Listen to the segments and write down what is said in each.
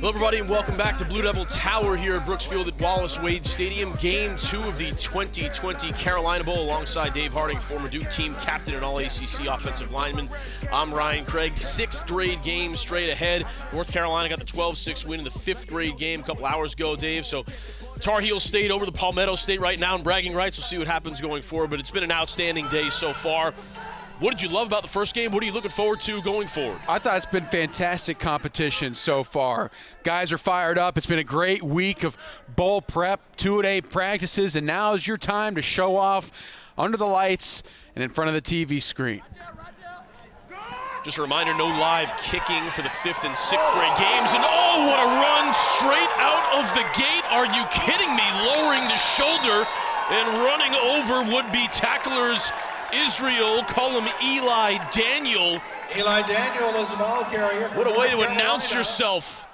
Hello, everybody, and welcome back to Blue Devil Tower here at Brooks Field at Wallace Wade Stadium. Game 2 of the 2020 Carolina Bowl alongside Dave Harding, former Duke team captain and All-ACC offensive lineman. I'm Ryan Craig. Sixth grade game straight ahead. North Carolina got the 12-6 win in the fifth grade game a couple hours ago, Dave. So Tar Heel State over the Palmetto State right now in bragging rights. We'll see what happens going forward, but it's been an outstanding day so far. What did you love about the first game? What are you looking forward to going forward? I thought it's been fantastic competition so far. Guys are fired up. It's been a great week of bowl prep, two-a-day practices, and now is your time to show off under the lights and in front of the TV screen. Just a reminder, no live kicking for the 5th and 6th grade games. And oh, what a run straight out of the gate. Are you kidding me? Lowering the shoulder and running over would-be tacklers Israel, call him Eli Daniel. Eli Daniel is the ball carrier. What a way to announce yourself.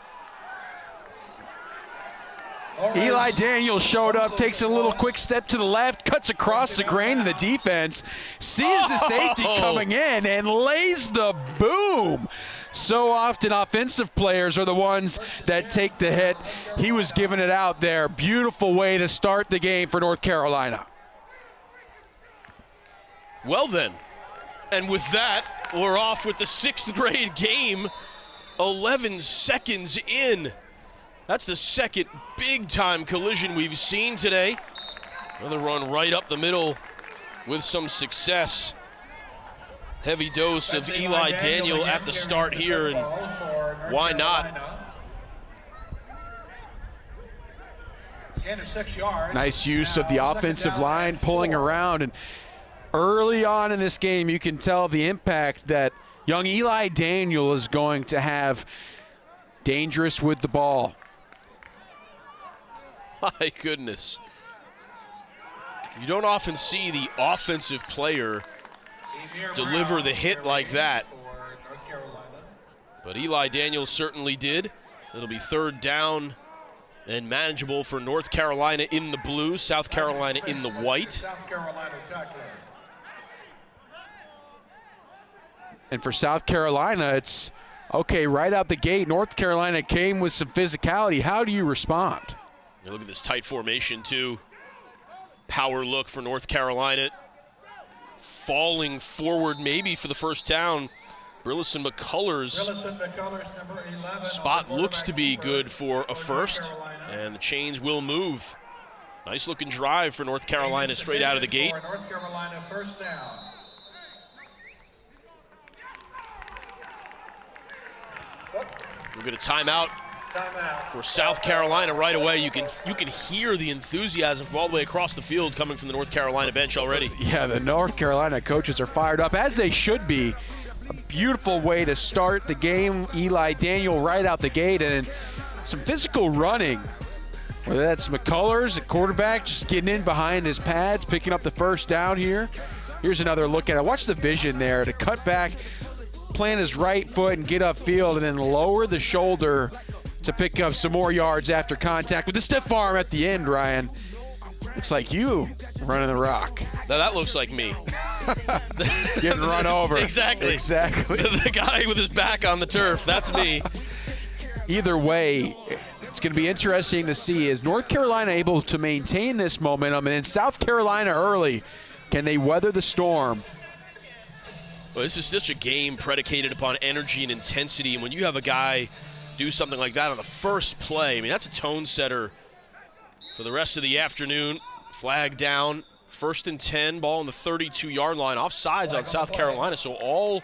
Eli Daniel showed up, takes a little quick step to the left, cuts across the grain, and the defense sees the safety coming in and lays the boom. So often offensive players are the ones that take the hit. He was giving it out there. Beautiful way to start the game for North Carolina. Well then, and with that, we're off with the 6th grade game, 11 seconds in. That's the second big-time collision we've seen today. Another run right up the middle with some success. Heavy dose of Eli Daniel at the start here, and why not? Nice use of the offensive line, pulling around, and early on in this game, you can tell the impact that young Eli Daniel is going to have. Dangerous with the ball. My goodness. You don't often see the offensive player deliver the hit like that. But Eli Daniel certainly did. It'll be 3rd down and manageable for North Carolina in the blue, South Carolina in the white. And for South Carolina, it's, okay, right out the gate, North Carolina came with some physicality. How do you respond? You look at this tight formation, too. Power look for North Carolina. Falling forward maybe for the first down. Burleson McCullers' number 11, spot looks to be good for a first, and the chains will move. Nice looking drive for North Carolina straight out of the gate. North Carolina first down. We'll get a timeout for South Carolina right away. You can hear the enthusiasm from all the way across the field coming from the North Carolina bench already. Yeah, the North Carolina coaches are fired up, as they should be. A beautiful way to start the game. Eli Daniel right out the gate, and some physical running. Whether that's McCullers, a quarterback, just getting in behind his pads, picking up the first down here. Here's another look at it. Watch the vision there to cut back, plant his right foot and get upfield, and then lower the shoulder to pick up some more yards after contact with the stiff arm at the end, Ryan. Looks like you running the rock. Now that looks like me. Getting run over. Exactly. Exactly. The guy with his back on the turf, that's me. Either way, it's going to be interesting to see, is North Carolina able to maintain this momentum, and in South Carolina early, can they weather the storm? Well, this is such a game predicated upon energy and intensity, and when you have a guy do something like that on the first play, I mean, that's a tone setter for the rest of the afternoon. Flag down, 1st and 10, ball on the 32-yard line, offsides on South Carolina, so all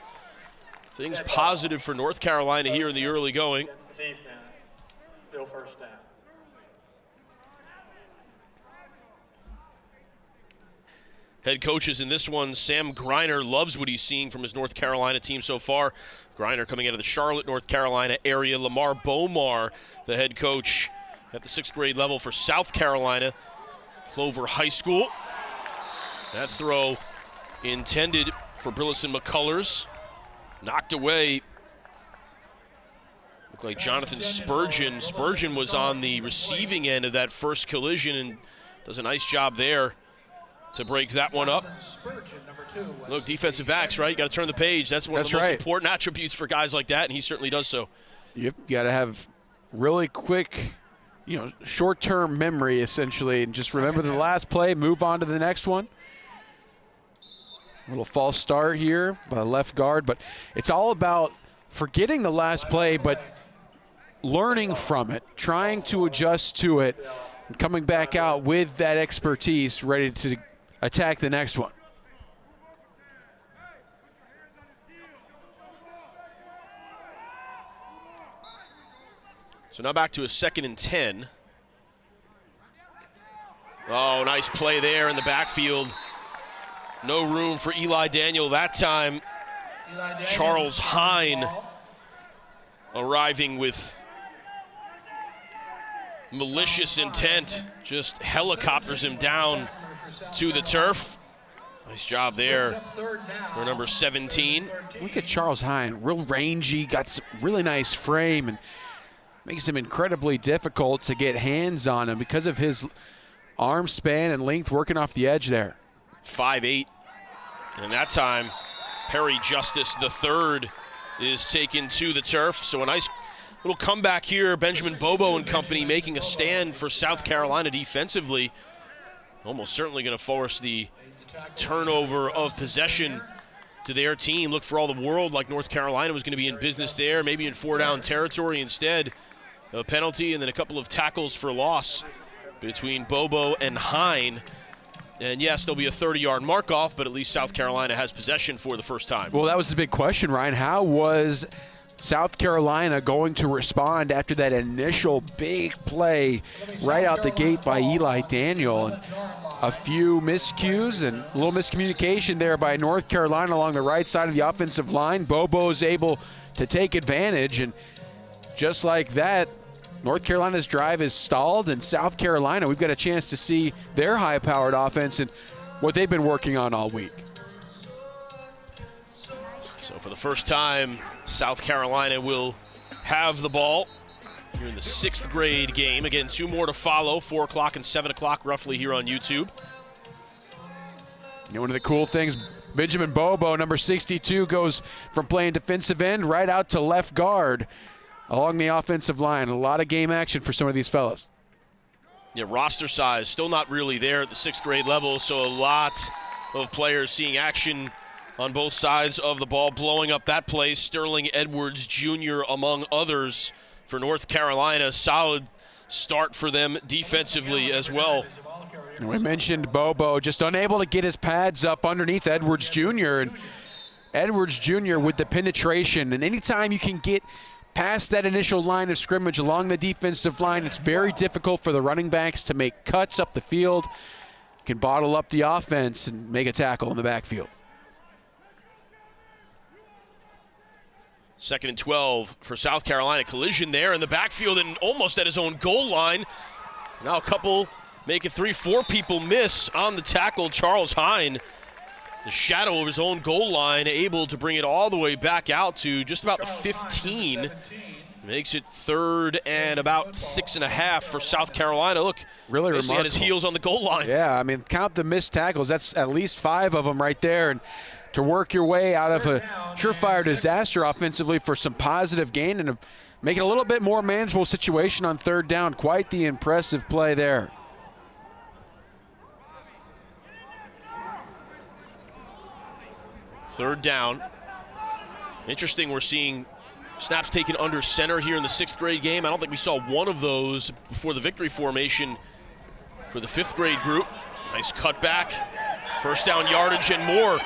things positive for North Carolina here in the early going. Still first down. Head coaches in this one, Sam Greiner loves what he's seeing from his North Carolina team so far. Greiner coming out of the Charlotte, North Carolina area. Lamar Bomar, the head coach at the 6th grade level for South Carolina, Clover High School. That throw intended for Burleson McCullers. Knocked away. Looked like Jonathan Spurgeon. Spurgeon was on the receiving end of that first collision and does a nice job there to break that one up. Look, defensive backs, right? You got to turn the page. That's one of the most important attributes for guys like that, and he certainly does so. You've got to have really quick, short-term memory essentially, and just remember the last play, move on to the next one. A little false start here by the left guard, but it's all about forgetting the last play, but learning from it, trying to adjust to it, and coming back out with that expertise, ready to attack the next one. So now back to a 2nd and 10. Oh, nice play there in the backfield. No room for Eli Daniel that time. Charles Hine arriving with malicious intent. Just helicopters him down to the turf. Nice job there for number 17. Look at Charles Hine, real rangy, got some really nice frame, and makes him incredibly difficult to get hands on him because of his arm span and length working off the edge there. 5'8", and that time Perry Justice III is taken to the turf. So a nice little comeback here. Benjamin Bobo and company making a stand for South Carolina defensively. Almost certainly going to force the turnover of possession to their team. Look for all the world like North Carolina was going to be in business there, maybe in 4-down territory. Instead, a penalty and then a couple of tackles for loss between Bobo and Hine. And yes, there'll be a 30-yard mark-off, but at least South Carolina has possession for the first time. Well, that was the big question, Ryan. How was South Carolina going to respond after that initial big play right out the gate by Eli Daniel? And a few miscues and a little miscommunication there by North Carolina along the right side of the offensive line. Bobo's able to take advantage, and just like that, North Carolina's drive is stalled, and South Carolina, we've got a chance to see their high-powered offense and what they've been working on all week. So for the first time, South Carolina will have the ball here in the 6th grade game. Again, 2 more to follow, 4 o'clock and 7 o'clock roughly here on YouTube. One of the cool things, Benjamin Bobo, number 62, goes from playing defensive end right out to left guard along the offensive line. A lot of game action for some of these fellas. Yeah, roster size still not really there at the 6th grade level, so a lot of players seeing action on both sides of the ball. Blowing up that play, Sterling Edwards Jr. among others for North Carolina. Solid start for them defensively as well. And we mentioned Bobo just unable to get his pads up underneath Edwards Jr. And Edwards Jr. with the penetration, and anytime you can get past that initial line of scrimmage along the defensive line, it's very difficult for the running backs to make cuts up the field. You can bottle up the offense and make a tackle in the backfield. 2nd and 12 for South Carolina. Collision there in the backfield and almost at his own goal line. Now a couple make it 3-4 people miss on the tackle. Charles Hine, the shadow of his own goal line, able to bring it all the way back out to just about the 15. Makes it 3rd and about 6.5 for South Carolina. Look, really remarkable. Had his heels on the goal line. Yeah, I mean, count the missed tackles. That's at least 5 of them right there. And to work your way out of a surefire disaster offensively for some positive gain and make it a little bit more manageable situation on 3rd down. Quite the impressive play there. Third down. Interesting, we're seeing snaps taken under center here in the 6th grade game. I don't think we saw one of those before the victory formation for the 5th grade group. Nice cutback, 1st down yardage and more.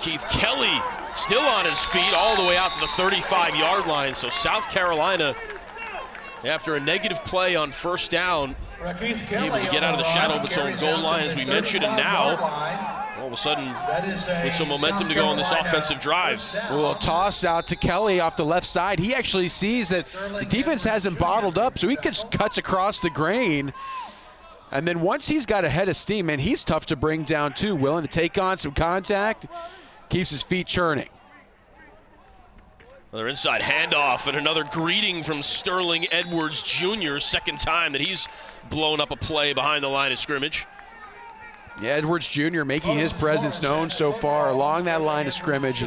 Keith Kelly still on his feet all the way out to the 35-yard line. So South Carolina, after a negative play on 1st down, able to get out of the shadow of its own goal line, as we mentioned, and now all of a sudden with some momentum to go on this offensive drive. A little toss out to Kelly off the left side. He actually sees that the defense has him bottled up, so he just cuts across the grain. And then once he's got a head of steam, man, he's tough to bring down too. Willing to take on some contact, keeps his feet churning. Another inside handoff and another greeting from Sterling Edwards Jr. 2nd time that he's blown up a play behind the line of scrimmage. Yeah, Edwards Jr. making his presence known so far along that line of scrimmage.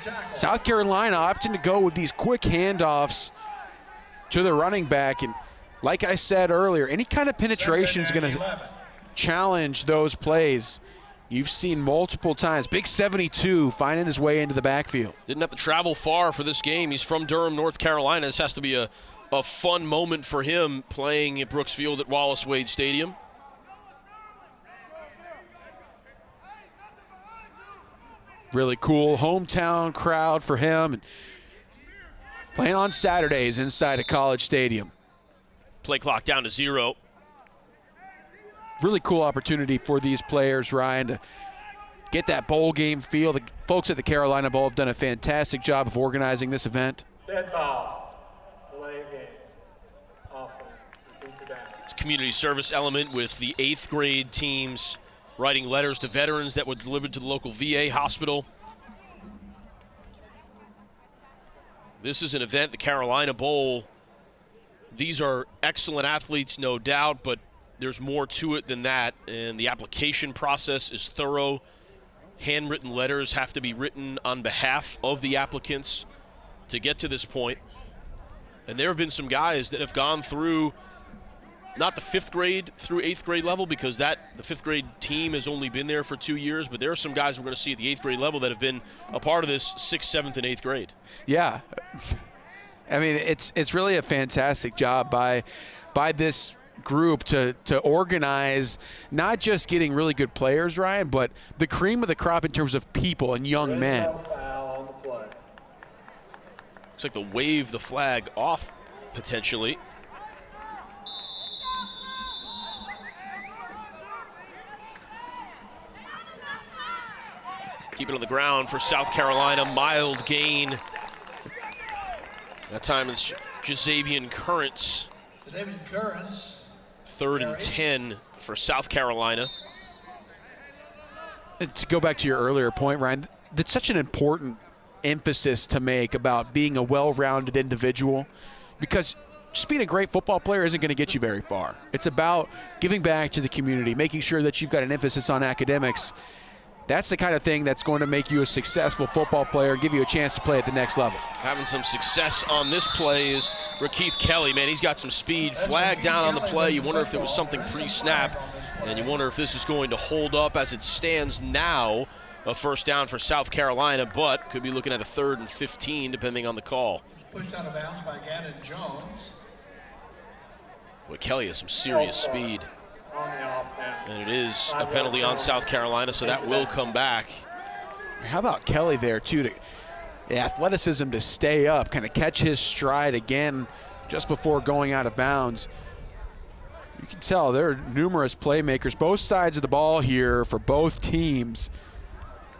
tackle. South Carolina opting to go with these quick handoffs to the running back. And like I said earlier, any kind of penetration is going to challenge those plays. You've seen multiple times. Big 72 finding his way into the backfield. Didn't have to travel far for this game. He's from Durham, North Carolina. This has to be a fun moment for him playing at Brooks Field at Wallace Wade Stadium. Really cool hometown crowd for him. And playing on Saturdays inside a College Stadium. Play clock down to 0. Really cool opportunity for these players, Ryan, to get that bowl game feel. The folks at the Carolina Bowl have done a fantastic job of organizing this event. Dead ball. Delay game. Offense. Repeat the down. It's a community service element with the 8th grade teams writing letters to veterans that were delivered to the local VA hospital. This is an event, the Carolina Bowl. These are excellent athletes, no doubt, but there's more to it than that, and the application process is thorough. Handwritten letters have to be written on behalf of the applicants to get to this point. And there have been some guys that have gone through not the 5th grade through 8th grade level, because the 5th grade team has only been there for 2 years, but there are some guys we're going to see at the 8th grade level that have been a part of this 6th, 7th, and 8th grade. Yeah. I mean, it's really a fantastic job by this group to organize not just getting really good players, Ryan, but the cream of the crop in terms of people and young men. Foul on the play. Looks like they'll wave the flag off potentially. Keep it on the ground for South Carolina. Mild gain. That time it's Jazavian Currents. David Currens. 3rd and 10 for South Carolina. And to go back to your earlier point, Ryan, that's such an important emphasis to make about being a well-rounded individual, because just being a great football player isn't going to get you very far. It's about giving back to the community, making sure that you've got an emphasis on academics. That's the kind of thing that's going to make you a successful football player, give you a chance to play at the next level. Having some success on this play is Rakeith Kelly. Man, he's got some speed. Flag down on the play. You wonder if there was something pre-snap, and you wonder if this is going to hold up as it stands now. A first down for South Carolina, but could be looking at a 3rd and 15 depending on the call. Pushed out of bounds by Gannon Jones. Boy, Kelly has some serious speed. On the offense. And it is a penalty on South Carolina, so that will come back. How about Kelly there, too, the athleticism to stay up, kind of catch his stride again just before going out of bounds. You can tell there are numerous playmakers, both sides of the ball here for both teams,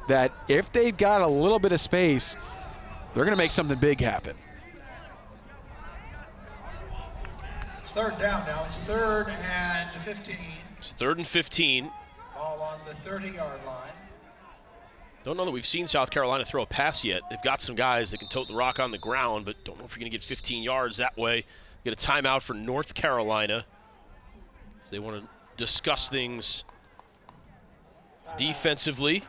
that if they've got a little bit of space, they're going to make something big happen. It's 3rd down now. It's 3rd and 15. It's 3rd and 15. Ball on the 30-yard line. Don't know that we've seen South Carolina throw a pass yet. They've got some guys that can tote the rock on the ground, but don't know if you're going to get 15 yards that way. Get a timeout for North Carolina. They want to discuss things defensively.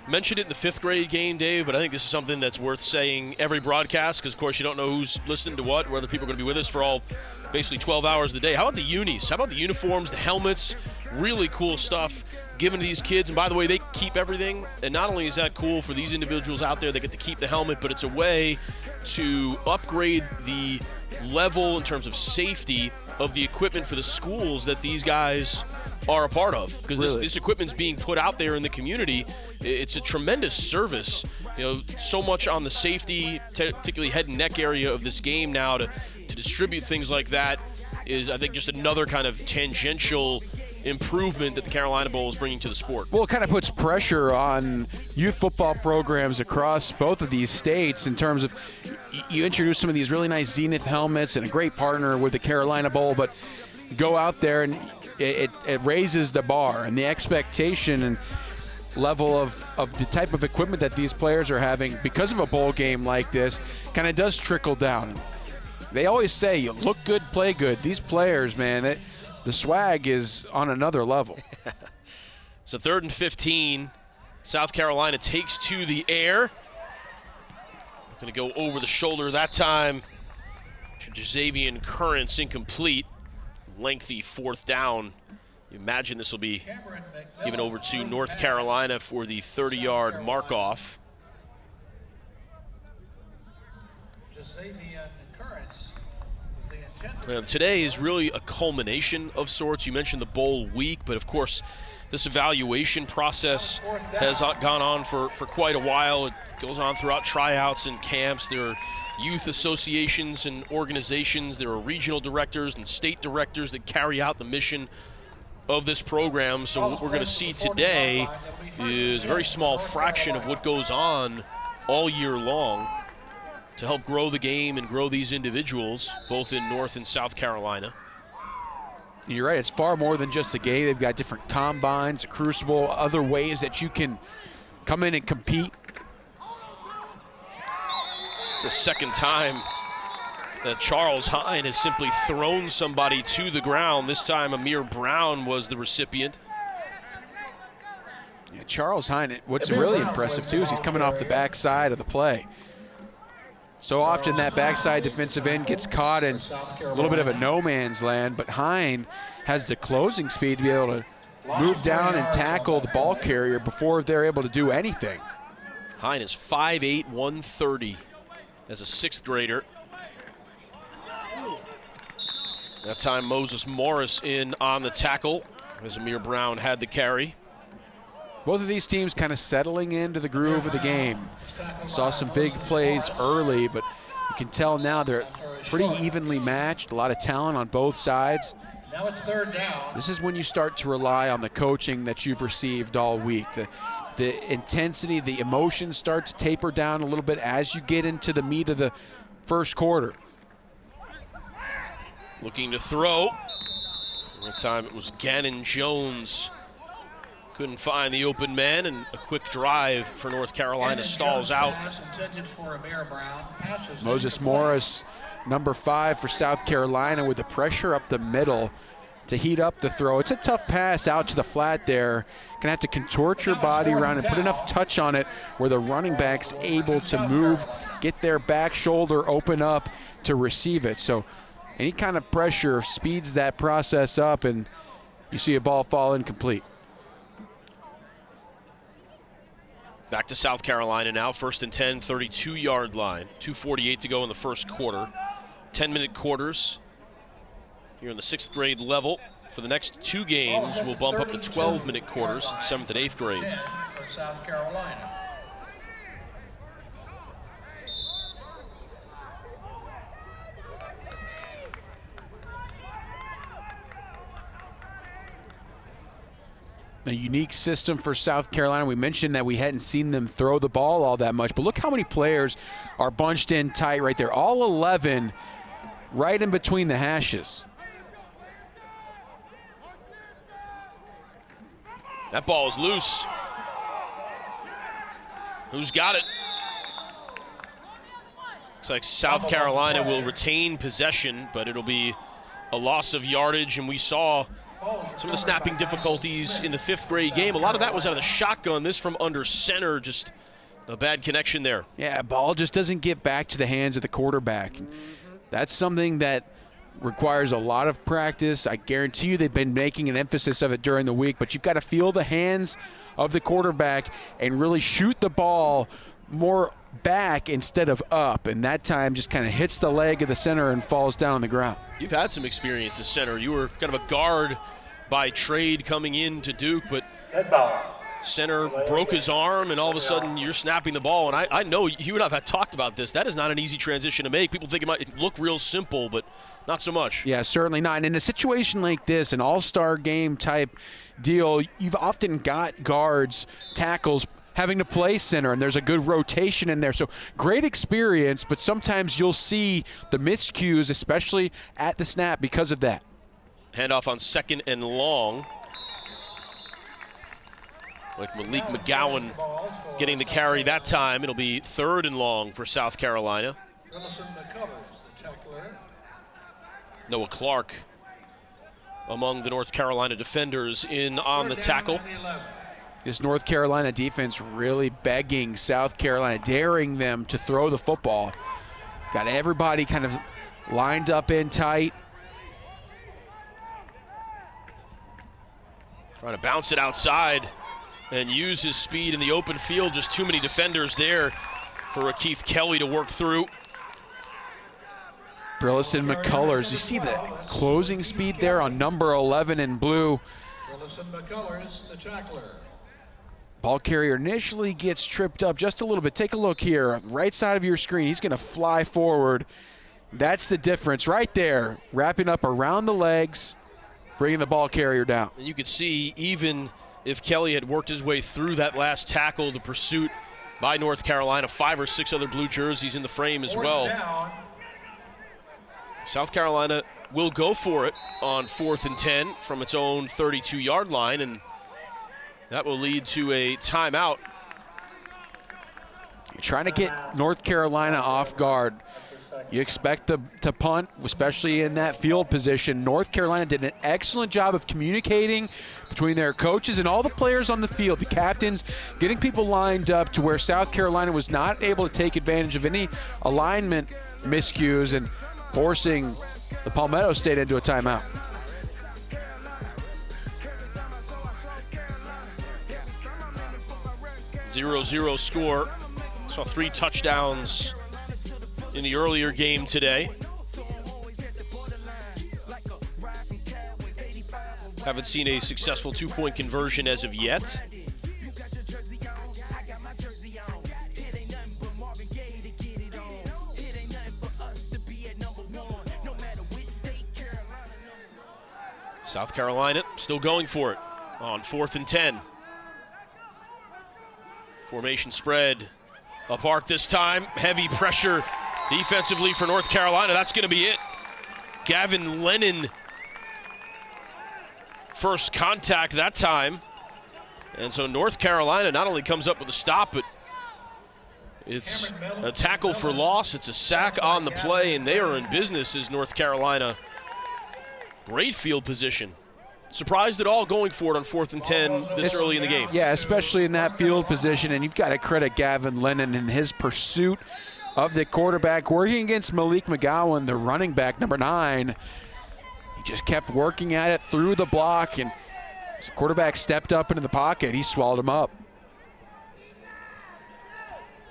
Mentioned it in the 5th grade game, Dave, but I think this is something that's worth saying every broadcast, because, of course, you don't know who's listening to what, whether people are going to be with us for all basically 12 hours of the day. How about the unis? How about the uniforms, the helmets? Really cool stuff given to these kids. And, by the way, they keep everything. And not only is that cool for these individuals out there that get to keep the helmet, but it's a way to upgrade the level in terms of safety of the equipment for the schools that these guys are a part of, because this equipment's being put out there in the community. It's a tremendous service. You know, so much on the safety, particularly head and neck area of this game now to distribute things like that is, I think, just another kind of tangential improvement that the Carolina Bowl is bringing to the sport. Well, it kind of puts pressure on youth football programs across both of these states in terms of you introduce some of these really nice Zenith helmets and a great partner with the Carolina Bowl, but go out there and it raises the bar and the expectation and level of the type of equipment that these players are having because of a bowl game like this kind of does trickle down. They always say, you look good, play good. These players, man, the swag is on another level. So 3rd and 15. South Carolina takes to the air. Going to go over the shoulder that time to Jazavian Currents, incomplete. Lengthy fourth down. You imagine this will be given over to North Carolina for the 30-yard mark-off. Today is really a culmination of sorts. You mentioned the bowl week, but of course, this evaluation process has gone on for quite a while. It goes on throughout tryouts and camps. There are youth associations and organizations. There are regional directors and state directors that carry out the mission of this program. So what we're going to see today is a very small fraction of what goes on all year long to help grow the game and grow these individuals, both in North and South Carolina. You're right, it's far more than just a game. They've got different combines, a crucible, other ways that you can come in and compete. It's the second time that Charles Hine has simply thrown somebody to the ground. This time Amir Brown was the recipient. Yeah, Charles Hine, what's really impressive too is he's coming off the backside of the play. So often that backside defensive end gets caught in a little bit of a no man's land, but Hine has the closing speed to be able to move down and tackle the ball carrier before they're able to do anything. Hine is 5'8", 130 as a sixth grader. That time Moses Morris in on the tackle as Amir Brown had the carry. Both of these teams kind of settling into the groove of the game. Saw some big plays early, but you can tell now they're pretty evenly matched. A lot of talent on both sides. Now it's third down. This is when you start to rely on the coaching that you've received all week. The intensity, the emotions start to taper down a little bit as you get into the meat of the first quarter. Looking to throw. That time it was Gannon Jones. Couldn't find the open man, and a quick drive for North Carolina stalls out. Moses Morris, number 5 for South Carolina, with the pressure up the middle to heat up the throw. It's a tough pass out to the flat there. Gonna have to contort your body around and put enough touch on it where the running back's able to move, get their back shoulder open up to receive it. So any kind of pressure speeds that process up, and you see a ball fall incomplete. Back to South Carolina now, 1st and 10, 32-yard line. 2:48 to go in the first quarter. 10-minute quarters here in the 6th grade level. For the next 2 games, we'll bump up to 12-minute quarters, 7th and 8th grade. For South Carolina. A unique system for South Carolina. We mentioned that we hadn't seen them throw the ball all that much, but look how many players are bunched in tight right there. All 11 right in between the hashes. That ball is loose. Who's got it? Looks like South Carolina will retain possession, but it'll be a loss of yardage, and we saw some of the snapping difficulties in the 5th grade game. A lot of that was out of the shotgun. This from under center, just a bad connection there. Yeah, ball just doesn't get back to the hands of the quarterback. That's something that requires a lot of practice. I guarantee you they've been making an emphasis of it during the week, but you've got to feel the hands of the quarterback and really shoot the ball more back instead of up, and that time just kind of hits the leg of the center and falls down on the ground. You've had some experience as center. You were kind of a guard by trade coming into Duke, but center broke his arm, and all of a sudden you're snapping the ball. And I know you and I have talked about this. That is not an easy transition to make. People think it might look real simple, but not so much. Yeah, certainly not. And in a situation like this, an all-star game type deal, you've often got guards, tackles, having to play center, and there's a good rotation in there. So great experience, but sometimes you'll see the miscues, especially at the snap, because of that. Handoff on 2nd and long. Like Malik McGowan getting the carry that time. It'll be 3rd and long for South Carolina. Noah Clark among the North Carolina defenders in on the tackle. This North Carolina defense really begging South Carolina, daring them to throw the football. Got everybody kind of lined up in tight. Trying to bounce it outside and use his speed in the open field. Just too many defenders there for Keith Kelly to work through. Burleson McCullers, you see the closing speed there on number 11 in blue. Burleson McCullers, the tackler. Ball carrier initially gets tripped up just a little bit. Take a look here, right side of your screen. He's going to fly forward. That's the difference right there. Wrapping up around the legs, bringing the ball carrier down. And you could see, even if Kelly had worked his way through that last tackle, the pursuit by North Carolina, 5 or 6 other blue jerseys in the frame as well. Down. South Carolina will go for it on 4th and 10 from its own 32-yard line, and that will lead to a timeout. You're trying to get North Carolina off guard. You expect to punt, especially in that field position. North Carolina did an excellent job of communicating between their coaches and all the players on the field, the captains, getting people lined up to where South Carolina was not able to take advantage of any alignment miscues and forcing the Palmetto State into a timeout. Zero-zero score. Saw 3 touchdowns in the earlier game today. Haven't seen a successful 2-point conversion as of yet. South Carolina still going for it on 4th and 10. Formation spread apart this time. Heavy pressure defensively for North Carolina. That's going to be it. Gavin Lennon, first contact that time. And so North Carolina not only comes up with a stop, but it's a tackle for loss. It's a sack on the play, and they are in business as North Carolina. Great field position. Surprised at all going for it on 4th and 10 this early in the game. Yeah, especially in that field position, and you've got to credit Gavin Lennon in his pursuit of the quarterback, working against Malik McGowan, the running back, number 9. He just kept working at it through the block, and as the quarterback stepped up into the pocket, he swallowed him up.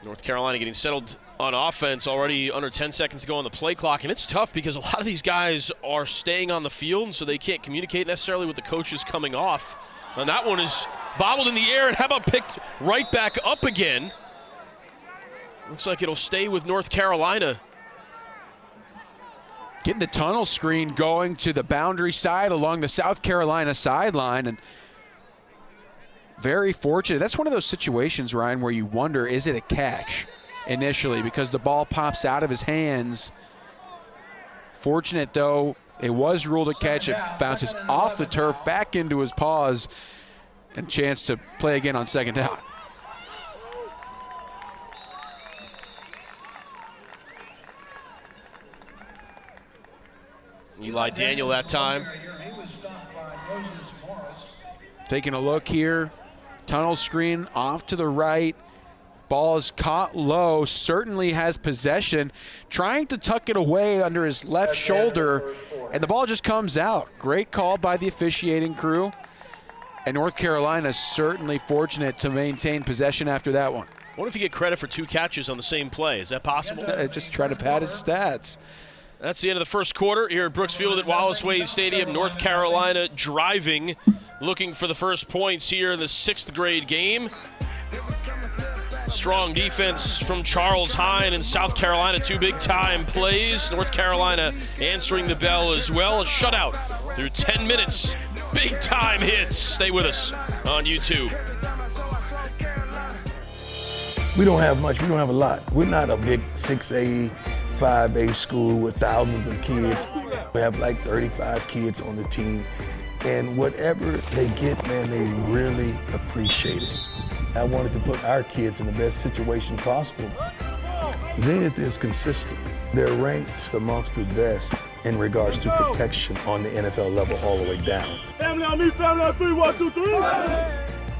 North Carolina getting settled on offense, already under 10 seconds to go on the play clock, and it's tough because a lot of these guys are staying on the field, and so they can't communicate necessarily with the coaches coming off. And that one is bobbled in the air, and how about picked right back up again? Looks like it'll stay with North Carolina. Getting the tunnel screen going to the boundary side along the South Carolina sideline, and very fortunate. That's one of those situations, Ryan, where you wonder, is it a catch initially because the ball pops out of his hands. Fortunate, though, it was ruled a catch. It bounces off the turf back into his paws, and chance to play again on 2nd down. Eli Daniel that time. He was stopped by Moses Morris. Taking a look here. Tunnel screen off to the right. Ball is caught low, certainly has possession, trying to tuck it away under his left shoulder, and the ball just comes out. Great call by the officiating crew, and North Carolina certainly fortunate to maintain possession after that one. What if you get credit for 2 catches on the same play? Is that possible? Just try to pad his stats. That's the end of the first quarter here at Brooks Field at Wallace Wade Stadium. North Carolina driving, looking for the first points here in the 6th grade game. Strong defense from Charles Hine and South Carolina, 2 big-time plays. North Carolina answering the bell as well. A shutout through 10 minutes. Big-time hits. Stay with us on YouTube. We don't have much. We don't have a lot. We're not a big 6A, 5A school with thousands of kids. We have like 35 kids on the team. And whatever they get, man, they really appreciate it. I wanted to put our kids in the best situation possible. Zenith is consistent. They're ranked amongst the best in regards to protection on the NFL level all the way down. Family on me, family on 3, 1, 2, 3.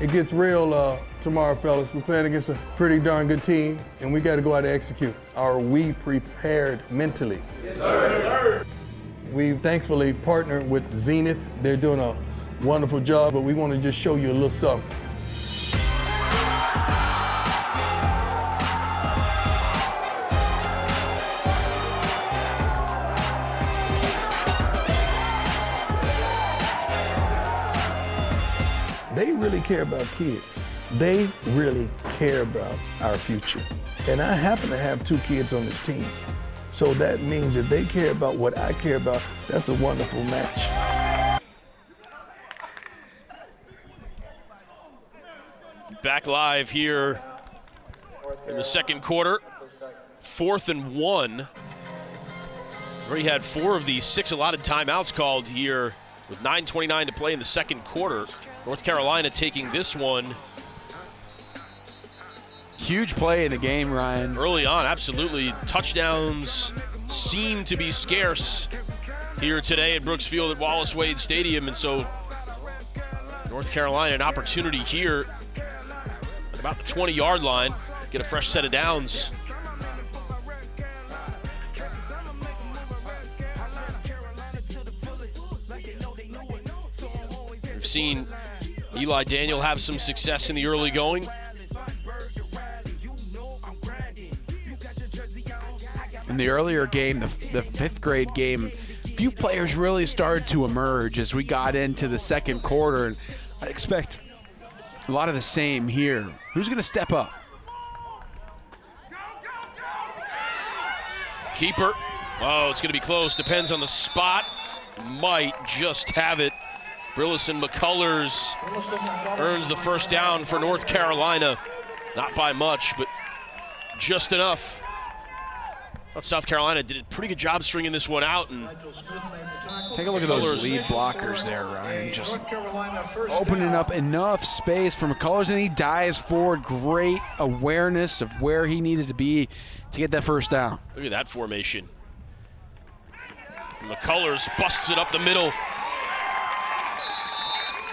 It gets real tomorrow, fellas. We're playing against a pretty darn good team, and we got to go out and execute. Are we prepared mentally? Yes, sir. Yes, sir. We've thankfully partnered with Zenith. They're doing a wonderful job, but we want to just show you a little something. They really care about kids. They really care about our future. And I happen to have 2 kids on this team. So that means if they care about what I care about, that's a wonderful match. Back live here in the second quarter. 4th and 1. Already had 4 of the 6 allotted timeouts called here with 9:29 to play in the second quarter. North Carolina taking this one. Huge play in the game, Ryan. Early on, absolutely. Touchdowns seem to be scarce here today at Brooks Field at Wallace Wade Stadium, and so North Carolina an opportunity here at about the 20-yard line, get a fresh set of downs. We've seen Eli Daniel have some success in the early going. In the earlier game, the 5th grade game, a few players really started to emerge as we got into the second quarter, and I expect a lot of the same here. Who's going to step up? Keeper. Oh, it's going to be close. Depends on the spot. Might just have it. Brillison McCullers earns the first down for North Carolina. Not by much, but just enough. Thought South Carolina did a pretty good job stringing this one out. And take a look at those lead blockers there, Ryan. Just opening up enough space for McCullers, and he dives forward. Great awareness of where he needed to be to get that first down. Look at that formation. McCullers busts it up the middle.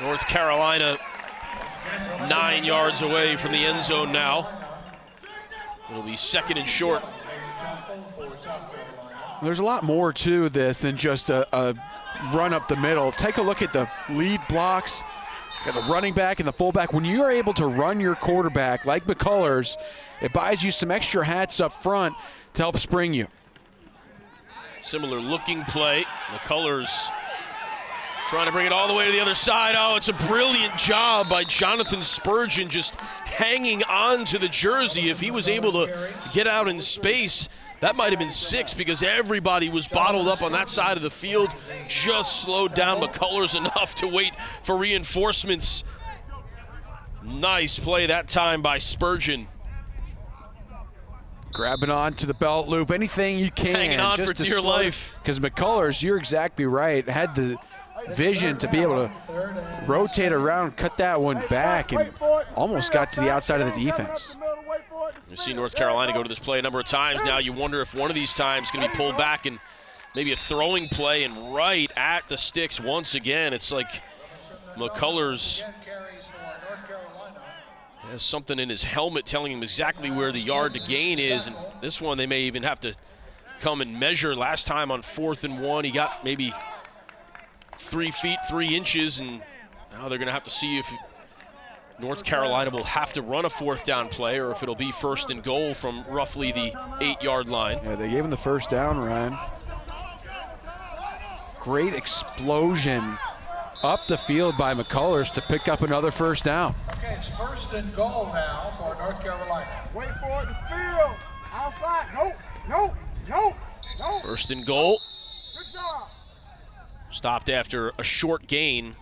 North Carolina 9 yards away from the end zone now. It'll be 2nd and short. There's a lot more to this than just a run up the middle. Take a look at the lead blocks, got the running back and the fullback. When you are able to run your quarterback like McCullers, it buys you some extra hats up front to help spring you. Similar looking play. McCullers trying to bring it all the way to the other side. Oh, it's a brilliant job by Jonathan Spurgeon, just hanging on to the jersey. If he was able to get out in space, that might have been 6 because everybody was bottled up on that side of the field. Just slowed down McCullers enough to wait for reinforcements. Nice play that time by Spurgeon. Grabbing on to the belt loop, anything you can. Hanging on just for dear life. Because McCullers, you're exactly right, had the vision to be able to rotate around, cut that one back, and almost got to the outside of the defense. You see North Carolina go to this play a number of times now. You wonder if one of these times is going to be pulled back and maybe a throwing play, and right at the sticks once again. It's like McCullers has something in his helmet telling him exactly where the yard to gain is, and this one they may even have to come and measure. Last time on 4th and 1, he got maybe 3 feet 3 inches, and now they're going to have to see if North Carolina will have to run a 4th down play or if it'll be 1st and goal from roughly the 8-yard line. Yeah, they gave him the first down, Ryan. Great explosion up the field by McCullers to pick up another first down. Okay, it's 1st and goal now for North Carolina. Wait for it, the field. Outside. Nope. 1st and goal. Good job. Stopped after a short gain.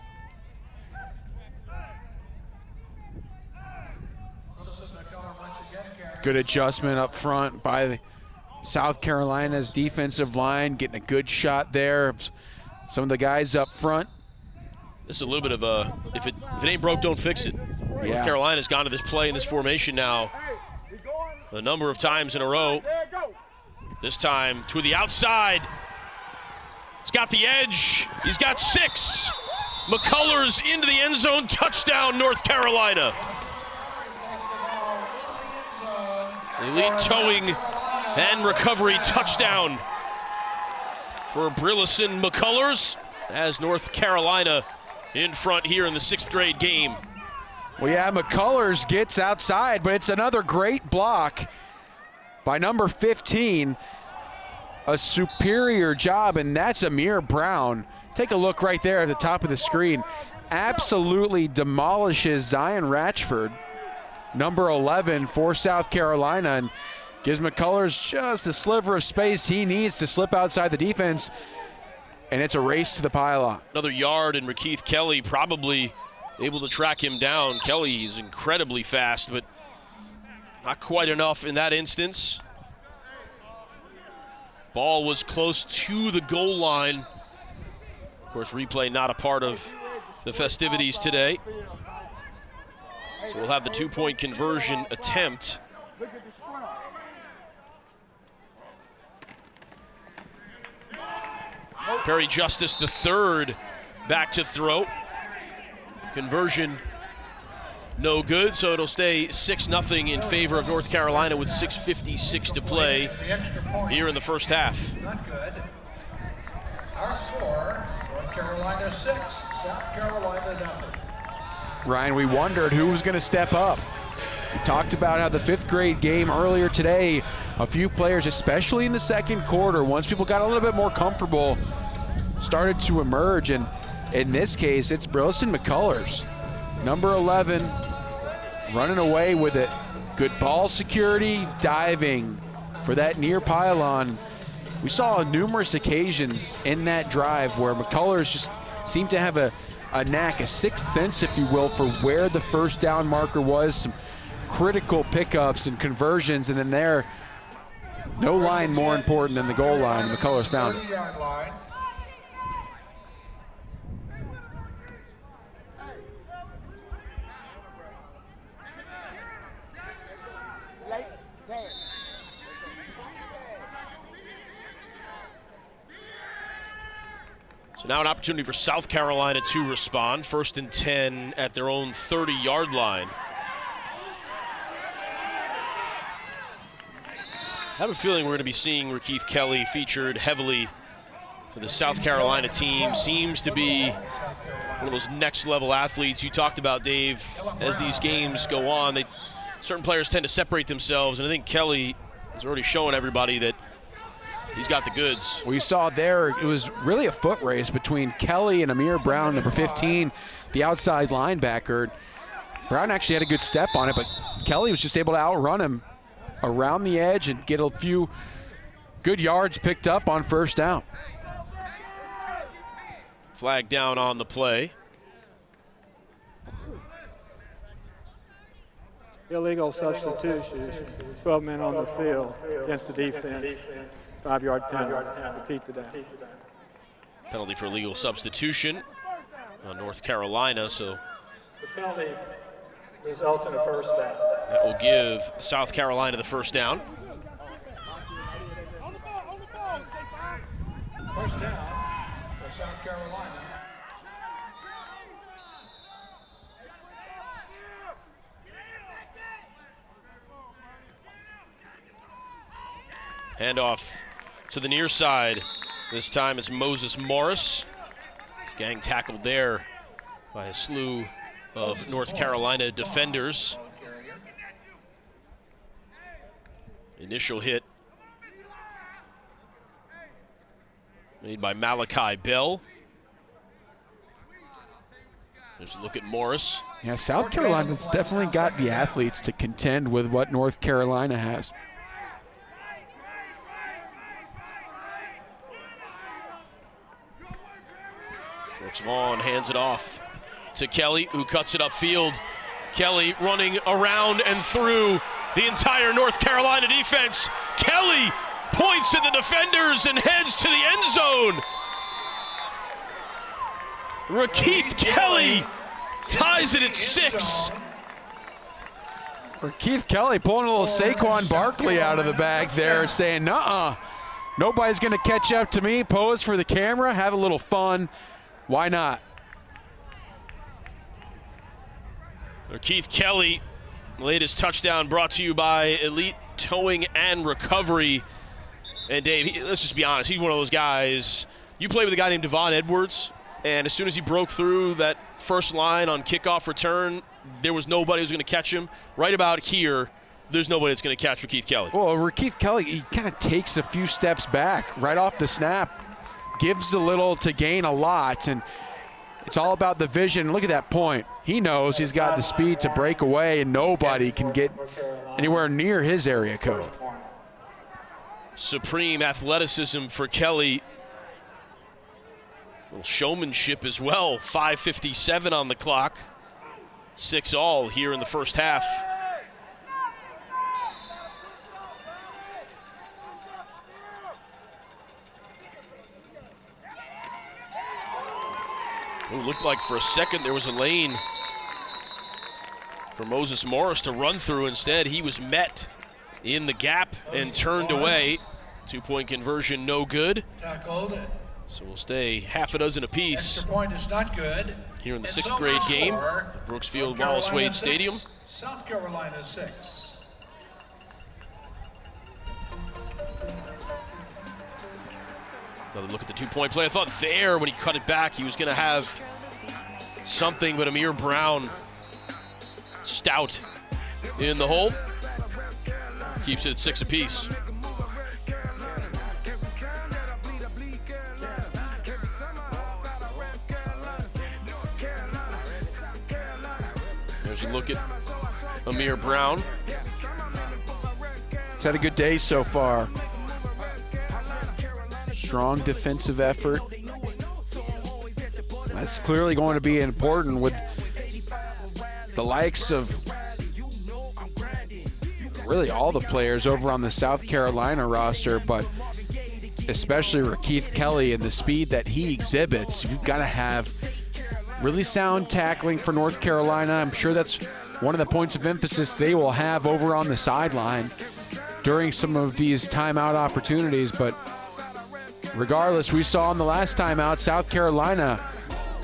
Good adjustment up front by South Carolina's defensive line, getting a good shot there. Some of the guys up front. This is a little bit of a, if it ain't broke, don't fix it. Yeah. North Carolina's gone to this play in this formation now a number of times in a row. This time to the outside. It's got the edge. He's got 6. McCullers into the end zone, touchdown, North Carolina. Elite towing and recovery touchdown for Brillison McCullers as North Carolina in front here in the 6th grade game. Well, yeah, McCullers gets outside, but it's another great block by number 15. A superior job, and that's Amir Brown. Take a look right there at the top of the screen. Absolutely demolishes Zion Ratchford, number 11 for South Carolina, and gives McCullers just the sliver of space he needs to slip outside the defense, and it's a race to the pylon. Another yard, and Rakeith Kelly probably able to track him down. Kelly is incredibly fast, but not quite enough in that instance. Ball was close to the goal line. Of course, replay not a part of the festivities today. So we'll have the 2-point conversion attempt. Perry Justice III back to throw. Conversion no good, so it'll stay 6-0 in favor of North Carolina with 6:56 to play here in the first half. Not good. Our score, North Carolina 6, South Carolina nothing. Ryan, we wondered who was going to step up. We talked about how the 5th grade game earlier today, a few players, especially in the second quarter, once people got a little bit more comfortable, started to emerge. And in this case, it's Brillison McCullers, number 11, running away with it. Good ball security, diving for that near pylon. We saw on numerous occasions in that drive where McCullers just seemed to have a knack, a sixth sense, if you will, for where the first down marker was. Some critical pickups and conversions, and then there, no line more important than the goal line. McCullers found it. 30-yard line. So now an opportunity for South Carolina to respond. 1st and 10 at their own 30-yard line. I have a feeling we're going to be seeing Rakeith Kelly featured heavily for the South Carolina team. Seems to be one of those next-level athletes you talked about, Dave. As these games go on, certain players tend to separate themselves, and I think Kelly has already shown everybody that he's got the goods. We saw there, it was really a foot race between Kelly and Amir Brown, number 15, the outside linebacker. Brown actually had a good step on it, but Kelly was just able to outrun him around the edge and get a few good yards picked up on first down. Flag down on the play. Illegal substitution, 12 men on the field against the defense. 5-yard penalty. Repeat the down. Penalty for illegal substitution on North Carolina, so The penalty results in a first down. that will give South Carolina the first down. First down for South Carolina. Handoff to the near side. This time it's Moses Morris. Gang tackled there by a slew of North Carolina defenders. Initial hit made by Malachi Bell. Let's look at Morris. Yeah, South Carolina's definitely got the athletes to contend with what North Carolina has. Brooks Vaughn hands it off to Kelly, who cuts it upfield. Kelly running around and through the entire North Carolina defense. Kelly points at the defenders and heads to the end zone. Rakeith Kelly ties it at 6. Keith Kelly pulling a little Saquon Barkley out of the bag there, saying, nuh-uh, nobody's going to catch up to me. Pose for the camera, have a little fun. Why not? Keith Kelly, latest touchdown brought to you by Elite Towing and Recovery. And Dave, let's just be honest, he's one of those guys. You play with a guy named Devon Edwards, and as soon as he broke through that first line on kickoff return, there was nobody who was going to catch him. Right about here, there's nobody that's going to catch Keith Kelly. Well, Keith Kelly, he kind of takes a few steps back right off the snap, gives a little to gain a lot, and it's all about the vision. Look at that point. He knows he's got the speed to break away, and nobody can get anywhere near his area code. Supreme athleticism for Kelly. A little showmanship as well. 5:57 on the clock. 6-all here in the first half. It looked like for a second there was a lane for Moses Morris to run through. Instead, he was met in the gap and turned away. 2-point conversion, no good. Tackled. So we'll stay half a dozen apiece. Extra point is not good. Here in the And 6th so grade our game, score, Brooksfield North Wallace Carolina Wade 6, Stadium. South Carolina 6. Another look at the 2-point play. I thought there, when he cut it back, he was going to have something, but Amir Brown, stout in the hole, keeps it at 6 apiece. There's a look at Amir Brown. He's had a good day so far. Strong defensive effort. That's clearly going to be important with the likes of really all the players over on the South Carolina roster, but especially Keith Kelly and the speed that he exhibits. You've got to have really sound tackling for North Carolina. I'm sure that's one of the points of emphasis they will have over on the sideline during some of these timeout opportunities. But regardless, we saw in the last timeout, South Carolina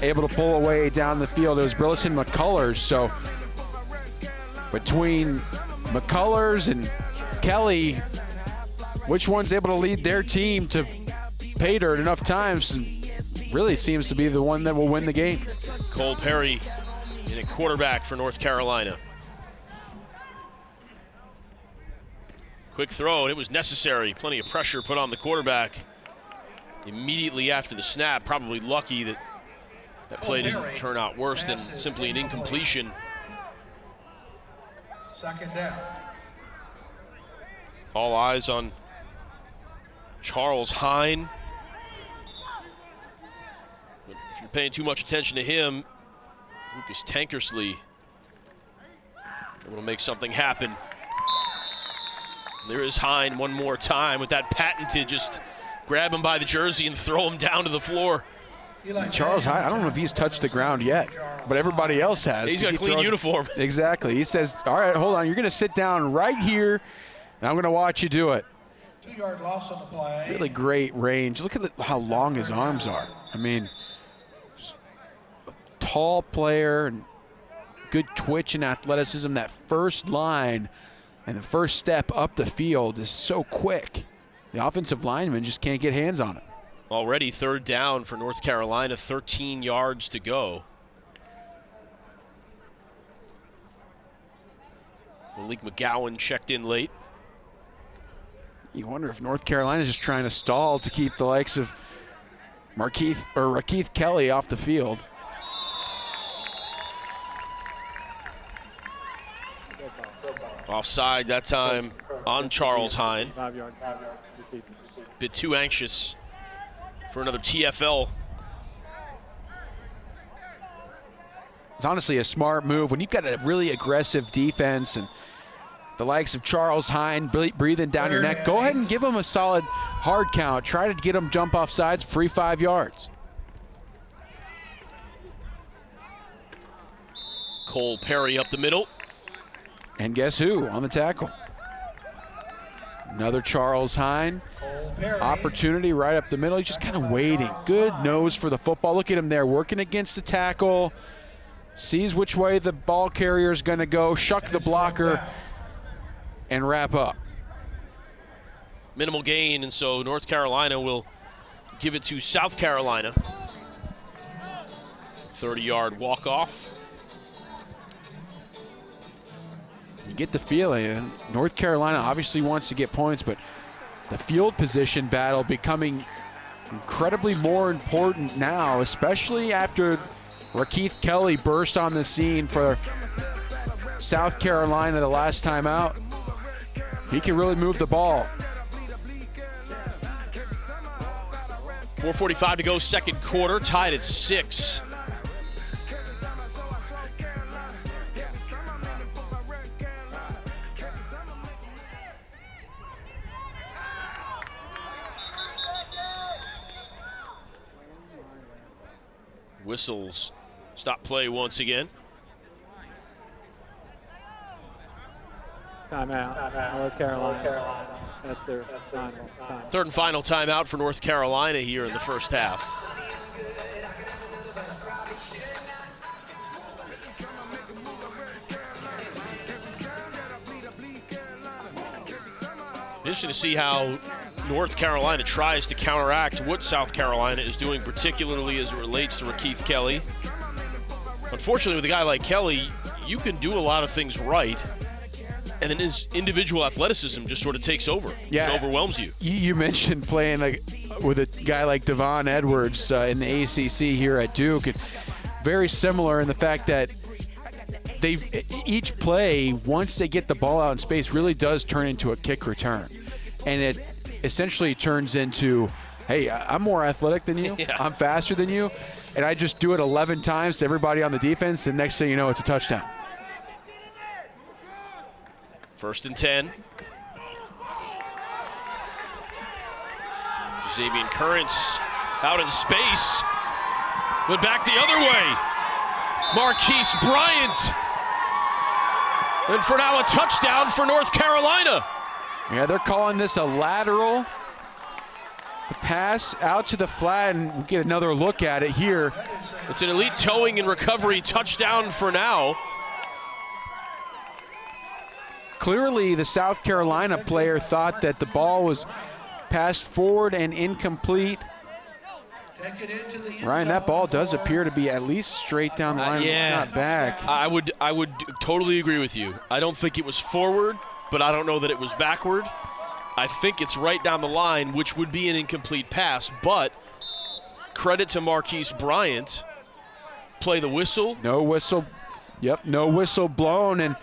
able to pull away down the field. It was Burleson McCullers. So between McCullers and Kelly, which one's able to lead their team to pay dirt enough times really seems to be the one that will win the game. Cole Perry in a quarterback for North Carolina. Quick throw, and it was necessary. Plenty of pressure put on the quarterback immediately after the snap. Probably lucky that that play didn't turn out worse than simply an incompletion. 2nd down. All eyes on Charles Hine. But if you're paying too much attention to him, Lucas Tankersley able to make something happen. There is Hine one more time with that patented just grab him by the jersey and throw him down to the floor. Charles Hine, I don't know if he's touched the ground yet, but everybody else has. He's got a clean uniform. Exactly. He says, all right, hold on. You're going to sit down right here, and I'm going to watch you do it. 2-yard loss on the play. Really great range. Look at how long his arms are. I mean, tall player and good twitch and athleticism. That first line and the first step up the field is so quick. The offensive lineman just can't get hands on it. Already 3rd down for North Carolina, 13 yards to go. Malik McGowan checked in late. You wonder if North Carolina is just trying to stall to keep the likes of Keith Kelly off the field. Offside that time on Charles Hine. 5 yard. Bit too anxious for another TFL. It's honestly a smart move when you've got a really aggressive defense and the likes of Charles Hine breathing down your neck. Go ahead and give him a solid hard count. Try to get him jump off sides, free 5 yards. Cole Perry up the middle. And guess who on the tackle? Another Charles Hine. Opportunity right up the middle. He's just kind of waiting. Good nose for the football. Look at him there working against the tackle. sees which way the ball carrier is going to go, shuck the blocker, and wrap up. Minimal gain, and so North Carolina will give it to South Carolina. 30-yard walk-off. You get the feeling North Carolina obviously wants to get points, but the field position battle becoming incredibly more important now, especially after Rakeith Kelly burst on the scene for South Carolina the last time out. He can really move the ball. 4:45 to go, second quarter, tied at 6. Whistles stop play once again. Timeout. North Carolina. That's their final time. Third and final timeout for North Carolina here in the first half. Interesting to see how North Carolina tries to counteract what South Carolina is doing, particularly as it relates to Rakeith Kelly. Unfortunately, with a guy like Kelly, you can do a lot of things right, and then his individual athleticism just sort of takes over. Yeah. It overwhelms you. You mentioned playing with a guy like Devon Edwards in the ACC here at Duke. And very similar in the fact that each play, once they get the ball out in space, really does turn into a kick return. And it essentially turns into, hey, I'm more athletic than you. Yeah. I'm faster than you. And I just do it 11 times to everybody on the defense, and next thing you know, it's a touchdown. First and 10. Xavier Currents out in space. Went back the other way. Marquise Bryant. And for now, a touchdown for North Carolina. Yeah, they're calling this a lateral. The pass out to the flat, and we'll get another look at it here. It's an elite towing and recovery touchdown for now. Clearly, the South Carolina player thought that the ball was passed forward and incomplete. Ryan, that ball does appear to be at least straight down the line, not back. I would totally agree with you. I don't think it was forward, but I don't know that it was backward. I think it's right down the line, which would be an incomplete pass, but credit to Marquise Bryant. Play the whistle. No whistle. Yep, no whistle blown, and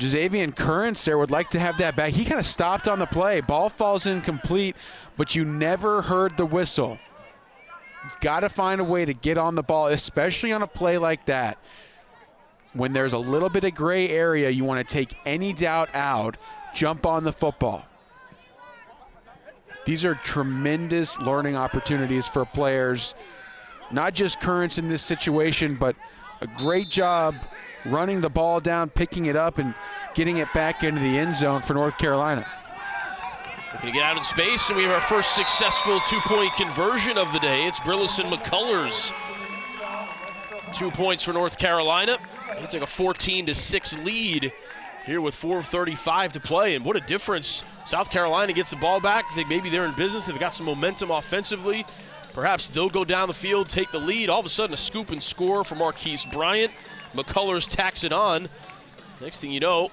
Xavier Currents there would like to have that back. He kind of stopped on the play. Ball falls incomplete, but you never heard the whistle. You've got to find a way to get on the ball, especially on a play like that. When there's a little bit of gray area, you want to take any doubt out, jump on the football. These are tremendous learning opportunities for players, not just Currents in this situation, but a great job running the ball down, picking it up, and getting it back into the end zone for North Carolina. We're going to get out in space, and we have our first successful two-point conversion of the day. It's Brillis McCullers. 2 points for North Carolina. They take a 14-6 lead here with 4:35 to play, and what a difference. South Carolina gets the ball back. I think maybe they're in business. They've got some momentum offensively. Perhaps they'll go down the field, take the lead. All of a sudden, a scoop and score for Marquise Bryant. McCullers tacks it on. Next thing you know,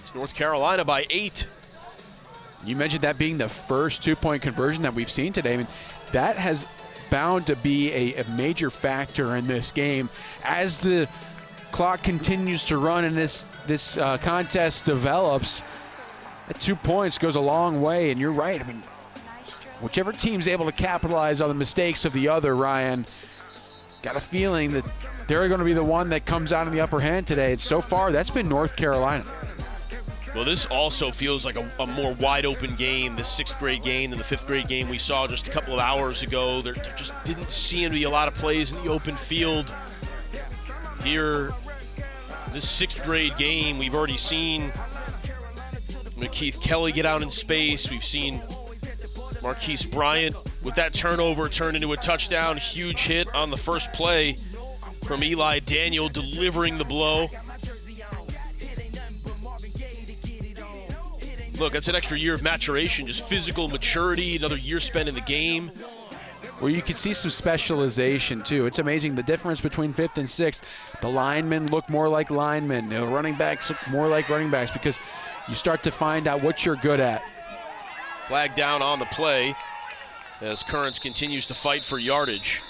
it's North Carolina by 8. You mentioned that being the first two-point conversion that we've seen today. I mean, that has bound to be a major factor in this game. As the clock continues to run and this contest develops, that 2 points goes a long way, and you're right. I mean, whichever team's able to capitalize on the mistakes of the other, Ryan, got a feeling that they're going to be the one that comes out in the upper hand today. And so far, that's been North Carolina. Well, this also feels like a more wide-open game, the 6th grade game, than the 5th grade game we saw just a couple of hours ago. There just didn't seem to be a lot of plays in the open field. Here, this 6th grade game, we've already seen Rakeith Kelly get out in space. We've seen Marquise Bryant with that turnover turn into a touchdown. Huge hit on the first play from Eli Daniel, delivering the blow. Look, that's an extra year of maturation, just physical maturity, another year spent in the game. Well, you can see some specialization, too. It's amazing the difference between 5th and 6th. The linemen look more like linemen. The running backs look more like running backs because you start to find out what you're good at. Flag down on the play as Currents continues to fight for yardage.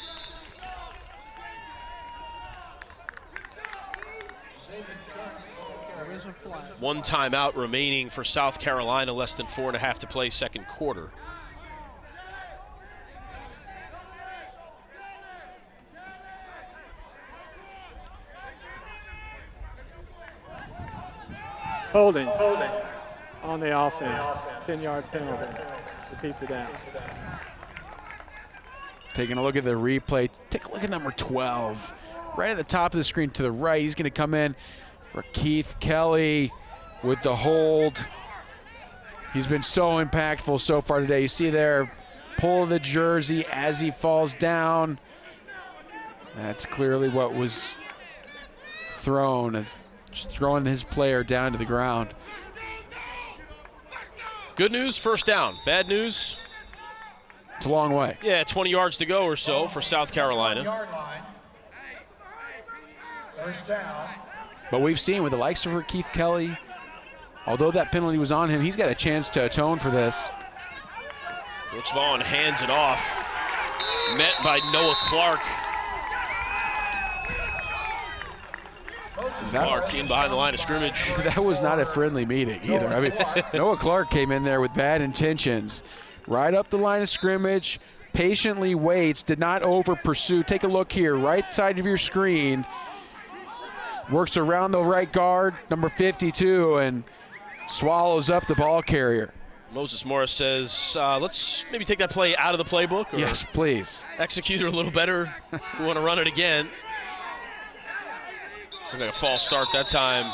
One timeout remaining for South Carolina, less than 4.5 to play second quarter. Holding on the offense. 10-yard penalty. Repeat the down. Taking a look at the replay. Take a look at number 12. Right at the top of the screen to the right. He's going to come in. Keith Kelly with the hold. He's been so impactful so far today. You see there, pull of the jersey as he falls down. That's clearly what was thrown, as just throwing his player down to the ground. Good news, first down. Bad news, it's a long way. yeah, 20 yards to go or so for South Carolina. Yard line. First down. But we've seen with the likes of Keith Kelly, although that penalty was on him, he's got a chance to atone for this. Brooks Vaughn hands it off. Met by Noah Clark. Clark in behind the line of scrimmage. That was not a friendly meeting either. I mean, Noah Clark came in there with bad intentions. Right up the line of scrimmage, patiently waits, did not over-pursue. Take a look here, right side of your screen. Works around the right guard, number 52, and swallows up the ball carrier. Moses Morris says, let's maybe take that play out of the playbook. Or yes, please. execute it a little better. We want to run it again. Looked like a false start that time.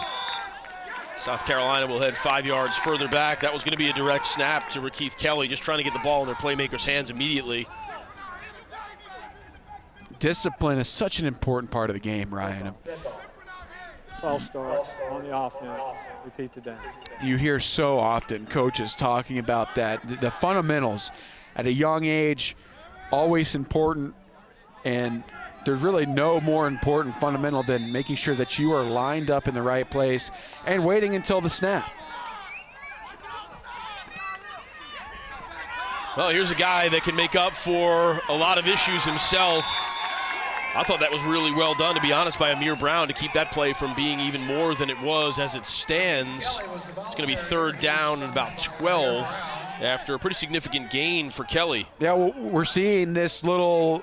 South Carolina will head 5 yards further back. That was going to be a direct snap to Keith Kelly, just trying to get the ball in their playmakers' hands immediately. Discipline is such an important part of the game, Ryan. False start on the offense. Repeat the down. You hear so often coaches talking about that. The fundamentals at a young age, always important, and there's really no more important fundamental than making sure that you are lined up in the right place and waiting until the snap. Well, here's a guy that can make up for a lot of issues himself. I thought that was really well done, to be honest, by Amir Brown to keep that play from being even more than it was as it stands. It's going to be third down and about 12 after a pretty significant gain for Kelly. Yeah, well, we're seeing this little,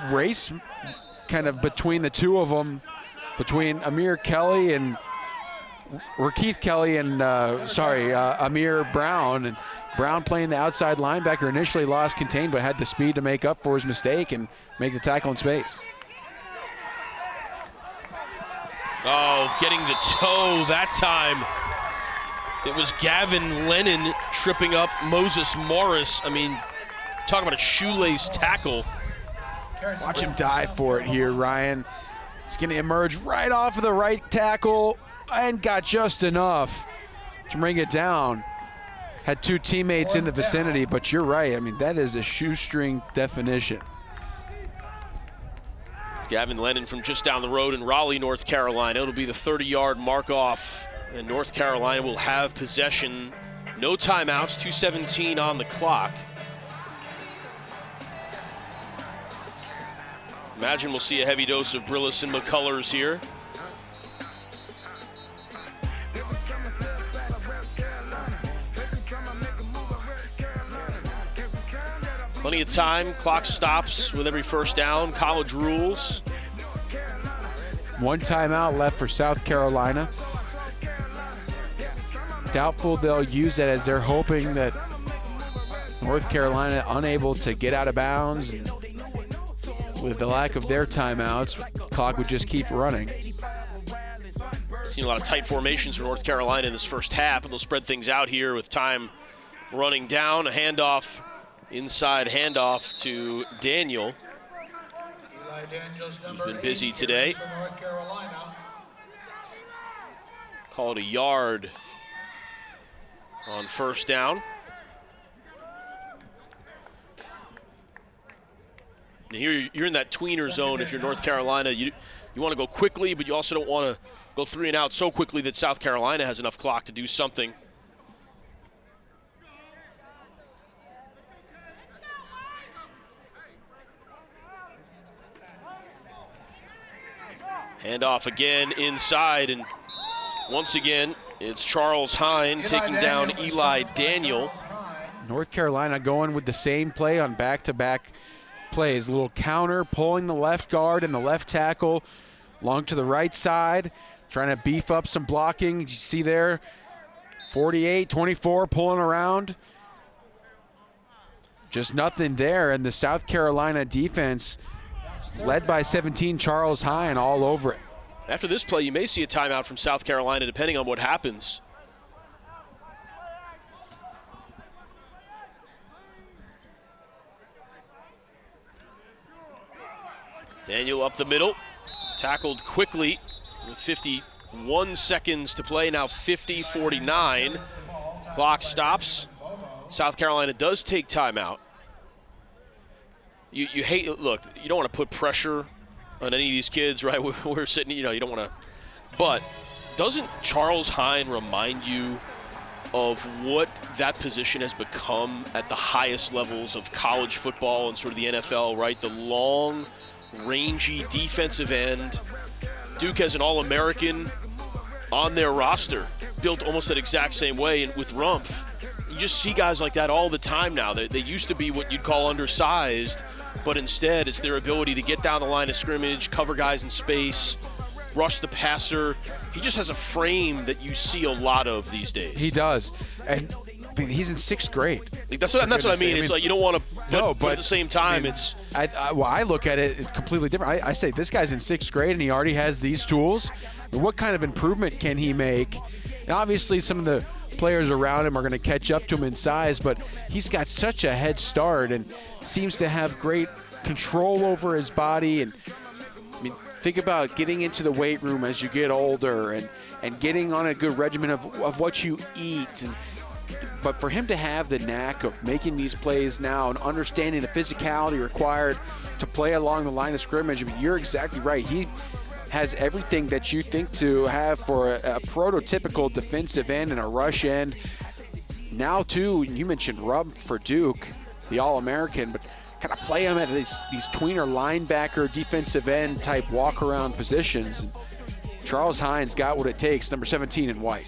race kind of between the two of them, between Amir Kelly and Keith Kelly and Amir Brown. And Brown playing the outside linebacker, initially lost contained, but had the speed to make up for his mistake and make the tackle in space. Oh, getting the toe that time. It was Gavin Lennon tripping up Moses Morris. I mean, talk about a shoelace tackle. Watch him dive for it here, Ryan. He's going to emerge right off of the right tackle and got just enough to bring it down. Had two teammates in the vicinity, but you're right. I mean, that is a shoestring definition. Gavin Lennon from just down the road in Raleigh, North Carolina. It'll be the 30-yard mark-off, and North Carolina will have possession. No timeouts, 2:17 on the clock. Imagine we'll see a heavy dose of Brillis and McCullers here. Plenty of time. Clock stops with every first down. College rules. One timeout left for South Carolina. Doubtful they'll use that, as they're hoping that North Carolina unable to get out of bounds. With the lack of their timeouts, clock would just keep running. Seen a lot of tight formations for North Carolina in this first half, and they'll spread things out here with time running down. A handoff, inside handoff to Daniel. Eli Daniels, who's been busy today. for North Carolina. Call it a yard on first down. And here you're in that tweener zone if you're North Carolina. You want to go quickly, but you also don't want to go 3 and out so quickly that South Carolina has enough clock to do something. Handoff again inside, and once again, it's Charles Hine taking down Eli Daniel. North Carolina going with the same play on back-to-back plays. A little counter, pulling the left guard and the left tackle long to the right side, trying to beef up some blocking. You see there, 48-24 pulling around. Just nothing there, and the South Carolina defense, led by 17, Charles Hine, all over it. After this play, you may see a timeout from South Carolina, depending on what happens. Daniel up the middle, tackled quickly with 51 seconds to play, now 50-49. Clock stops. South Carolina does take timeout. You hate, look, you don't want to put pressure on any of these kids, right? We're sitting, you don't want to. But doesn't Charles Hine remind you of what that position has become at the highest levels of college football and sort of the NFL, right? The long, rangy defensive end. Duke has an All-American on their roster, built almost that exact same way, and with Rumpf. You just see guys like that all the time now. They used to be what you'd call undersized, but instead it's their ability to get down the line of scrimmage, cover guys in space, rush the passer. He just has a frame that you see a lot of these days. He does, and he's in 6th grade. That's what I mean. It's like you don't want to, but at the same time, I look at it completely different. I say this guy's in 6th grade and he already has these tools. What kind of improvement can he make? And obviously some of the players around him are going to catch up to him in size, but he's got such a head start and seems to have great control over his body. And I mean, think about getting into the weight room as you get older and getting on a good regimen of what you eat. But for him to have the knack of making these plays now and understanding the physicality required to play along the line of scrimmage, I mean, you're exactly right. He has everything that you think to have for a prototypical defensive end and a rush end. Now, too, you mentioned Rumpf for Duke, the All-American, but kind of play him at these tweener linebacker, defensive end type walk-around positions. And Charles Hine's got what it takes, number 17 in white.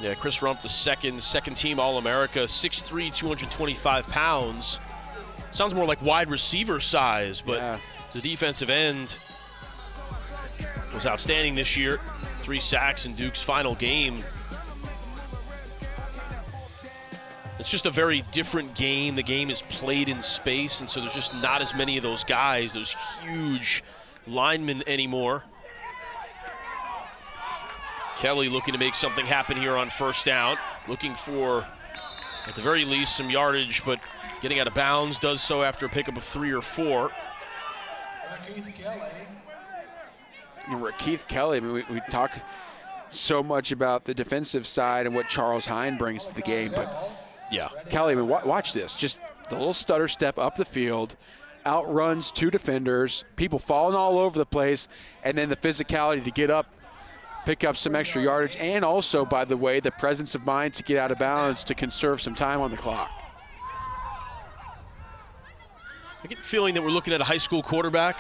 Yeah, Chris Rumpf, the second team All-America, 6'3", 225 pounds. Sounds more like wide receiver size, but the defensive end was outstanding this year. 3 sacks in Duke's final game. It's just a very different game. The game is played in space, and so there's just not as many of those guys, those huge linemen anymore. Kelly looking to make something happen here on first down. Looking for, at the very least, some yardage, but getting out of bounds. Does so after a pickup of 3 or 4. Keith Kelly, I mean, we talk so much about the defensive side and what Charles Hine brings to the game, but yeah, Kelly, I mean, watch this. Just the little stutter step up the field, outruns 2 defenders, people falling all over the place, and then the physicality to get up, pick up some extra yardage, and also, by the way, the presence of mind to get out of bounds to conserve some time on the clock. I get the feeling that we're looking at a high school quarterback,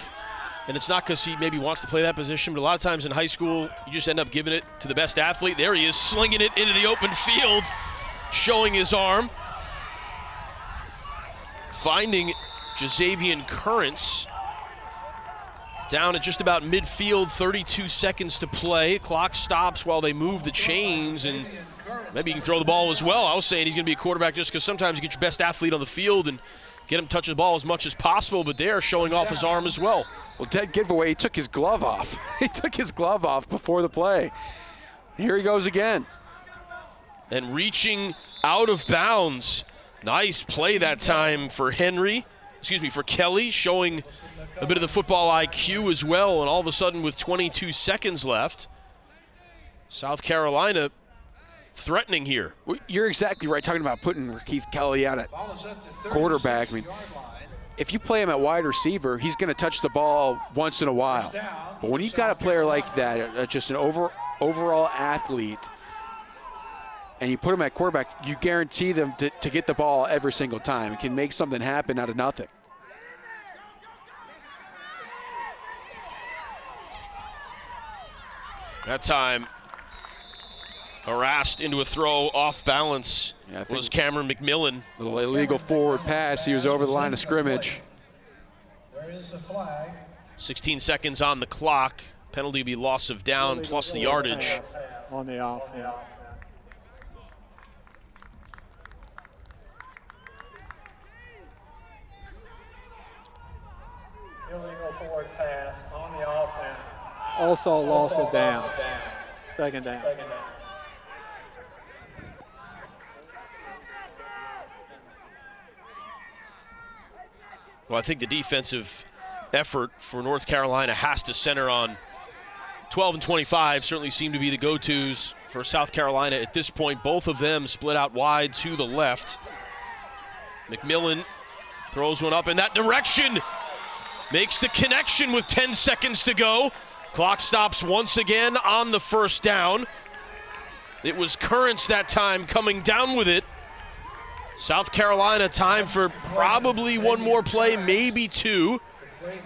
and it's not because he maybe wants to play that position, but a lot of times in high school, you just end up giving it to the best athlete. There he is, slinging it into the open field, showing his arm. Finding Jazavian Currents down at just about midfield, 32 seconds to play. Clock stops while they move the chains, and maybe you can throw the ball as well. I was saying he's going to be a quarterback just because sometimes you get your best athlete on the field and get him touching the ball as much as possible, but they're showing off his arm as well. Well, dead giveaway, he took his glove off. He took his glove off before the play. Here he goes again. and reaching out of bounds. Nice play that time for Kelly, showing a bit of the football IQ as well. And all of a sudden, with 22 seconds left, South Carolina threatening here. Well, you're exactly right, talking about putting Keith Kelly out at quarterback. I mean, if you play him at wide receiver, he's going to touch the ball once in a while. But when you've got a player like that, just an overall athlete, and you put him at quarterback, you guarantee them to get the ball every single time. It can make something happen out of nothing. That time, harassed into a throw off balance was Cameron McMillan. Little illegal forward pass. He was over the line of scrimmage. There is the flag. 16 seconds on the clock. Penalty will be loss of down plus the yardage. On the offense. Illegal forward pass on the offense. Also loss of down. Second down. Well, I think the defensive effort for North Carolina has to center on 12 and 25. Certainly seem to be the go-tos for South Carolina at this point. Both of them split out wide to the left. McMillan throws one up in that direction. Makes the connection with 10 seconds to go. Clock stops once again on the first down. It was Currents that time coming down with it. South Carolina time for probably one more play, maybe two.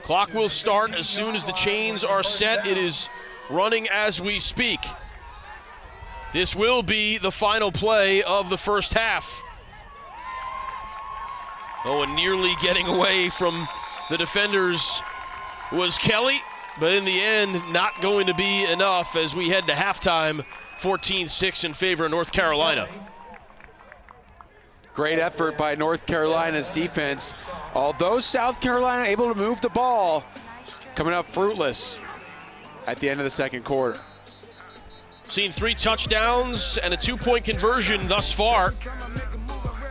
Clock will start as soon as the chains are set. It is running as we speak. This will be the final play of the first half. Oh, and nearly getting away from the defenders was Kelly, but in the end, not going to be enough as we head to halftime, 14-6 in favor of North Carolina. Great effort by North Carolina's defense. Although South Carolina able to move the ball, coming up fruitless at the end of the second quarter. Seen 3 touchdowns and a 2-point conversion thus far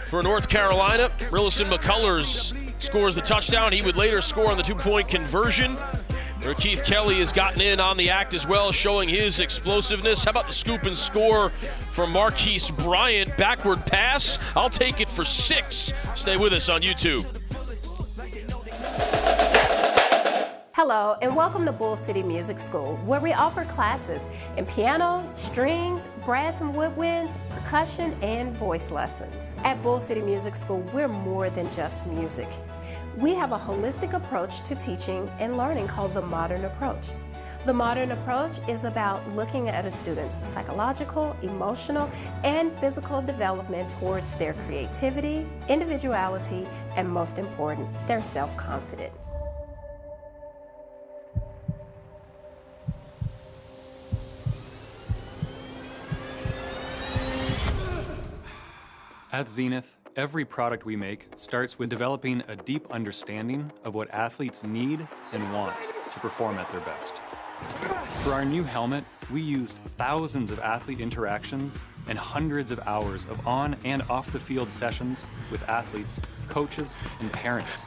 for North Carolina. Rilison McCullers scores the touchdown. He would later score on the 2-point conversion. Where Keith Kelly has gotten in on the act as well, showing his explosiveness. How about the scoop and score from Marquise Bryant? Backward pass. I'll take it for 6. Stay with us on YouTube. Hello, and welcome to Bull City Music School, where we offer classes in piano, strings, brass and woodwinds, percussion, and voice lessons. At Bull City Music School, we're more than just music. We have a holistic approach to teaching and learning called the Modern Approach. The Modern Approach is about looking at a student's psychological, emotional, and physical development towards their creativity, individuality, and most important, their self-confidence. At Zenith, every product we make starts with developing a deep understanding of what athletes need and want to perform at their best. For our new helmet, we used thousands of athlete interactions and hundreds of hours of on and off the field sessions with athletes, coaches, and parents.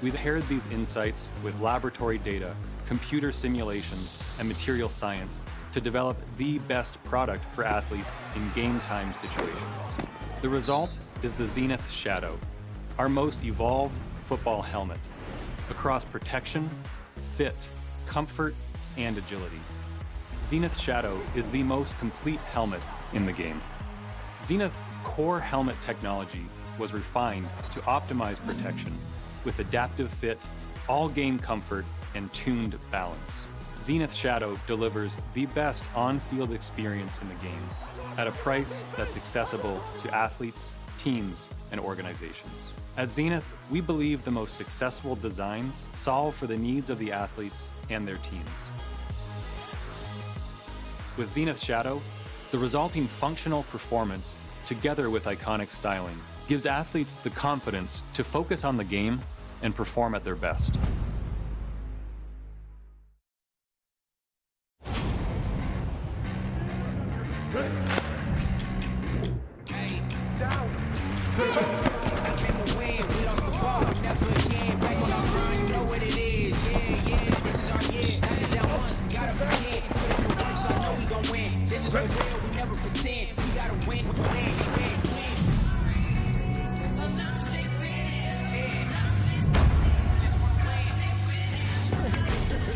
We've paired these insights with laboratory data, computer simulations, and material science to develop the best product for athletes in game time situations. The result is the Zenith Shadow, our most evolved football helmet. Across protection, fit, comfort, and agility, Zenith Shadow is the most complete helmet in the game. Zenith's core helmet technology was refined to optimize protection with adaptive fit, all-game comfort, and tuned balance. Zenith Shadow delivers the best on-field experience in the game at a price that's accessible to athletes, teams, and organizations. At Zenith, we believe the most successful designs solve for the needs of the athletes and their teams. With Zenith Shadow, the resulting functional performance, together with iconic styling, gives athletes the confidence to focus on the game and perform at their best.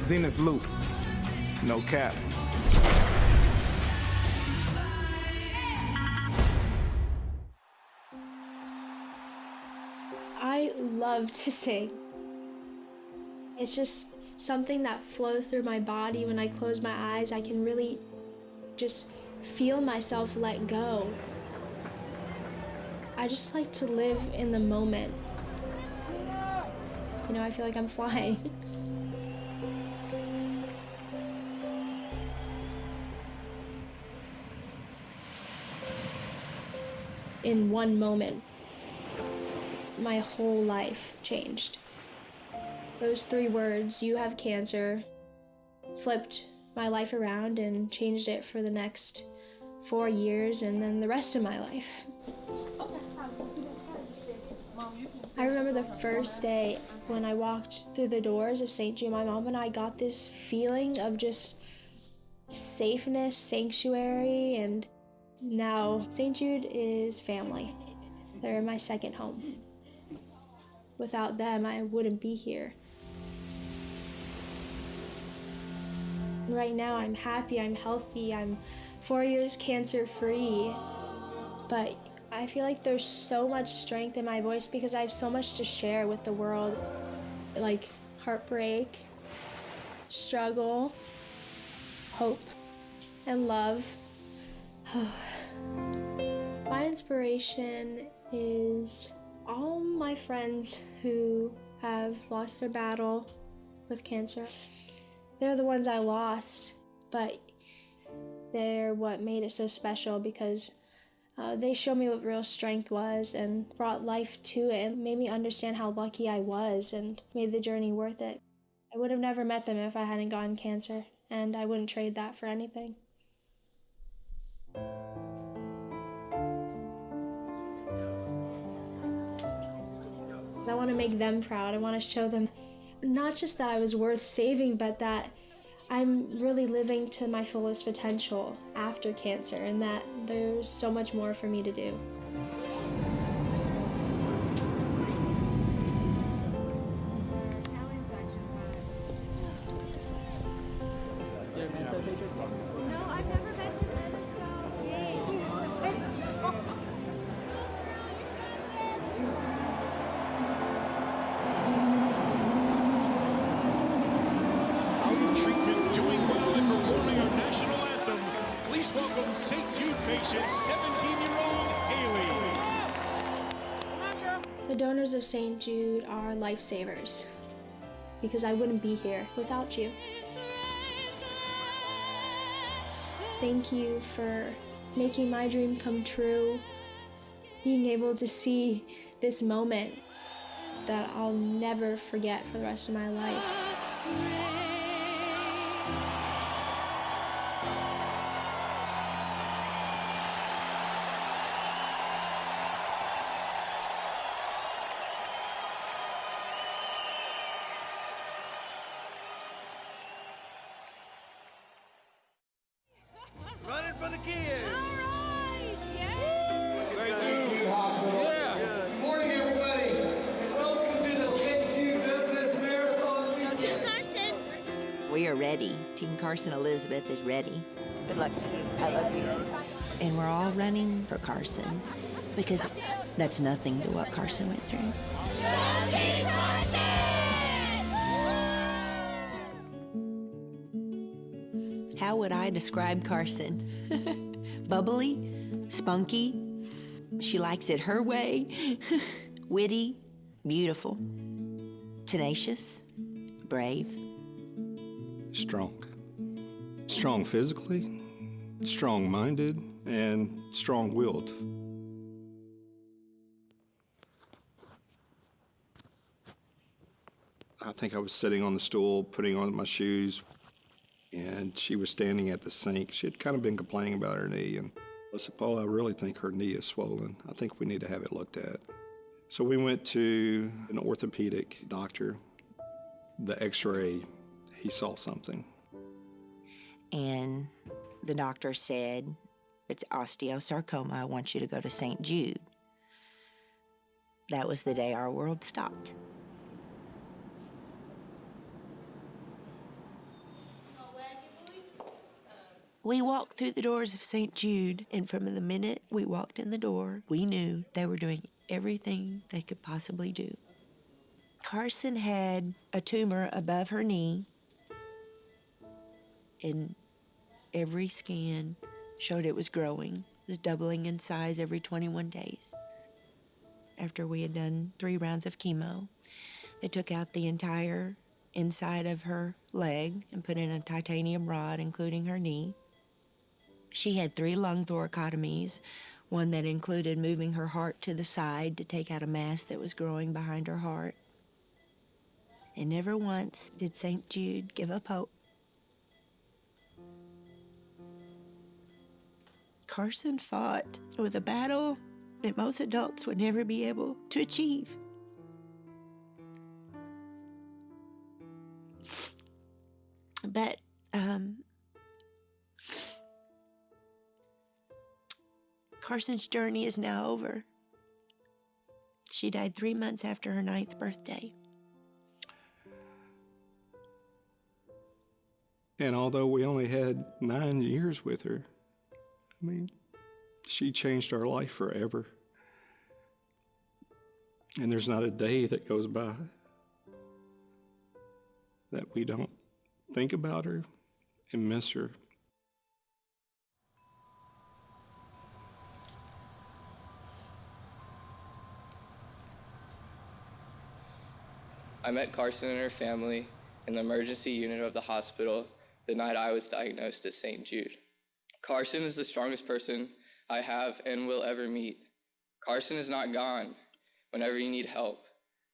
Zenith Loop, no cap. I love to sing. It's just something that flows through my body. When I close my eyes, I can really just feel myself let go. I just like to live in the moment. You know, I feel like I'm flying. In one moment, my whole life changed. Those 3 words, "you have cancer," flipped my life around and changed it for the next 4 years and then the rest of my life. I remember the first day when I walked through the doors of St. Jude. My mom and I got this feeling of just safeness, sanctuary, and now St. Jude is family. They're my second home. Without them, I wouldn't be here. And right now, I'm happy, I'm healthy, I'm 4 years cancer-free. But I feel like there's so much strength in my voice because I have so much to share with the world. Like heartbreak, struggle, hope, and love. My inspiration is all my friends who have lost their battle with cancer. They're the ones I lost, but they're what made it so special because they showed me what real strength was and brought life to it and made me understand how lucky I was and made the journey worth it. I would have never met them if I hadn't gotten cancer, and I wouldn't trade that for anything. I want to make them proud. I want to show them not just that I was worth saving, but that I'm really living to my fullest potential after cancer and that there's so much more for me to do. No, I've never been to Treatment doing well and performing our national anthem. Please welcome St. Jude patient 17-year-old Haley. The donors of St. Jude are lifesavers because I wouldn't be here without you. Thank you for making my dream come true, being able to see this moment that I'll never forget for the rest of my life. Running for the kids. All right, yeah. St. Jude. Yeah. Good morning, everybody, and welcome to the St. Jude Memphis Marathon Weekend. Team Carson. We are ready. Team Carson Elizabeth is ready. Good luck to you. I love you. And we're all running for Carson because that's nothing to what Carson went through. Team Carson! How would I describe Carson? Bubbly, spunky, she likes it her way, witty, beautiful, tenacious, brave. Strong. Strong physically, strong-minded, and strong-willed. I think I was sitting on the stool, putting on my shoes, and she was standing at the sink. She had kind of been complaining about her knee, and I said, Paul, I really think her knee is swollen. I think we need to have it looked at. So we went to an orthopedic doctor. The x-ray, he saw something. And the doctor said, it's osteosarcoma. I want you to go to St. Jude. That was the day our world stopped. We walked through the doors of St. Jude, and from the minute we walked in the door, we knew they were doing everything they could possibly do. Carson had a tumor above her knee, and every scan showed it was growing. It was doubling in size every 21 days. After we had done 3 rounds of chemo, they took out the entire inside of her leg and put in a titanium rod, including her knee. She had 3 lung thoracotomies, one that included moving her heart to the side to take out a mass that was growing behind her heart. And never once did St. Jude give up hope. Carson fought with a battle that most adults would never be able to achieve. But Carson's journey is now over. She died 3 months after her 9th birthday. And although we only had 9 years with her, I mean, she changed our life forever. And there's not a day that goes by that we don't think about her and miss her. I met Carson and her family in the emergency unit of the hospital the night I was diagnosed as St. Jude. Carson is the strongest person I have and will ever meet. Carson is not gone. Whenever you need help,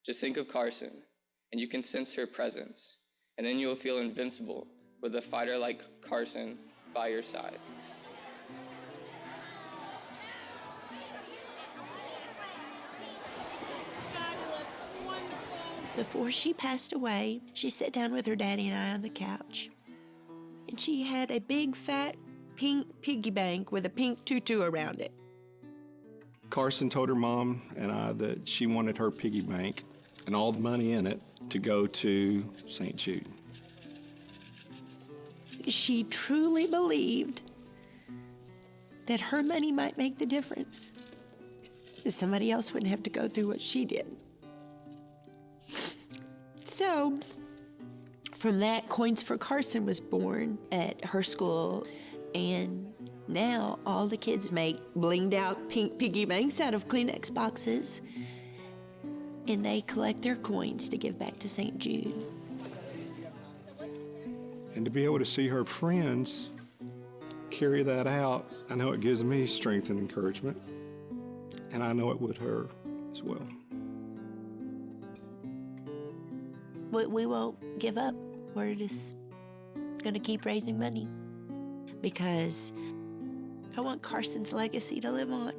just think of Carson, and you can sense her presence, and then you will feel invincible with a fighter like Carson by your side. Before she passed away, she sat down with her daddy and I on the couch. And she had a big, fat, pink piggy bank with a pink tutu around it. Carson told her mom and I that she wanted her piggy bank and all the money in it to go to St. Jude. She truly believed that her money might make the difference, that somebody else wouldn't have to go through what she did. So, from that, Coins for Carson was born at her school, and now all the kids make blinged out pink piggy banks out of Kleenex boxes, and they collect their coins to give back to St. Jude. And to be able to see her friends carry that out, I know it gives me strength and encouragement, and I know it would her as well. We won't give up. We're just going to keep raising money because I want Carson's legacy to live on.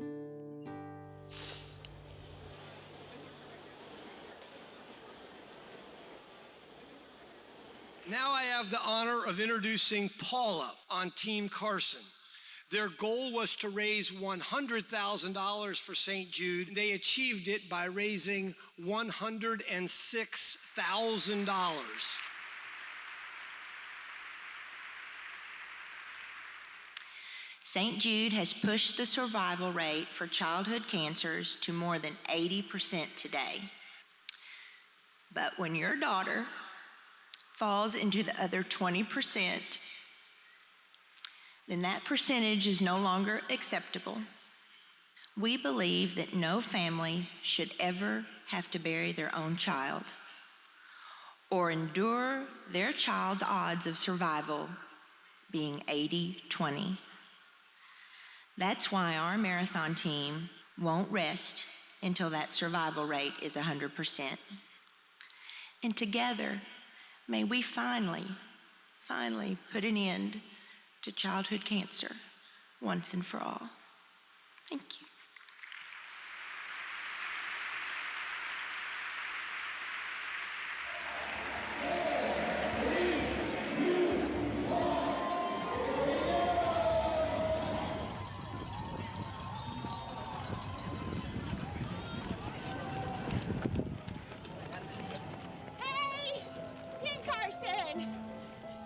Now I have the honor of introducing Paula on Team Carson. Their goal was to raise $100,000 for St. Jude. They achieved it by raising $106,000. St. Jude has pushed the survival rate for childhood cancers to more than 80% today. But when your daughter falls into the other 20%, then that percentage is no longer acceptable. We believe that no family should ever have to bury their own child or endure their child's odds of survival being 80-20. That's why our marathon team won't rest until that survival rate is 100%. And together, may we finally finally put an end to childhood cancer once and for all. Thank you.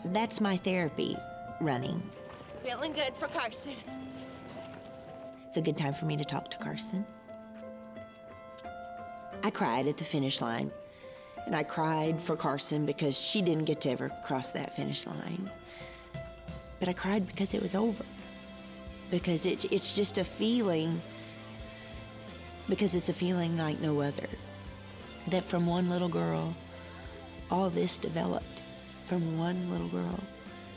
That's my therapy, running. Feeling good for Carson. It's a good time for me to talk to Carson. I cried at the finish line, and I cried for Carson because she didn't get to ever cross that finish line. But I cried because it was over. Because it's just a feeling, because it's a feeling like no other. That from one little girl, all this developed. From one little girl.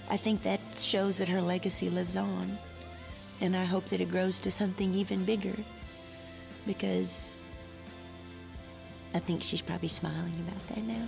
I think that shows that her legacy lives on. And I hope that it grows to something even bigger. Because I think she's probably smiling about that now.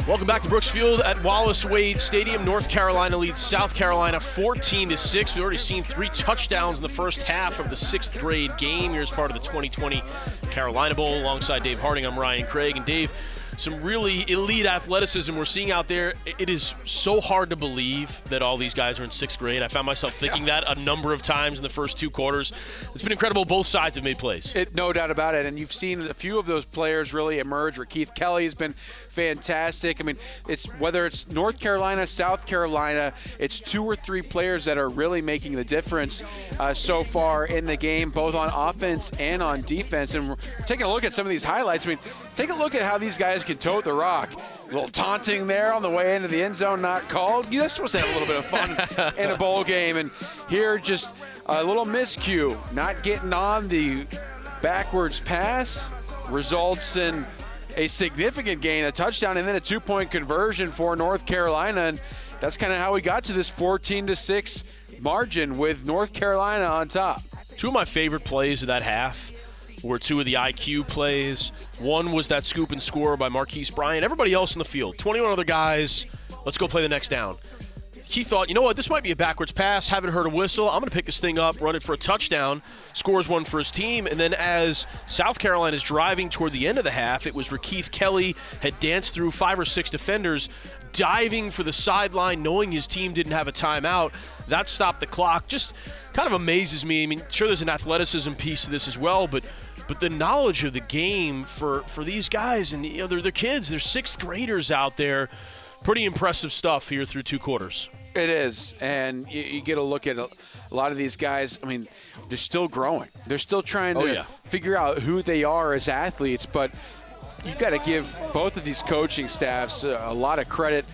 Welcome back to Brooks Field at Wallace Wade Stadium. North Carolina leads South Carolina 14-6. We've already seen 3 touchdowns in the first half of the 6th grade game. Here's part of the 2020 Carolina Bowl. Alongside Dave Harding, I'm Ryan Craig. And Dave, some really elite athleticism we're seeing out there. It is so hard to believe that all these guys are in 6th grade. I found myself thinking that a number of times in the first 2 quarters. It's been incredible. Both sides have made plays. No doubt about it. And you've seen a few of those players really emerge. Keith Kelly has been fantastic. I mean, it's whether it's North Carolina, South Carolina, it's 2 or 3 players that are really making the difference so far in the game, both on offense and on defense. And we're taking a look at some of these highlights. I mean, take a look at how these guys can tote the rock. A little taunting there on the way into the end zone, not called. You're supposed to have a little bit of fun in a bowl game. And here, just a little miscue, not getting on the backwards pass, results in a significant gain, a touchdown, and then a 2-point conversion for North Carolina. And that's kind of how we got to this 14-6 margin with North Carolina on top. 2 of my favorite plays of that half were 2 of the IQ plays. One was that scoop and score by Marquise Bryant. Everybody else in the field, 21 other guys, let's go play the next down. He thought, you know what, this might be a backwards pass, haven't heard a whistle, I'm going to pick this thing up, run it for a touchdown, scores 1 for his team. And then as South Carolina's driving toward the end of the half, it was Rakeith Kelly had danced through 5 or 6 defenders, diving for the sideline, knowing his team didn't have a timeout. That stopped the clock. Just kind of amazes me. I mean, sure, there's an athleticism piece to this as well, but the knowledge of the game for these guys, and they're kids, they're 6th graders out there. Pretty impressive stuff here through 2 quarters. It is, and you get a look at a lot of these guys. I mean, they're still growing. They're still trying to figure out who they are as athletes, but you've got to give both of these coaching staffs a lot of credit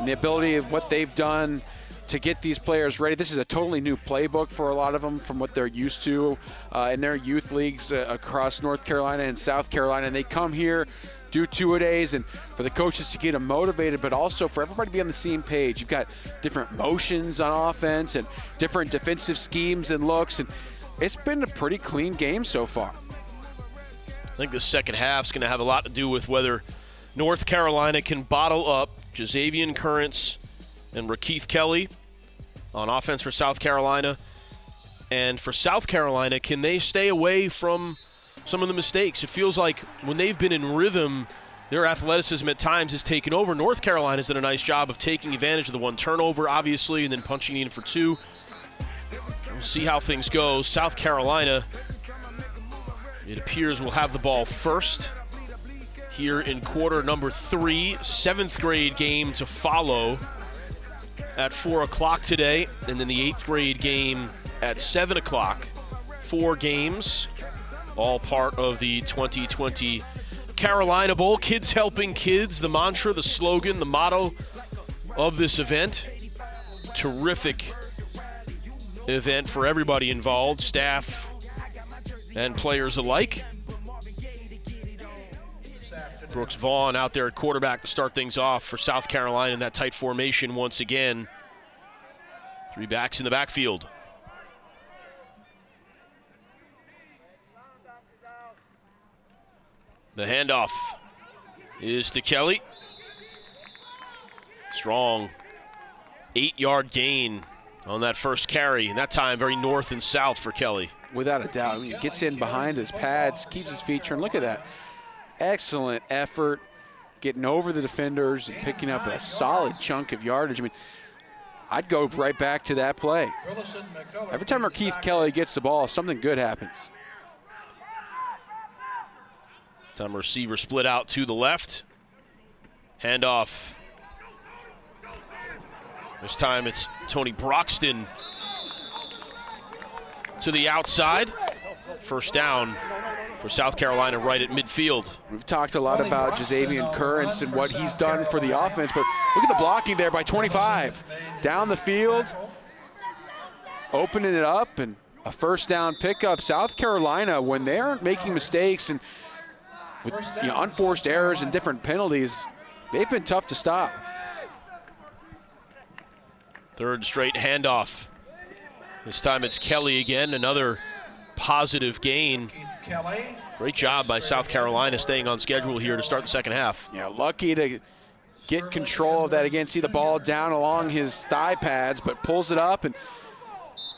in the ability of what they've done to get these players ready. This is a totally new playbook for a lot of them from what they're used to in their youth leagues across North Carolina and South Carolina, and they come here, do 2-a-days, and for the coaches to get them motivated, but also for everybody to be on the same page. You've got different motions on offense and different defensive schemes and looks, and it's been a pretty clean game so far. I think the second half's going to have a lot to do with whether North Carolina can bottle up Jazavian Currents and Rakeith Kelly on offense for South Carolina. And for South Carolina, can they stay away from some of the mistakes? It feels like when they've been in rhythm, their athleticism at times has taken over. North Carolina's done a nice job of taking advantage of the 1 turnover, obviously, and then punching in for 2. We'll see how things go. South Carolina, it appears, will have the ball first here in quarter number 3. 7th grade game to follow at 4 o'clock today, and then the 8th grade game at 7 o'clock. 4 games, all part of the 2020 Carolina Bowl. Kids helping kids, the mantra, the slogan, the motto of this event. Terrific event for everybody involved, staff and players alike. Brooks Vaughn out there at quarterback to start things off for South Carolina in that tight formation once again. 3 backs in the backfield. The handoff is to Kelly. Strong 8-yard gain on that first carry, and that time very north and south for Kelly. Without a doubt. I mean, he gets in behind his pads, keeps his feet turned. Look at that. Excellent effort getting over the defenders and picking up a solid chunk of yardage. I mean, I'd go right back to that play. Every time Markeith Kelly gets the ball, something good happens. Time receiver split out to the left. Handoff. This time it's Tony Broxton to the outside. First down for South Carolina right at midfield. We've talked a lot about Jazavian Currents and what he's done for the offense, but look at the blocking there by 25. Down the field, opening it up, and a first down pickup. South Carolina, when they aren't making mistakes and with unforced errors and different penalties, they've been tough to stop. Third straight handoff. This time it's Kelly again, another positive gain. Great job by South Carolina staying on schedule here to start the second half. Yeah, lucky to get control of that again. See the ball down along his thigh pads, but pulls it up and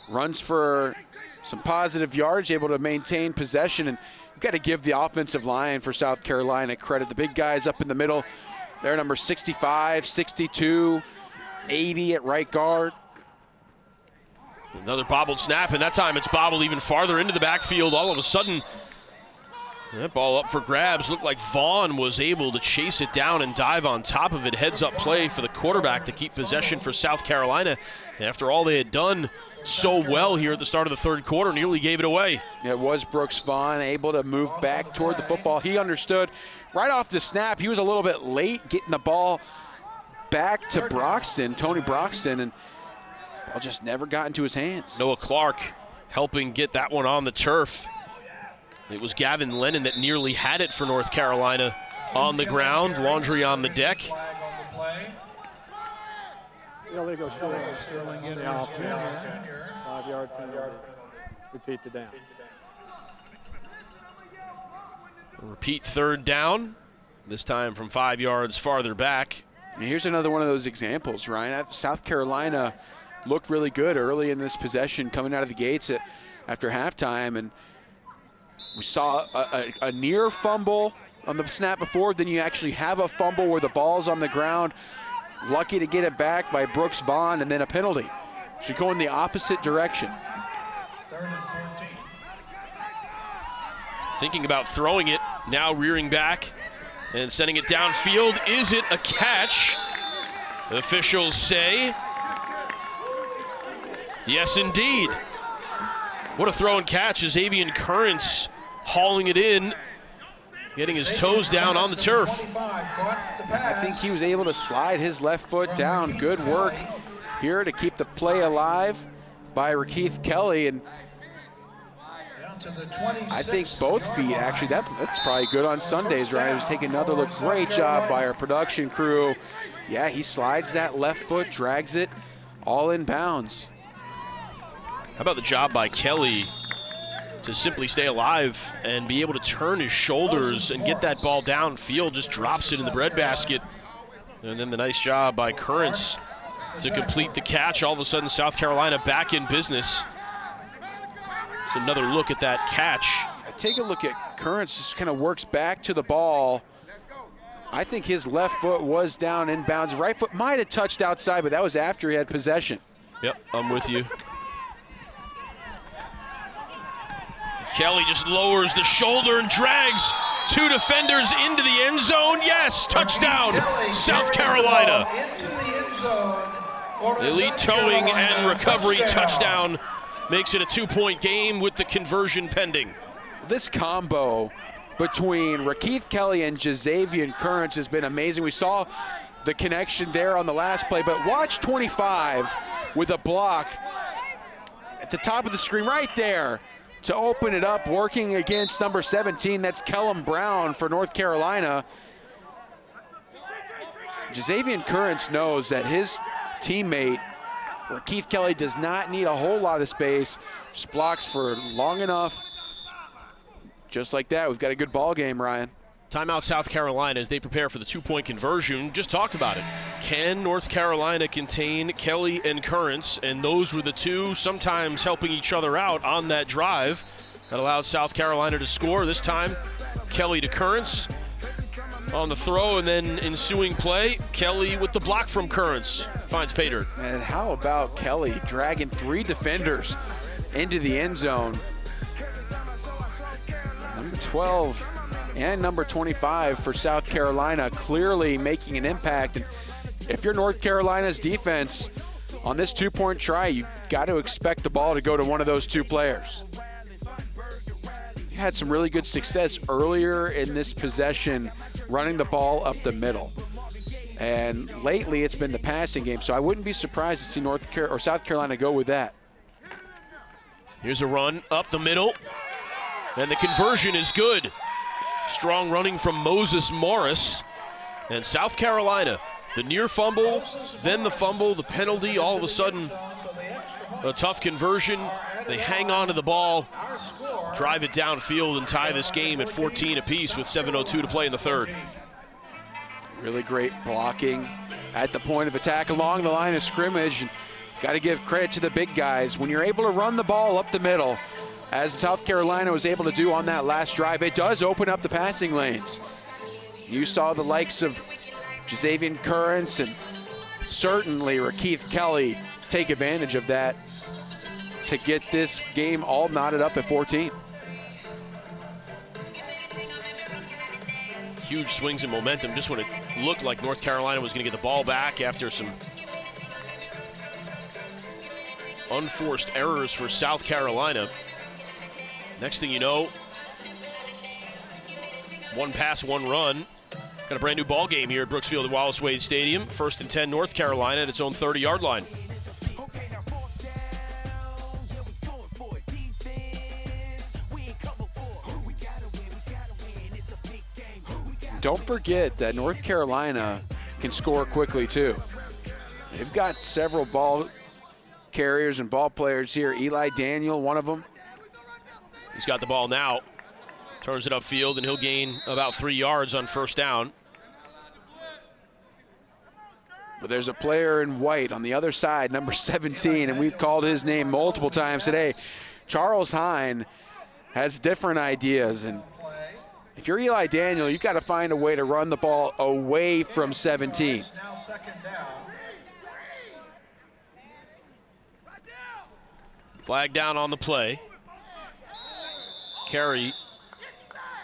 runs for some positive yards, able to maintain possession. And you've got to give the offensive line for South Carolina credit. The big guys up in the middle, they're number 65, 62, 80 at right guard. Another bobbled snap, and that time it's bobbled even farther into the backfield. All of a sudden, that ball up for grabs. Looked like Vaughn was able to chase it down and dive on top of it. Heads up play for the quarterback to keep possession for South Carolina. After all they had done so well here at the start of the third quarter, nearly gave it away. It was Brooks Vaughn able to move back toward the football. He understood right off the snap. He was a little bit late getting the ball back to Broxton, Tony Broxton, and ball just never got into his hands. Noah Clark helping get that one on the turf. It was Gavin Lennon that nearly had it for North Carolina on the ground. Laundry on the deck. Illegal short. Sterling in 5-yard penalty. Repeat the down. Repeat third down, this time from 5 yards farther back. And here's another one of those examples, Ryan. South Carolina looked really good early in this possession coming out of the gates after halftime, and we saw a near fumble on the snap before. Then you actually have a fumble where the ball's on the ground. Lucky to get it back by Brooks Vaughn, and then a penalty. So go in the opposite direction. Thinking about throwing it, now rearing back and sending it downfield. Is it a catch? Officials say yes, indeed. What a throw and catch as Xavier Currents hauling it in, getting his toes down on the turf. I think he was able to slide his left foot down. Good work here to keep the play alive by Markeith Kelly. And I think both feet, actually, that's probably good on Sundays, right? Just take another look. Great job by our production crew. Yeah, he slides that left foot, drags it all in bounds. How about the job by Kelly to simply stay alive and be able to turn his shoulders and get that ball downfield, just drops it in the breadbasket. And then the nice job by Currents to complete the catch. All of a sudden, South Carolina back in business. So another look at that catch. Take a look at Currents, just kind of works back to the ball. I think his left foot was down in bounds. Right foot might have touched outside, but that was after he had possession. Yep, I'm with you. Kelly just lowers the shoulder and drags 2 defenders into the end zone. Yes, touchdown, South Carolina. Elite towing and recovery touchdown makes it a 2-point game with the conversion pending. This combo between Rakeith Kelly and Jazavian Currents has been amazing. We saw the connection there on the last play, but watch 25 with a block at the top of the screen right there to open it up, working against number 17. That's Kellum Brown for North Carolina. Jazavian Currents knows that his teammate, Rakeith Kelly, does not need a whole lot of space, just blocks for long enough. Just like that, we've got a good ball game, Ryan. Timeout South Carolina as they prepare for the 2-point conversion. Just talked about it. Can North Carolina contain Kelly and Currents? And those were the two sometimes helping each other out on that drive that allowed South Carolina to score. This time, Kelly to Currents on the throw, and then ensuing play, Kelly with the block from Currents finds pay dirt. And how about Kelly dragging 3 defenders into the end zone? Number 12 and number 25 for South Carolina clearly making an impact. And if you're North Carolina's defense on this 2-point try, you've got to expect the ball to go to one of those 2 players. You had some really good success earlier in this possession running the ball up the middle. And lately it's been the passing game, so I wouldn't be surprised to see South Carolina go with that. Here's a run up the middle. And the conversion is good. Strong running from Moses Morris. And South Carolina, the near fumble, then the fumble, the penalty, all of a sudden a tough conversion. They hang on to the ball, drive it downfield, and tie this game at 14 apiece with 7:02 to play in the third. Really great blocking at the point of attack along the line of scrimmage. Got to give credit to the big guys. When you're able to run the ball up the middle, as South Carolina was able to do on that last drive, it does open up the passing lanes. You saw the likes of Jazavian Currents and certainly Rakeith Kelly take advantage of that to get this game all knotted up at 14. Huge swings in momentum just when it looked like North Carolina was going to get the ball back after some unforced errors for South Carolina. Next thing you know, 1 pass, 1 run. Got a brand new ball game here at Brooks Field at Wallace Wade Stadium. 1st and 10, North Carolina at its own 30-yard line. Don't forget that North Carolina can score quickly too. They've got several ball carriers and ball players here. Eli Daniel, one of them. He's got the ball now. Turns it upfield, and he'll gain about 3 yards on 1st down. But there's a player in white on the other side, number 17, and we've called his name multiple times today. Charles Hine has different ideas, and if you're Eli Daniel, you've got to find a way to run the ball away from 17. Flag down on the play. Carey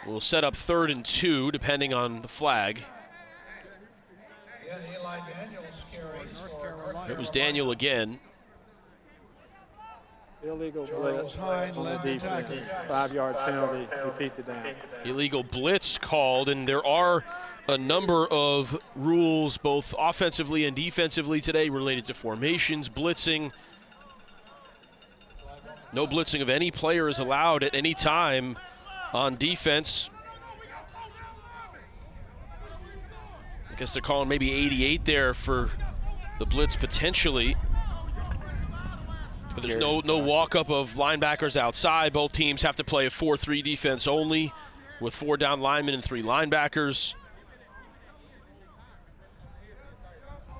will set up 3rd and 2, depending on the flag. It was Daniel again. Illegal blitz on the defense, 5-yard penalty, repeat the down. Illegal blitz called, and there are a number of rules, both offensively and defensively today, related to formations, blitzing. No blitzing of any player is allowed at any time on defense. I guess they're calling maybe 88 there for the blitz potentially. But there's no walk-up of linebackers outside. Both teams have to play a 4-3 defense only with 4 down linemen and 3 linebackers.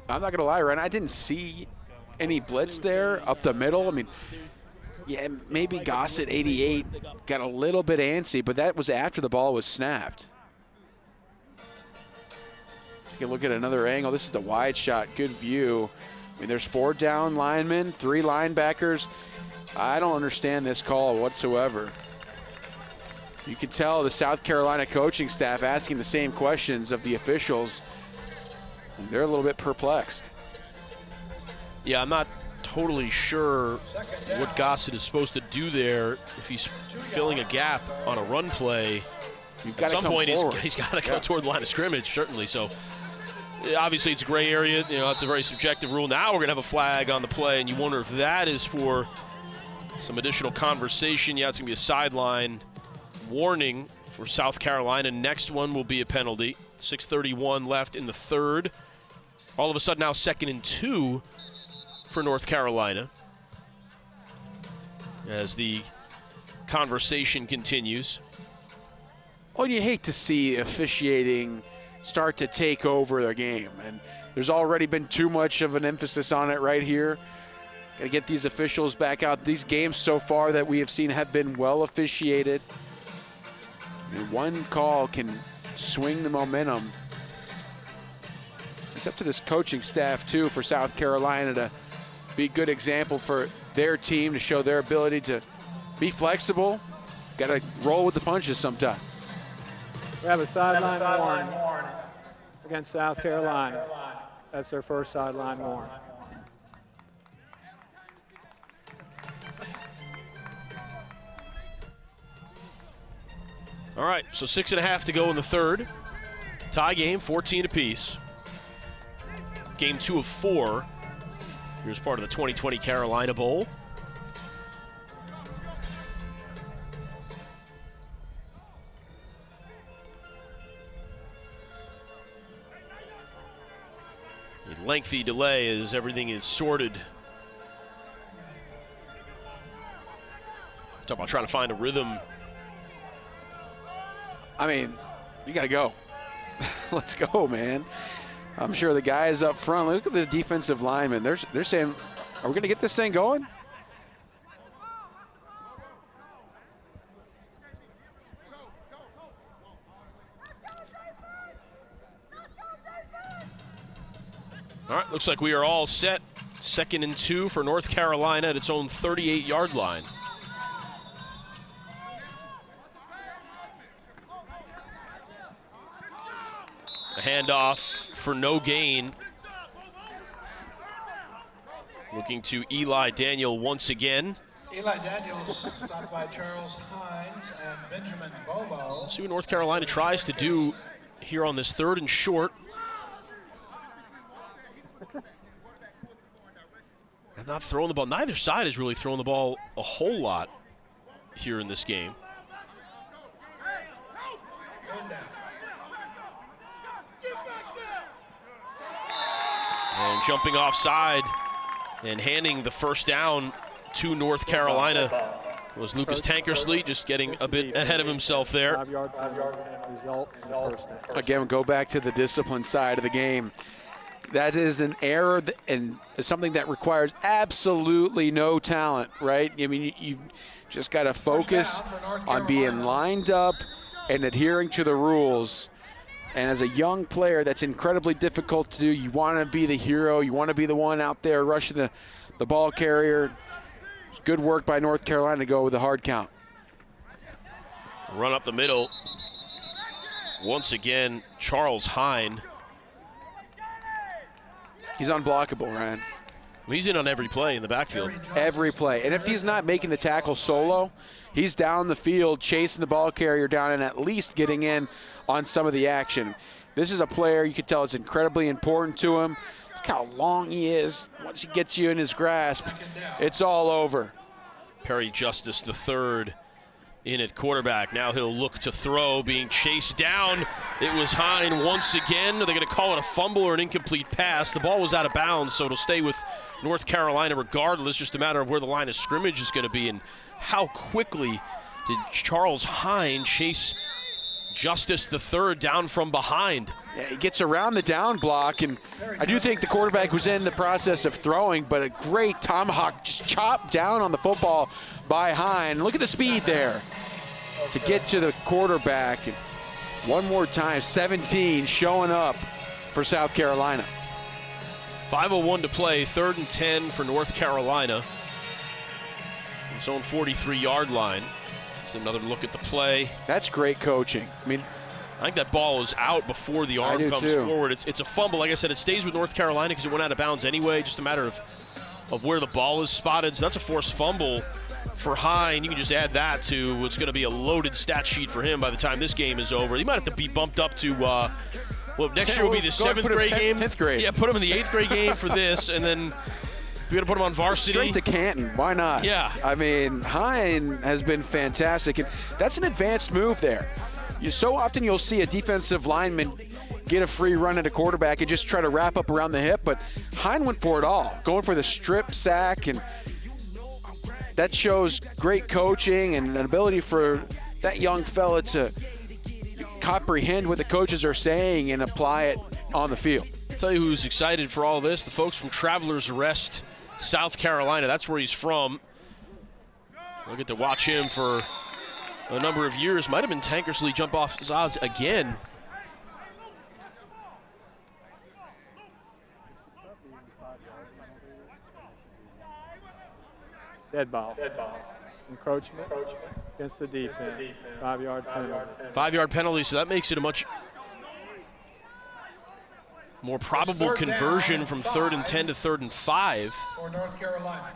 I'm not going to lie, Ryan, I didn't see any blitz there up the middle. I mean, yeah, maybe Gossett, 88, got a little bit antsy, but that was after the ball was snapped. Take a look at another angle. This is the wide shot, good view. I mean, there's 4 down linemen, 3 linebackers. I don't understand this call whatsoever. You can tell the South Carolina coaching staff asking the same questions of the officials. And they're a little bit perplexed. Yeah, I'm not totally sure what Gossett is supposed to do there if he's filling a gap on a run play. At some point, forward. he's got to go toward the line of scrimmage, certainly. So, obviously, it's a gray area. You know, it's a very subjective rule. Now we're going to have a flag on the play, and you wonder if that is for some additional conversation. Yeah, it's going to be a sideline warning for South Carolina. Next one will be a penalty. 6:31 left in the third. All of a sudden now 2nd and 2 for North Carolina as the conversation continues. Well, you hate to see officiating start to take over the game, and there's already been too much of an emphasis on it right here. Got to get these officials back out. These games so far that we have seen have been well officiated. And one call can swing the momentum. It's up to this coaching staff, too, for South Carolina to be a good example for their team, to show their ability to be flexible. Got to roll with the punches sometimes. We have a sideline warning against South Carolina. That's their first sideline warning. All right, so 6.5 to go in the third. Tie game, 14 apiece. Game 2 of 4. Here's part of the 2020 Carolina Bowl. A lengthy delay as everything is sorted. Talk about trying to find a rhythm. I mean, you got to go. Let's go, man. I'm sure the guys up front, look at the defensive linemen. They're saying, are we going to get this thing going? All right, looks like we are all set. 2nd and 2 for North Carolina at its own 38-yard line. A handoff for no gain. Looking to Eli Daniel once again. Eli Daniels stopped by Charles Hines and Benjamin Bobo. Let's see what North Carolina tries to do here on this 3rd and short. Have not thrown the ball. Neither side is really throwing the ball a whole lot here in this game. And jumping offside and handing the first down to North Carolina was Lucas Tankersley, just getting a bit ahead of himself there. Again, go back to the discipline side of the game. That is an error and something that requires absolutely no talent, right? I mean, you've just got to focus on being lined up and adhering to the rules. And as a young player, that's incredibly difficult to do. You want to be the hero. You want to be the one out there rushing the ball carrier. Good work by North Carolina to go with a hard count. Run up the middle. Once again, Charles Hine. He's unblockable, Ryan. He's in on every play in the backfield. Every play. And if he's not making the tackle solo, he's down the field chasing the ball carrier down and at least getting in on some of the action. This is a player you can tell is incredibly important to him. Look how long he is. Once he gets you in his grasp, it's all over. Perry Justice III in at quarterback. Now he'll look to throw, being chased down. It was Hine once again. Are they going to call it a fumble or an incomplete pass? The ball was out of bounds, so it'll stay with North Carolina regardless. Just a matter of where the line of scrimmage is going to be and how quickly did Charles Hine chase Justice III down from behind. Yeah, he gets around the down block, and I do think the quarterback was in the process of throwing, but a great tomahawk just chopped down on the football by Hine. Look at the speed there to get to the quarterback. And one more time, 17 showing up for South Carolina. 5:01 to play, 3rd and 10 for North Carolina. Its own 43-yard line. It's another look at the play. That's great coaching. I mean, I think that ball is out before the arm comes forward. It's a fumble. Like I said, it stays with North Carolina because it went out of bounds anyway. Just a matter of where the ball is spotted. So that's a forced fumble for Hine. You can just add that to what's going to be a loaded stat sheet for him by the time this game is over. He might have to be bumped up to, next year will be the 7th grade game. 10th grade. Yeah, put him in the 8th grade game for this, and then we're going to put him on varsity. Straight to Canton. Why not? Yeah. I mean, Hine has been fantastic, and that's an advanced move there. So often you'll see a defensive lineman get a free run at a quarterback and just try to wrap up around the hip, but Hine went for it all, going for the strip sack, and that shows great coaching and an ability for that young fella to comprehend what the coaches are saying and apply it on the field. I'll tell you who's excited for all this, the folks from Travelers Rest, South Carolina. That's where he's from. We'll get to watch him for a number of years. Might have been Tankersley jump off his odds again. Dead ball. Encroachment against the defense. 5-yard penalty. 5-yard penalty, so that makes it a much more probable conversion from 3rd and 10 to 3rd and 5. For North Carolina.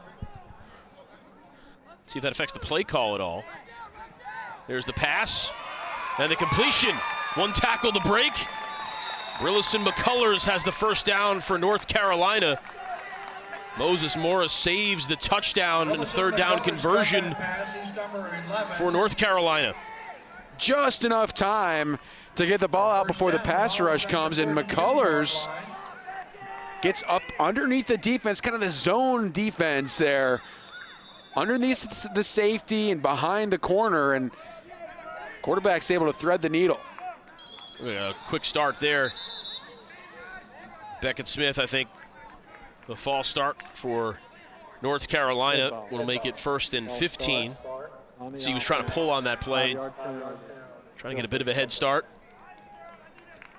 See if that affects the play call at all. There's the pass and the completion. One tackle to break. Brillison McCullers has the first down for North Carolina. Moses Morris saves the touchdown and the 3rd down conversion for North Carolina. Just enough time to get the ball out before the pass rush comes, and McCullers gets up underneath the defense, kind of the zone defense there, underneath the safety and behind the corner, and quarterback's able to thread the needle. A quick start there. Beckett Smith, I think, the false start for North Carolina will make it 1st and 15. So he was trying to pull on that play, trying to get a bit of a head start.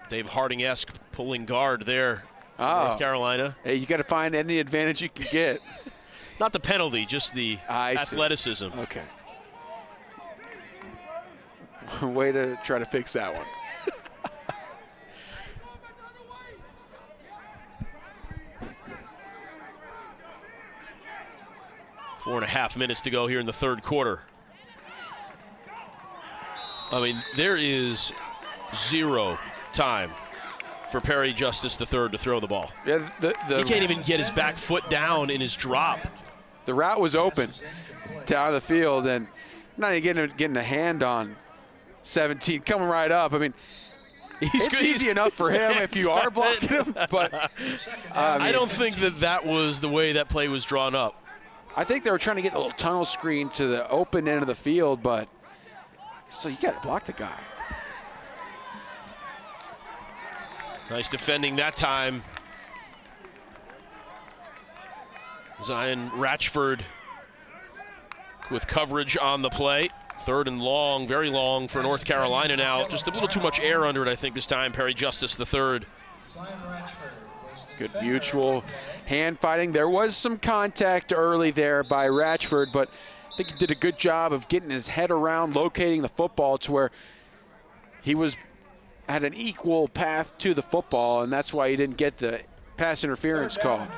Dave Harding-esque pulling guard there, North Carolina. Hey, you got to find any advantage you can get. Not the penalty, just the athleticism. Okay. Way to try to fix that one. 4.5 minutes to go here in the 3rd quarter. I mean, there is 0 time for Perry Justice III to throw the ball. Yeah, he can't even get his back foot down in his drop. The route was open down the field, and not even getting a hand on 17, coming right up. I mean, it's easy enough for him if you are blocking him, but I don't think that was the way that play was drawn up. I think they were trying to get a little tunnel screen to the open end of the field, but so you got to block the guy. Nice defending that time. Zion Ratchford with coverage on the play. 3rd and long, very long for North Carolina now. Just a little too much air under it, I think, this time. Perry Justice III. Good mutual hand fighting. There was some contact early there by Ratchford, but I think he did a good job of getting his head around, locating the football to where he had an equal path to the football, and that's why he didn't get the pass interference call.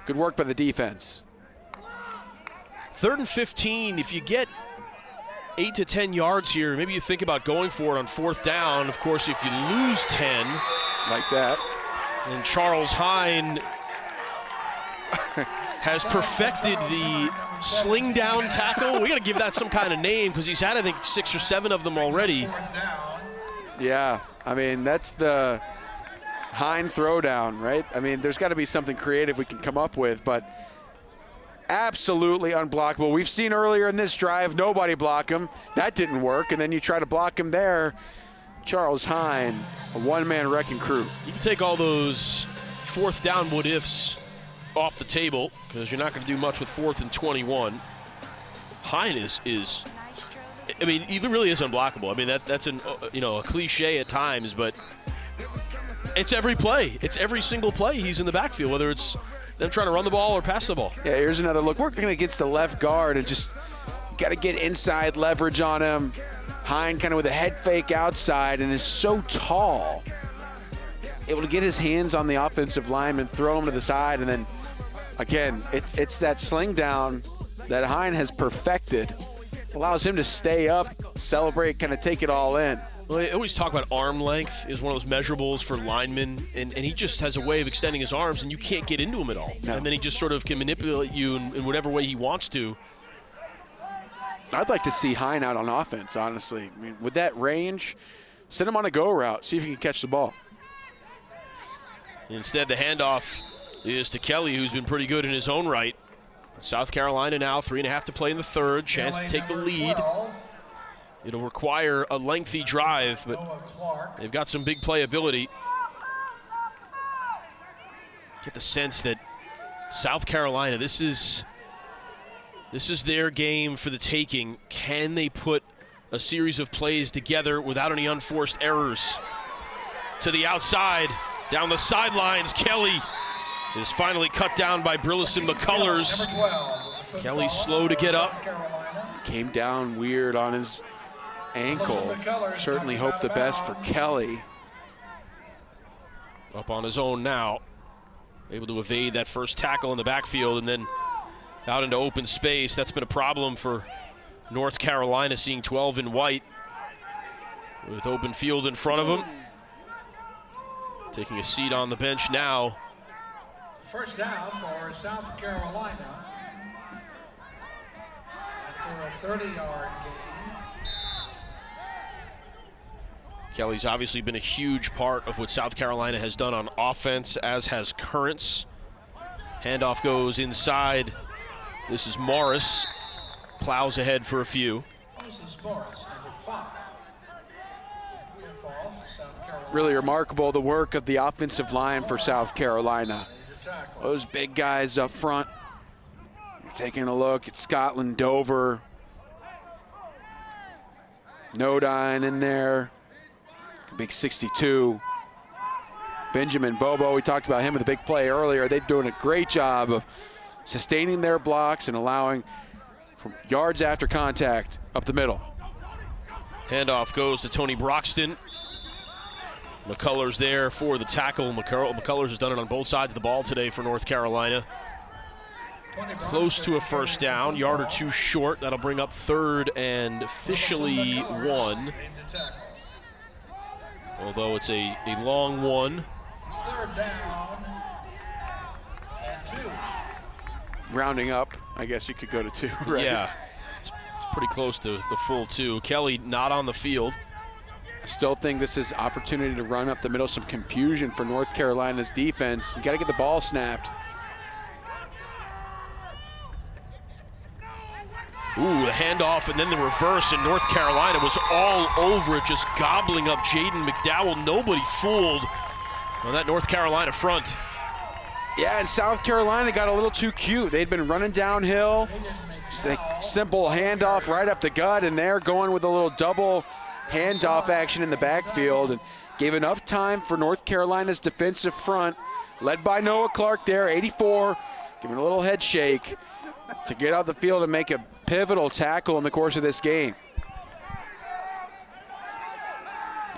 Good work by the defense. 3rd and 15, if you get 8 to 10 yards here, maybe you think about going for it on 4th down. Of course, if you lose 10, like that, and Charles Hine has perfected the sling down tackle. We got to give that some kind of name because he's had, I think, 6 or 7 of them already. Yeah, I mean, that's the Hine throwdown, right? I mean, there's got to be something creative we can come up with, but absolutely unblockable. We've seen earlier in this drive, nobody block him. That didn't work, and then you try to block him there. Charles Hine, a one-man wrecking crew. You can take all those 4th down what-ifs off the table because you're not going to do much with 4th and 21. Hine is I mean, he really is unblockable. I mean, that's a cliche at times, but it's every play. It's every single play he's in the backfield, whether it's them trying to run the ball or pass the ball. Yeah, here's another look. Working against the left guard and just Got to get inside leverage on him. Hine kind of with a head fake outside and is so tall. Able to get his hands on the offensive lineman, throw him to the side, and then, again, it's that sling down that Hine has perfected. Allows him to stay up, celebrate, kind of take it all in. Well, they always talk about arm length is one of those measurables for linemen, and he just has a way of extending his arms, and you can't get into him at all. No. And then he just sort of can manipulate you in whatever way he wants to. I'd like to see Hine out on offense, honestly. I mean, with that range, send him on a go route, see if he can catch the ball. Instead, the handoff is to Kelly, who's been pretty good in his own right. South Carolina now 3.5 to play in the third, chance to take the lead. It'll require a lengthy drive, but they've got some big playability. Get the sense that South Carolina, this is their game for the taking. Can they put a series of plays together without any unforced errors? To the outside, down the sidelines, Kelly is finally cut down by Brillison McCullers. Kelly slow to get up. Came down weird on his ankle. Certainly hope the best for Kelly. Up on his own now. Able to evade that first tackle in the backfield and then out into open space. That's been a problem for North Carolina, seeing 12 in white with open field in front of him. Taking a seat on the bench now. First down for South Carolina after a 30-yard gain. Kelly's obviously been a huge part of what South Carolina has done on offense, as has Currents. Handoff goes inside. This is Morris. Plows ahead for a few. This is Morris, number 5. Really remarkable, the work of the offensive line for South Carolina. Those big guys up front. Taking a look at Scotland Dover. Nodine in there. Big 62. Benjamin Bobo, we talked about him with a big play earlier. They're doing a great job of sustaining their blocks and allowing from yards after contact up the middle. Handoff goes to Tony Broxton. McCullers there for the tackle. McCullers has done it on both sides of the ball today for North Carolina. Close to a first down, yard or two short. That'll bring up third and officially 1. Although it's a long one. It's third down and 2. Rounding up, I guess you could go to 2, right? Yeah, it's pretty close to the full 2. Kelly not on the field. I still think this is opportunity to run up the middle, some confusion for North Carolina's defense. You got to get the ball snapped. Ooh, the handoff and then the reverse, and North Carolina was all over it, just gobbling up Jaden McDowell. Nobody fooled on that North Carolina front. Yeah, and South Carolina got a little too cute. They'd been running downhill. Just a simple handoff right up the gut, and they're going with a little double handoff action in the backfield and gave enough time for North Carolina's defensive front, led by Noah Clark there, 84, giving a little head shake to get out the field and make a pivotal tackle in the course of this game.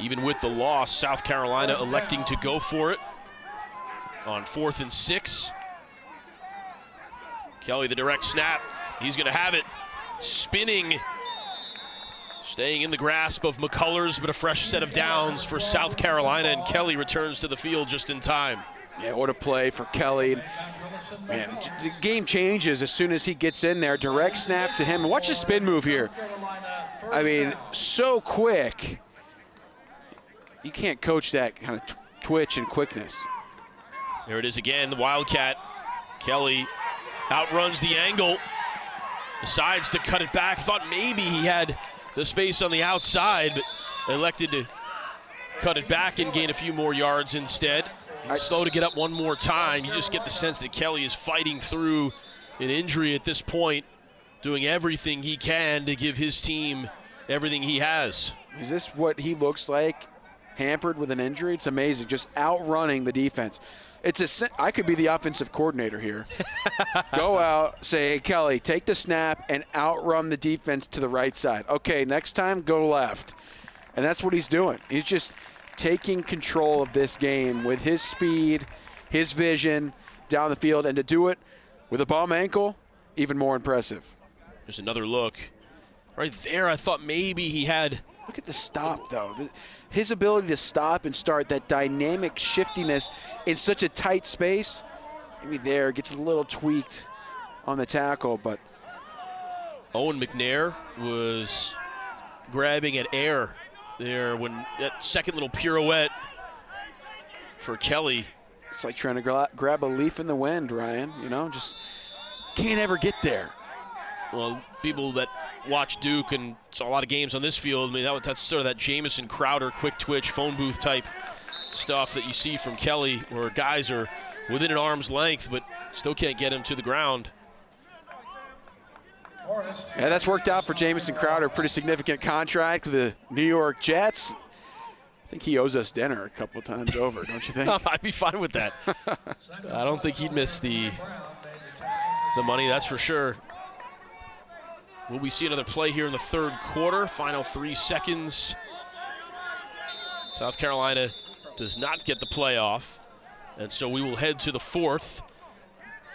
Even with the loss, South Carolina electing to go for it on 4th and 6. Kelly, the direct snap. He's going to have it. Spinning. Staying in the grasp of McCullers, but a fresh set of downs for South Carolina, and Kelly returns to the field just in time. Yeah, what a play for Kelly. Man, the game changes as soon as he gets in there. Direct snap to him. And watch the spin move here. I mean, so quick. You can't coach that kind of twitch and quickness. There it is again, the Wildcat. Kelly outruns the angle. Decides to cut it back. Thought maybe he had the space on the outside, but elected to cut it back and gain a few more yards instead. Slow to get up one more time. You just get the sense that Kelly is fighting through an injury at this point, doing everything he can to give his team everything he has. Is this what he looks like hampered with an injury. It's amazing, just outrunning the defense. I could be the offensive coordinator here. Go out, say, hey, Kelly, take the snap and outrun the defense to the right side. Okay, next time, go left. And that's what he's doing. He's just taking control of this game with his speed, his vision down the field, and to do it with a bum ankle, even more impressive. There's another look. Right there, I thought maybe he had. Look at the stop, though. His ability to stop and start, that dynamic shiftiness in such a tight space. Maybe there, gets a little tweaked on the tackle, but. Owen McNair was grabbing at air there when that second little pirouette for Kelly. It's like trying to grab a leaf in the wind, Ryan. You know, just can't ever get there. Well, people that watch Duke and saw a lot of games on this field, I mean, that's sort of that Jamison Crowder quick twitch, phone booth type stuff that you see from Kelly, where guys are within an arm's length but still can't get him to the ground. Yeah, that's worked out for Jamison Crowder. Pretty significant contract with the New York Jets. I think he owes us dinner a couple of times over, don't you think? I'd be fine with that. I don't think he'd miss the money, that's for sure. Will we see another play here in the third quarter? Final 3 seconds. South Carolina does not get the playoff, and so we will head to the fourth.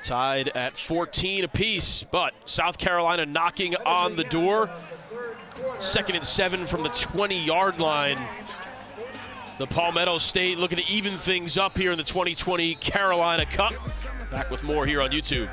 Tied at 14 apiece, but South Carolina knocking on the door. 2nd and 7 from the 20-yard line. The Palmetto State looking to even things up here in the 2020 Carolina Cup. Back with more here on YouTube.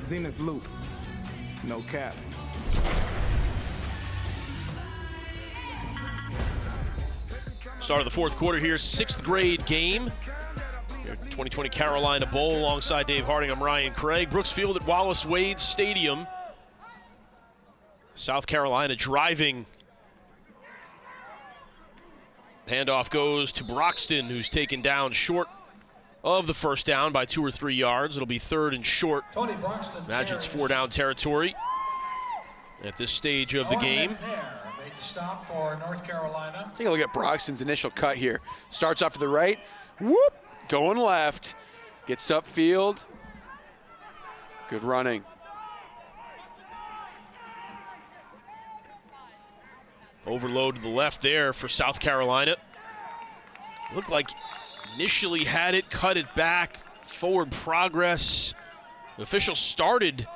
Zenith Loop. No cap. Start of the fourth quarter here, 6th grade game. 2020 Carolina Bowl alongside Dave Harding. I'm Ryan Craig. Brooks Field at Wallace Wade Stadium. South Carolina driving. Handoff goes to Broxton, who's taken down short of the first down by 2 or 3 yards. It'll be 3rd and short. Tony Broxton. Imagine it's 4-down territory at this stage of the game. Made the stop for North Carolina. Take a look at Broxton's initial cut here. Starts off to the right. Whoop! Going left. Gets upfield. Good running. Overload to the left there for South Carolina. Looked like initially had it, cut it back, forward progress. The official started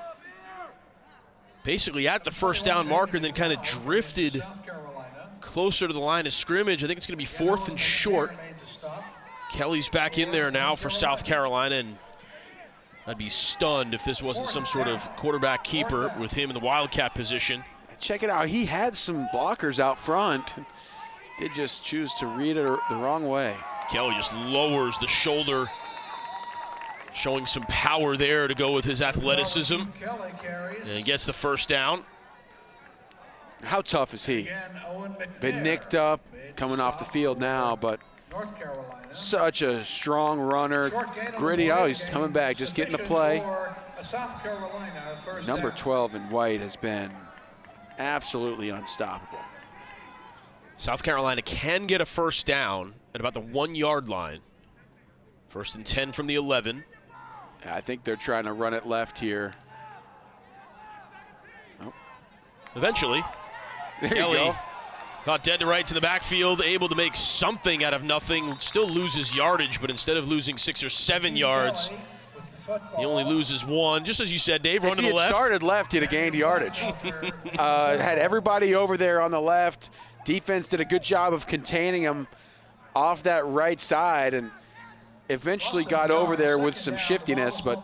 basically at the first down marker, then kind of drifted closer to the line of scrimmage. I think it's going to be 4th and short. Kelly's back in there now for South Carolina, and I'd be stunned if this wasn't some sort of quarterback keeper with him in the Wildcat position. Check it out. He had some blockers out front. Did just choose to read it the wrong way. Kelly just lowers the shoulder, showing some power there to go with his athleticism. And gets the first down. How tough is he? Been nicked up, coming off the field now, but such a strong runner. Gritty. Oh, he's coming back, just getting the play. Number 12 in white has been absolutely unstoppable. South Carolina can get a first down at about the 1-yard line. 1st and 10 from the 11. I think they're trying to run it left here. Eventually, there Kelly you go. Caught dead to rights in the backfield, able to make something out of nothing. Still loses yardage, but instead of losing 6 or 7 yards, he only loses 1. Just as you said, Dave, run to the left. If he had started left, he'd have gained yardage. Had everybody over there on the left. Defense did a good job of containing him off that right side and eventually got over there with some shiftiness. But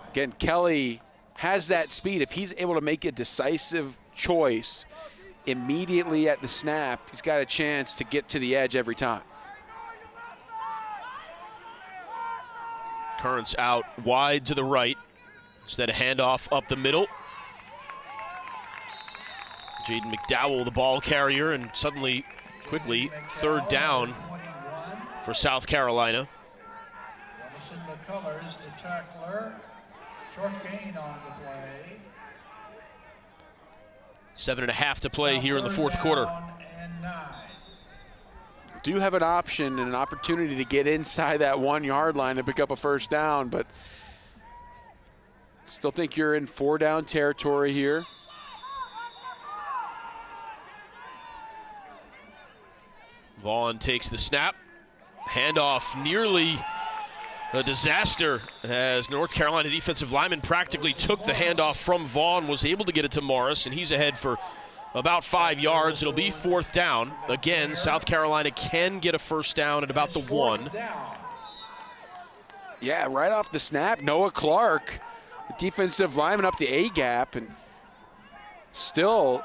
again, Kelly has that speed. If he's able to make a decisive choice immediately at the snap, he's got a chance to get to the edge every time. Currents out wide to the right. Instead of handoff up the middle. Jaden McDowell, the ball carrier, and suddenly, quickly, 3rd down for South Carolina. Robinson McCullers, the tackler. Short gain on the play. 7.5 to play here in the 4th quarter. Do have an option and an opportunity to get inside that 1-yard line and pick up a 1st down, but still think you're in 4-down territory here. Vaughn takes the snap. Handoff nearly a disaster as North Carolina defensive lineman practically took the handoff from Vaughn, was able to get it to Morris, and he's ahead for about 5 yards. It'll be 4th down. Again, South Carolina can get a 1st down at about the 1. Yeah, right off the snap, Noah Clark, the defensive lineman up the A-gap, and still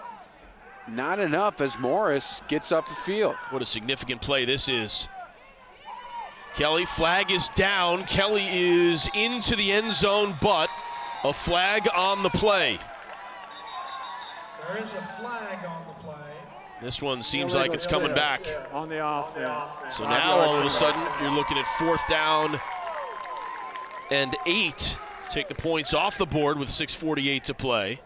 not enough as Morris gets up the field. What a significant play this is. Kelly, flag is down. Kelly is into the end zone, but a flag on the play. There is a flag on the play. This one seems like it's coming back. On the offense. So now all of a sudden you're looking at 4th down and 8. Take the points off the board with 6:48 to play.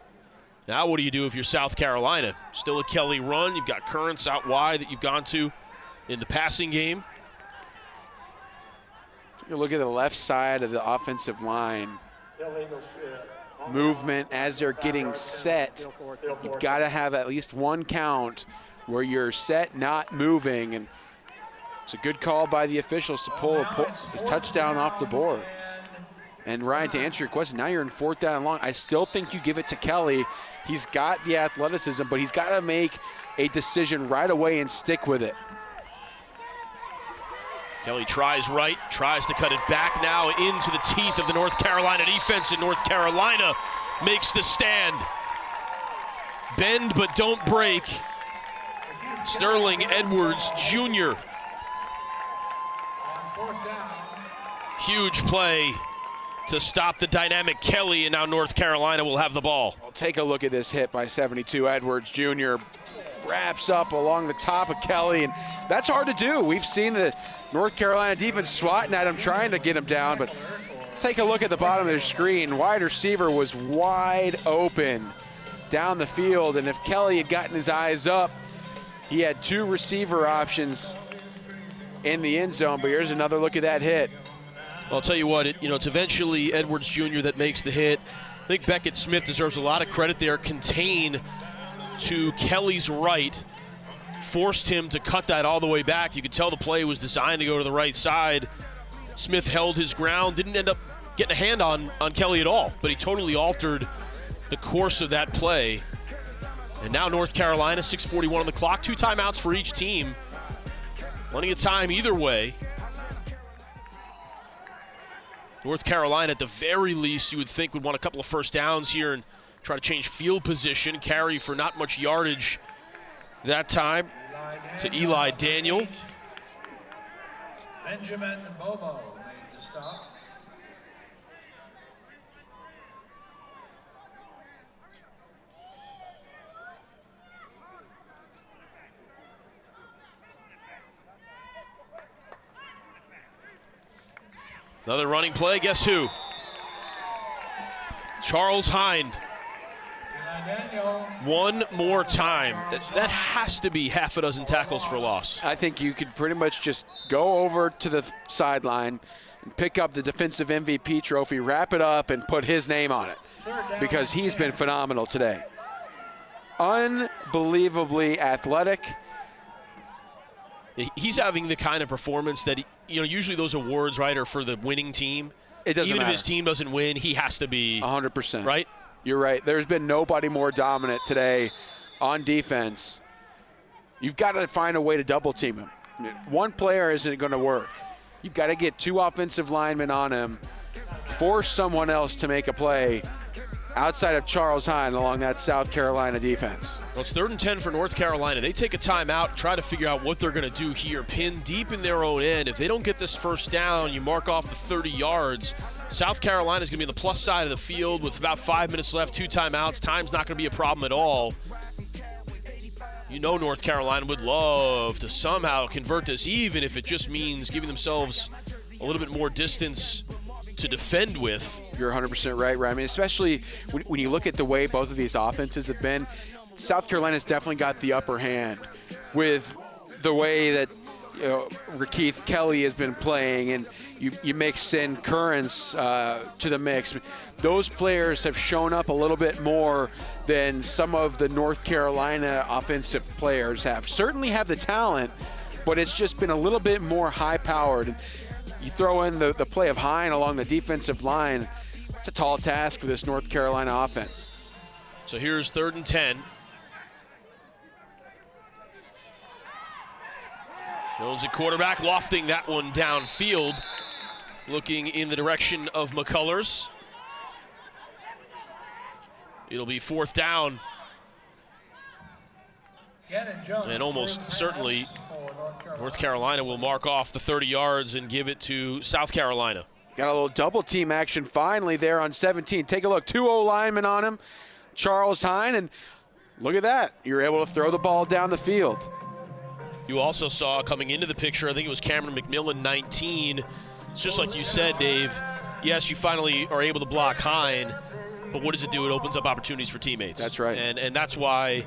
Now what do you do if you're South Carolina? Still a Kelly run. You've got Currents out wide that you've gone to in the passing game. You look at the left side of the offensive line. Movement as they're getting set. You've got to have at least one count where you're set, not moving. And it's a good call by the officials to pull a touchdown off the board. And Ryan, to answer your question, now you're in 4th down and long. I still think you give it to Kelly. He's got the athleticism, but he's got to make a decision right away and stick with it. Kelly tries right, tries to cut it back now into the teeth of the North Carolina defense, and North Carolina makes the stand. Bend but don't break. Sterling Edwards Jr. Huge play to stop the dynamic Kelly, and now North Carolina will have the ball. Well, take a look at this hit by 72 Edwards Jr. Wraps up along the top of Kelly, and that's hard to do. We've seen the North Carolina defense swatting at him, trying to get him down, but take a look at the bottom of the screen. Wide receiver was wide open down the field, and if Kelly had gotten his eyes up, he had 2 receiver options in the end zone, but here's another look at that hit. I'll tell you what, it's eventually Edwards Jr. that makes the hit. I think Beckett Smith deserves a lot of credit there. Contain to Kelly's right, forced him to cut that all the way back. You could tell the play was designed to go to the right side. Smith held his ground, didn't end up getting a hand on Kelly at all, but he totally altered the course of that play. And now North Carolina, 6:41 on the clock, 2 timeouts for each team. Plenty of time either way. North Carolina, at the very least, you would think would want a couple of 1st downs here and try to change field position, carry for not much yardage that time to Eli Daniel. Benjamin Bobo made the stop. Another running play, guess who? Charles Hind. One more time. That has to be half a dozen tackles for loss. I think you could pretty much just go over to the sideline and pick up the defensive MVP trophy, wrap it up, and put his name on it because he's been phenomenal today. unbelievably athletic. He's having the kind of performance that, usually those awards, right, are for the winning team. It doesn't Even matter. if his team doesn't win, he has to be 100%. Right? You're right. There's been nobody more dominant today on defense. You've got to find a way to double team him. One player isn't going to work. You've got to get 2 offensive linemen on him, force someone else to make a play outside of Charles Hine along that South Carolina defense. Well, it's 3rd and 10 for North Carolina. They take a timeout, try to figure out what they're going to do here. Pinned deep in their own end. If they don't get this first down, you mark off the 30 yards. South Carolina's going to be on the plus side of the field with about 5 minutes left, 2 timeouts. Time's not going to be a problem at all. North Carolina would love to somehow convert this, even if it just means giving themselves a little bit more distance to defend with. You're 100% right, Ryan. I mean, especially when you look at the way both of these offenses have been, South Carolina's definitely got the upper hand with the way that Rakeith Kelly has been playing, and you mix in Currens to the mix. Those players have shown up a little bit more than some of the North Carolina offensive players have. Certainly have the talent, but it's just been a little bit more high-powered. You throw in the play of Hine along the defensive line, it's a tall task for this North Carolina offense. So here's 3rd and 10. Jones at quarterback, lofting that one downfield, looking in the direction of McCullers. It'll be 4th down. And almost certainly North Carolina will mark off the 30 yards and give it to South Carolina. Got a little double team action finally there on 17. Take a look, 2 O-linemen on him, Charles Hine, and look at that. You're able to throw the ball down the field. You also saw coming into the picture, I think it was Cameron McMillan, 19. It's just like you said, Dave. Yes, you finally are able to block Hine, but what does it do? It opens up opportunities for teammates. That's right. And that's why,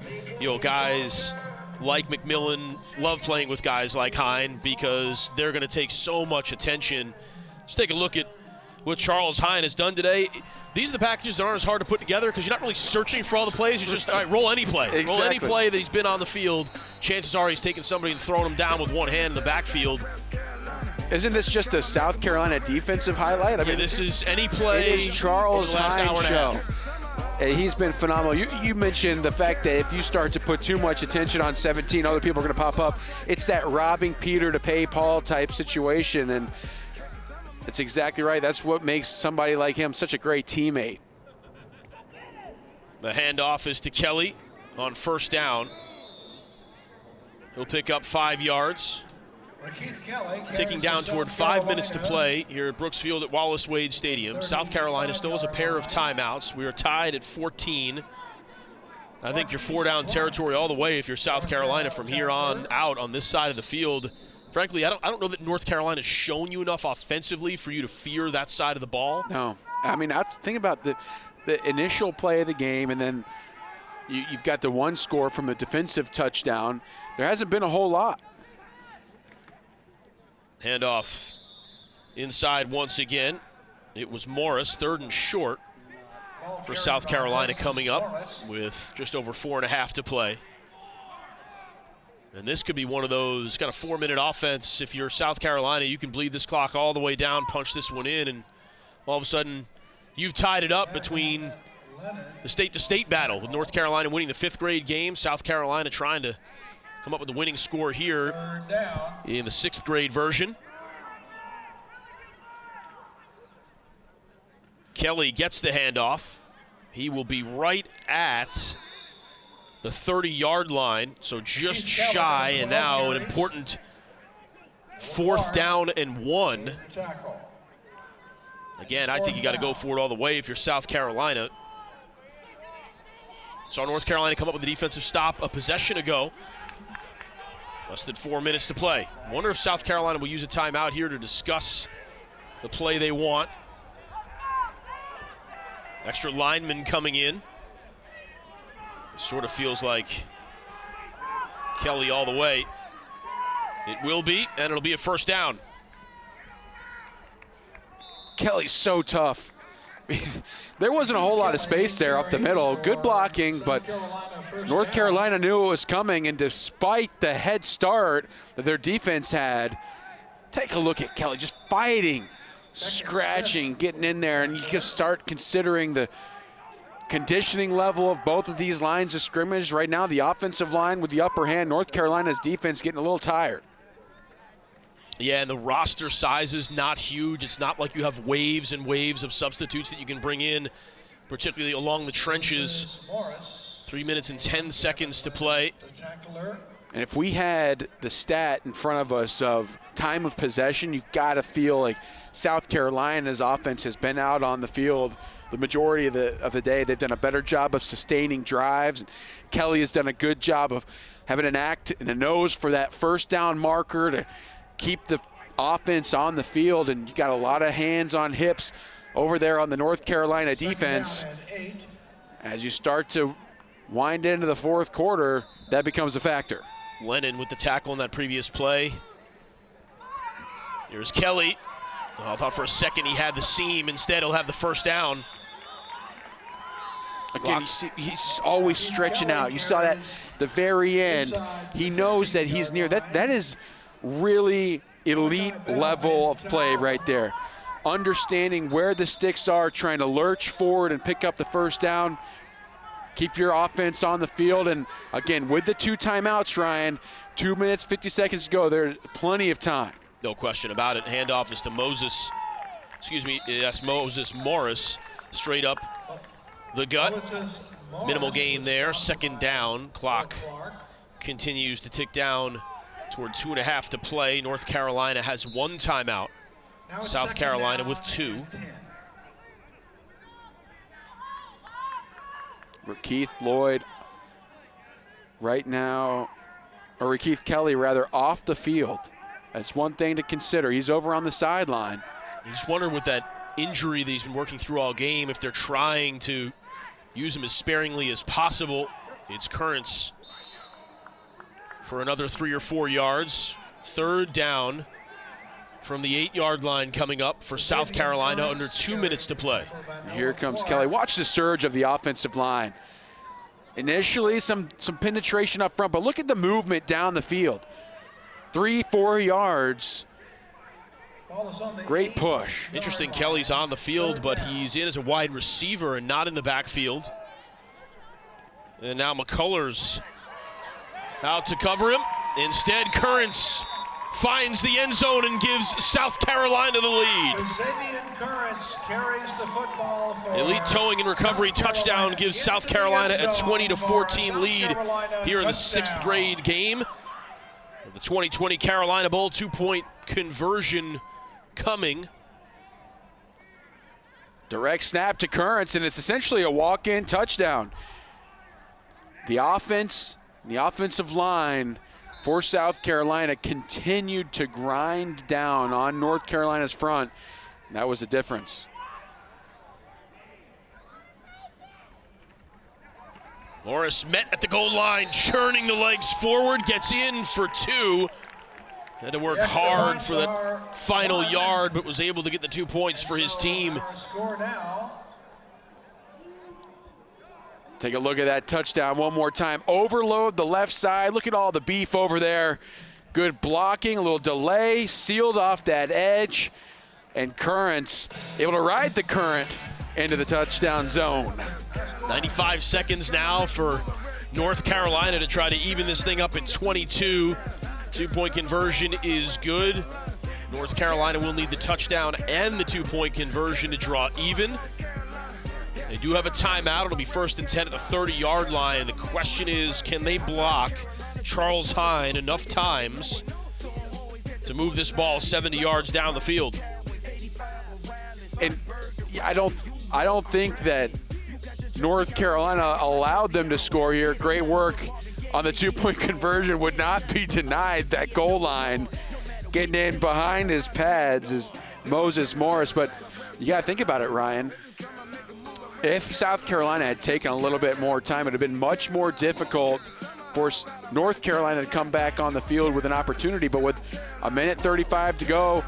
guys like McMillan love playing with guys like Hine, because they're going to take so much attention. Let's take a look at what Charles Hine has done today. These are the packages that aren't as hard to put together because you're not really searching for all the plays. You're just, all right, roll any play. Exactly. Roll any play that he's been on the field. Chances are he's taking somebody and throwing them down with one hand in the backfield. Isn't this just a South Carolina defensive highlight? I mean, this is any play. It is Charles Hine show. He's been phenomenal. You mentioned the fact that if you start to put too much attention on 17, other people are going to pop up. It's that robbing Peter to pay Paul type situation, and that's exactly right. That's what makes somebody like him such a great teammate. The handoff is to Kelly on 1st down. He'll pick up 5 yards. Ticking down toward 5 minutes to play here at Brooks Field at Wallace Wade Stadium. South Carolina still has a pair of timeouts. We are tied at 14. I think you're 4-down territory all the way if you're South Carolina from here on out on this side of the field. Frankly, I don't know that North Carolina's shown you enough offensively for you to fear that side of the ball. No. I mean, think about the initial play of the game, and then you've got the one score from a defensive touchdown. There hasn't been a whole lot. Handoff inside once again. It was Morris, 3rd and short for South Carolina coming up with just over 4.5 to play. And this could be one of those kind of 4-minute offense. If you're South Carolina, you can bleed this clock all the way down, punch this one in, and all of a sudden you've tied it up between the state-to-state battle with North Carolina winning the 5th grade game, South Carolina trying to come up with the winning score here in the 6th grade version. Kelly gets the handoff. He will be right at the 30-yard line, so just shy, and now an important 4th down and 1. Again, I think you got to go for it all the way if you're South Carolina. Saw North Carolina come up with a defensive stop a possession ago. Less than 4 minutes to play. Wonder if South Carolina will use a timeout here to discuss the play they want. Extra lineman coming in. Sort of feels like Kelly all the way. It will be, and it'll be a 1st down. Kelly's so tough. there wasn't a whole lot of space there up the middle. Good blocking, but North Carolina knew it was coming, and despite the head start that their defense had, take a look at Kelly just fighting, scratching, getting in there, and you can start considering the conditioning level of both of these lines of scrimmage. Right now, the offensive line with the upper hand, North Carolina's defense getting a little tired. Yeah, and the roster size is not huge. It's not like you have waves and waves of substitutes that you can bring in, particularly along the trenches. 3 minutes and 10 seconds to play. And if we had the stat in front of us of time of possession, you've got to feel like South Carolina's offense has been out on the field the majority of the day. They've done a better job of sustaining drives. Kelly has done a good job of having an act and a nose for that first down marker to keep the offense on the field, and you got a lot of hands on hips over there on the North Carolina defense. As you start to wind into the fourth quarter, that becomes a factor. Lennon with the tackle on that previous play. Here's Kelly. Oh, I thought for a second he had the seam. Instead, he'll have the first down. Again, you see, he's always stretching out. You saw that at the very end. He knows that he's near. That is really elite level of play right there. Understanding where the sticks are, trying to lurch forward and pick up the first down. Keep your offense on the field. And again, with the 2 timeouts, Ryan, 2 minutes, 50 seconds to go, there's plenty of time. No question about it. Handoff is to Moses. Yes, Moses Morris. Straight up the gut. Minimal gain there. Second down. Clock continues to tick down toward 2.5 to play. North Carolina has 1 timeout. South Carolina with 2. Keith Lloyd right now, or Keith Kelly rather, off the field. That's one thing to consider. He's over on the sideline. You just wonder with that injury that he's been working through all game, if they're trying to use him as sparingly as possible. It's Currents for another 3 or 4 yards. Third down from the 8-yard line coming up for South Carolina, under 2 minutes to play. And here comes Kelly. Watch the surge of the offensive line. Initially, some penetration up front, but look at the movement down the field. 3-4 yards. Great push. Interesting, Kelly's on the field, but he's in as a wide receiver and not in the backfield. And now McCullers out to cover him. Instead, Currents finds the end zone and gives South Carolina the lead. Currents carries the football for Elite towing and recovery touchdown gives South Carolina a 20-14 lead here in the 6th grade game. The 2020 Carolina Bowl, 2-point conversion coming. Direct snap to Currents, and it's essentially a walk-in touchdown. The offense, the offensive line for South Carolina continued to grind down on North Carolina's front. And that was the difference. Morris met at the goal line, churning the legs forward, gets in for 2. Had to work hard for that final yard, but was able to get the 2 points for his team. Take a look at that touchdown one more time. Overload the left side. Look at all the beef over there. Good blocking, a little delay, sealed off that edge. And Currents able to ride the current into the touchdown zone. 95 seconds now for North Carolina to try to even this thing up at 22. 2-point conversion is good. North Carolina will need the touchdown and the 2-point conversion to draw even. They do have a timeout. It'll be 1st and 10 at the 30-yard line. The question is, can they block Charles Hine enough times to move this ball 70 yards down the field? And I don't think that North Carolina allowed them to score here. Great work on the 2-point conversion, would not be denied. That goal line getting in behind his pads is Moses Morris. But you got to think about it, Ryan. If South Carolina had taken a little bit more time, it would have been much more difficult for North Carolina to come back on the field with an opportunity. But with 1:35 to go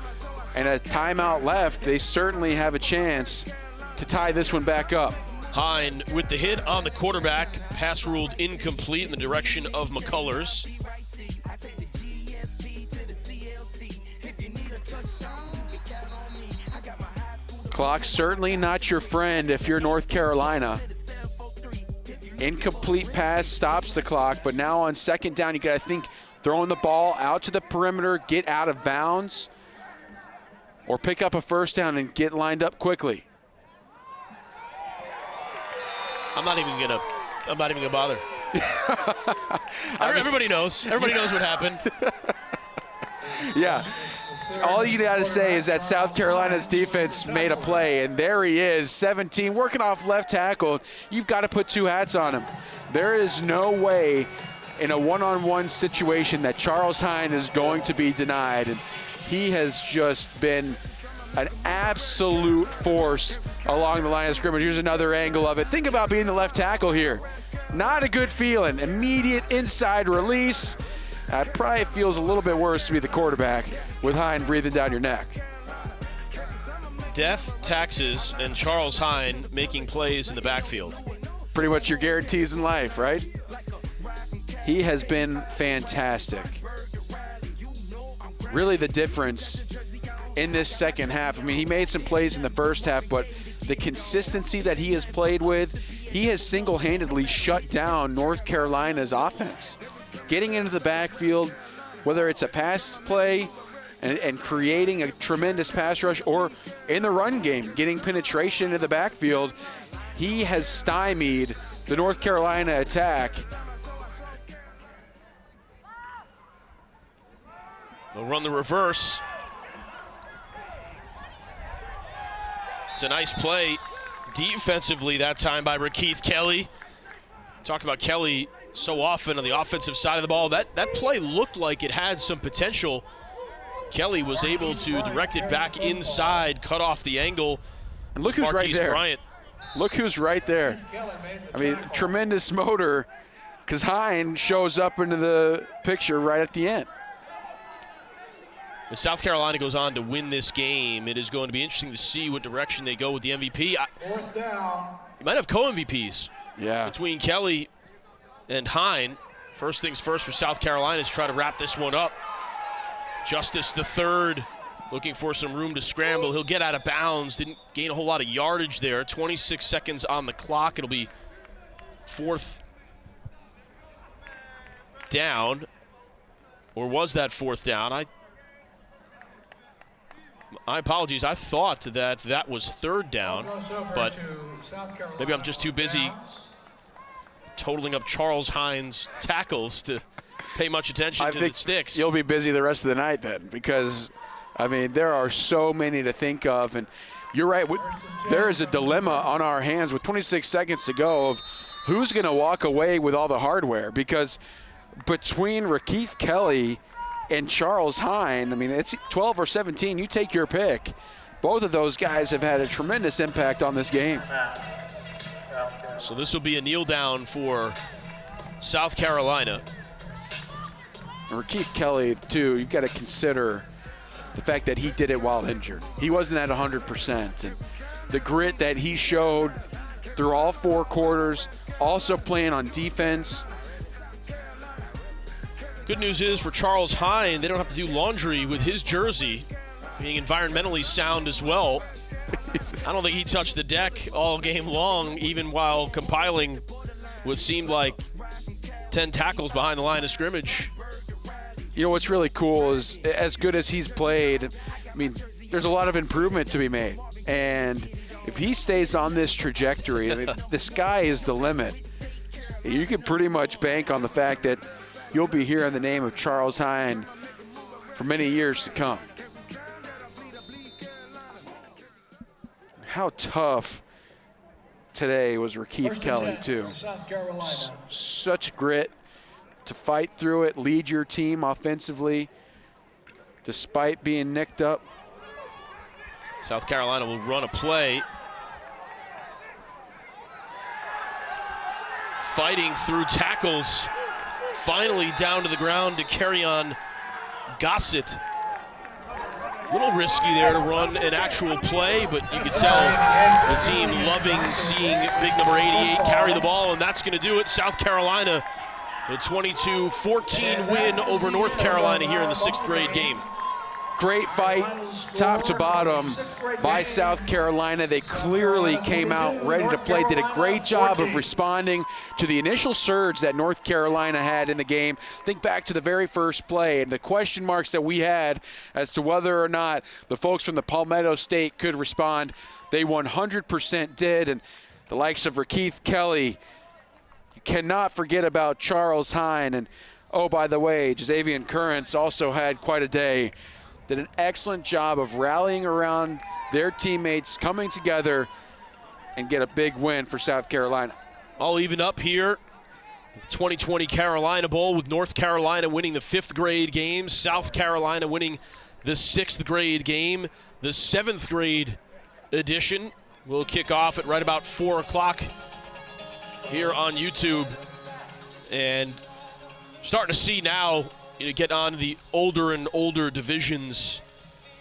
and a timeout left, they certainly have a chance to tie this one back up. Hine with the hit on the quarterback. Pass ruled incomplete in the direction of McCullers. Clock certainly not your friend if you're North Carolina. Incomplete pass stops the clock, but now on second down, you got to think throwing the ball out to the perimeter, get out of bounds, or pick up a first down and get lined up quickly. I'm not even gonna bother. Everybody knows. Everybody knows what happened. Yeah. All you got to say is that South Carolina's defense made a play, and there he is, 17, working off left tackle. You've got to put two hats on him. There is no way in a one-on-one situation that Charles Hine is going to be denied, and he has just been an absolute force along the line of scrimmage. Here's another angle of it. Think about being the left tackle here. Not a good feeling. Immediate inside release. That probably feels a little bit worse to be the quarterback with Hine breathing down your neck. Death, taxes, and Charles Hine making plays in the backfield. Pretty much your guarantees in life, right? He has been fantastic. Really the difference in this second half. I mean, he made some plays in the first half, but the consistency that he has played with, he has single-handedly shut down North Carolina's offense. Getting into the backfield, whether it's a pass play and creating a tremendous pass rush, or in the run game, getting penetration into the backfield, he has stymied the North Carolina attack. They'll run the reverse. It's a nice play defensively that time by Rakeith Kelly. Talked about Kelly so often on the offensive side of the ball. That play looked like it had some potential. Kelly was able to direct it back inside, cut off the angle. And look who's Marquise right there. Bryant. Look who's right there. I mean, tremendous motor, because Hine shows up into the picture right at the end. If South Carolina goes on to win this game, it is going to be interesting to see what direction they go with the MVP. Fourth down. You might have co-MVPs. Yeah. Between Kelly and Hine. First things first for South Carolina is try to wrap this one up. Justice the third looking for some room to scramble. He'll get out of bounds. Didn't gain a whole lot of yardage there. 26 seconds on the clock. It'll be fourth down. Or was that fourth down? My apologies. I thought that was third down, but maybe I'm just too busy totaling up Charles Hine's tackles to pay much attention to the sticks. You'll be busy the rest of the night then, because, I mean, there are so many to think of. And you're right. There is a dilemma on our hands with 26 seconds to go of who's going to walk away with all the hardware, because between Rakeith Kelly and Charles Hine, I mean, it's 12 or 17. You take your pick. Both of those guys have had a tremendous impact on this game. So this will be a kneel down for South Carolina. Rakeith Kelly, too, you've got to consider the fact that he did it while injured. He wasn't at 100%. And the grit that he showed through all four quarters, also playing on defense. Good news is for Charles Hine, they don't have to do laundry with his jersey, being environmentally sound as well. I don't think he touched the deck all game long, even while compiling what seemed like 10 tackles behind the line of scrimmage. You know what's really cool is, as good as he's played, I mean, there's a lot of improvement to be made. And if he stays on this trajectory, I mean, the sky is the limit. You can pretty much bank on the fact that you'll be hearing the name of Charles Hine for many years to come. How tough today was Rakeith Kelly, too. Such grit to fight through it, lead your team offensively, despite being nicked up. South Carolina will run a play. Fighting through tackles. Finally down to the ground to carry on Gossett. A little risky there to run an actual play, but you could tell the team loving seeing big number 88 carry the ball, and that's going to do it. South Carolina, a 22-14 win over North Carolina here in the 6th grade game. Great fight, top to bottom, by South Carolina. They clearly came out ready to play, did a great job of responding to the initial surge that North Carolina had in the game. Think back to the very first play and the question marks that we had as to whether or not the folks from the Palmetto State could respond. They 100% did, and the likes of Rakeith Kelly, you cannot forget about Charles Hine, and oh, by the way, Jazavian Currents also had quite a day. Did an excellent job of rallying around their teammates, coming together, and get a big win for South Carolina. All even up here. The 2020 Carolina Bowl with North Carolina winning the 5th grade game, South Carolina winning the 6th grade game. The 7th grade edition will kick off at right about 4 o'clock here on YouTube. And starting to see now, get on the older and older divisions.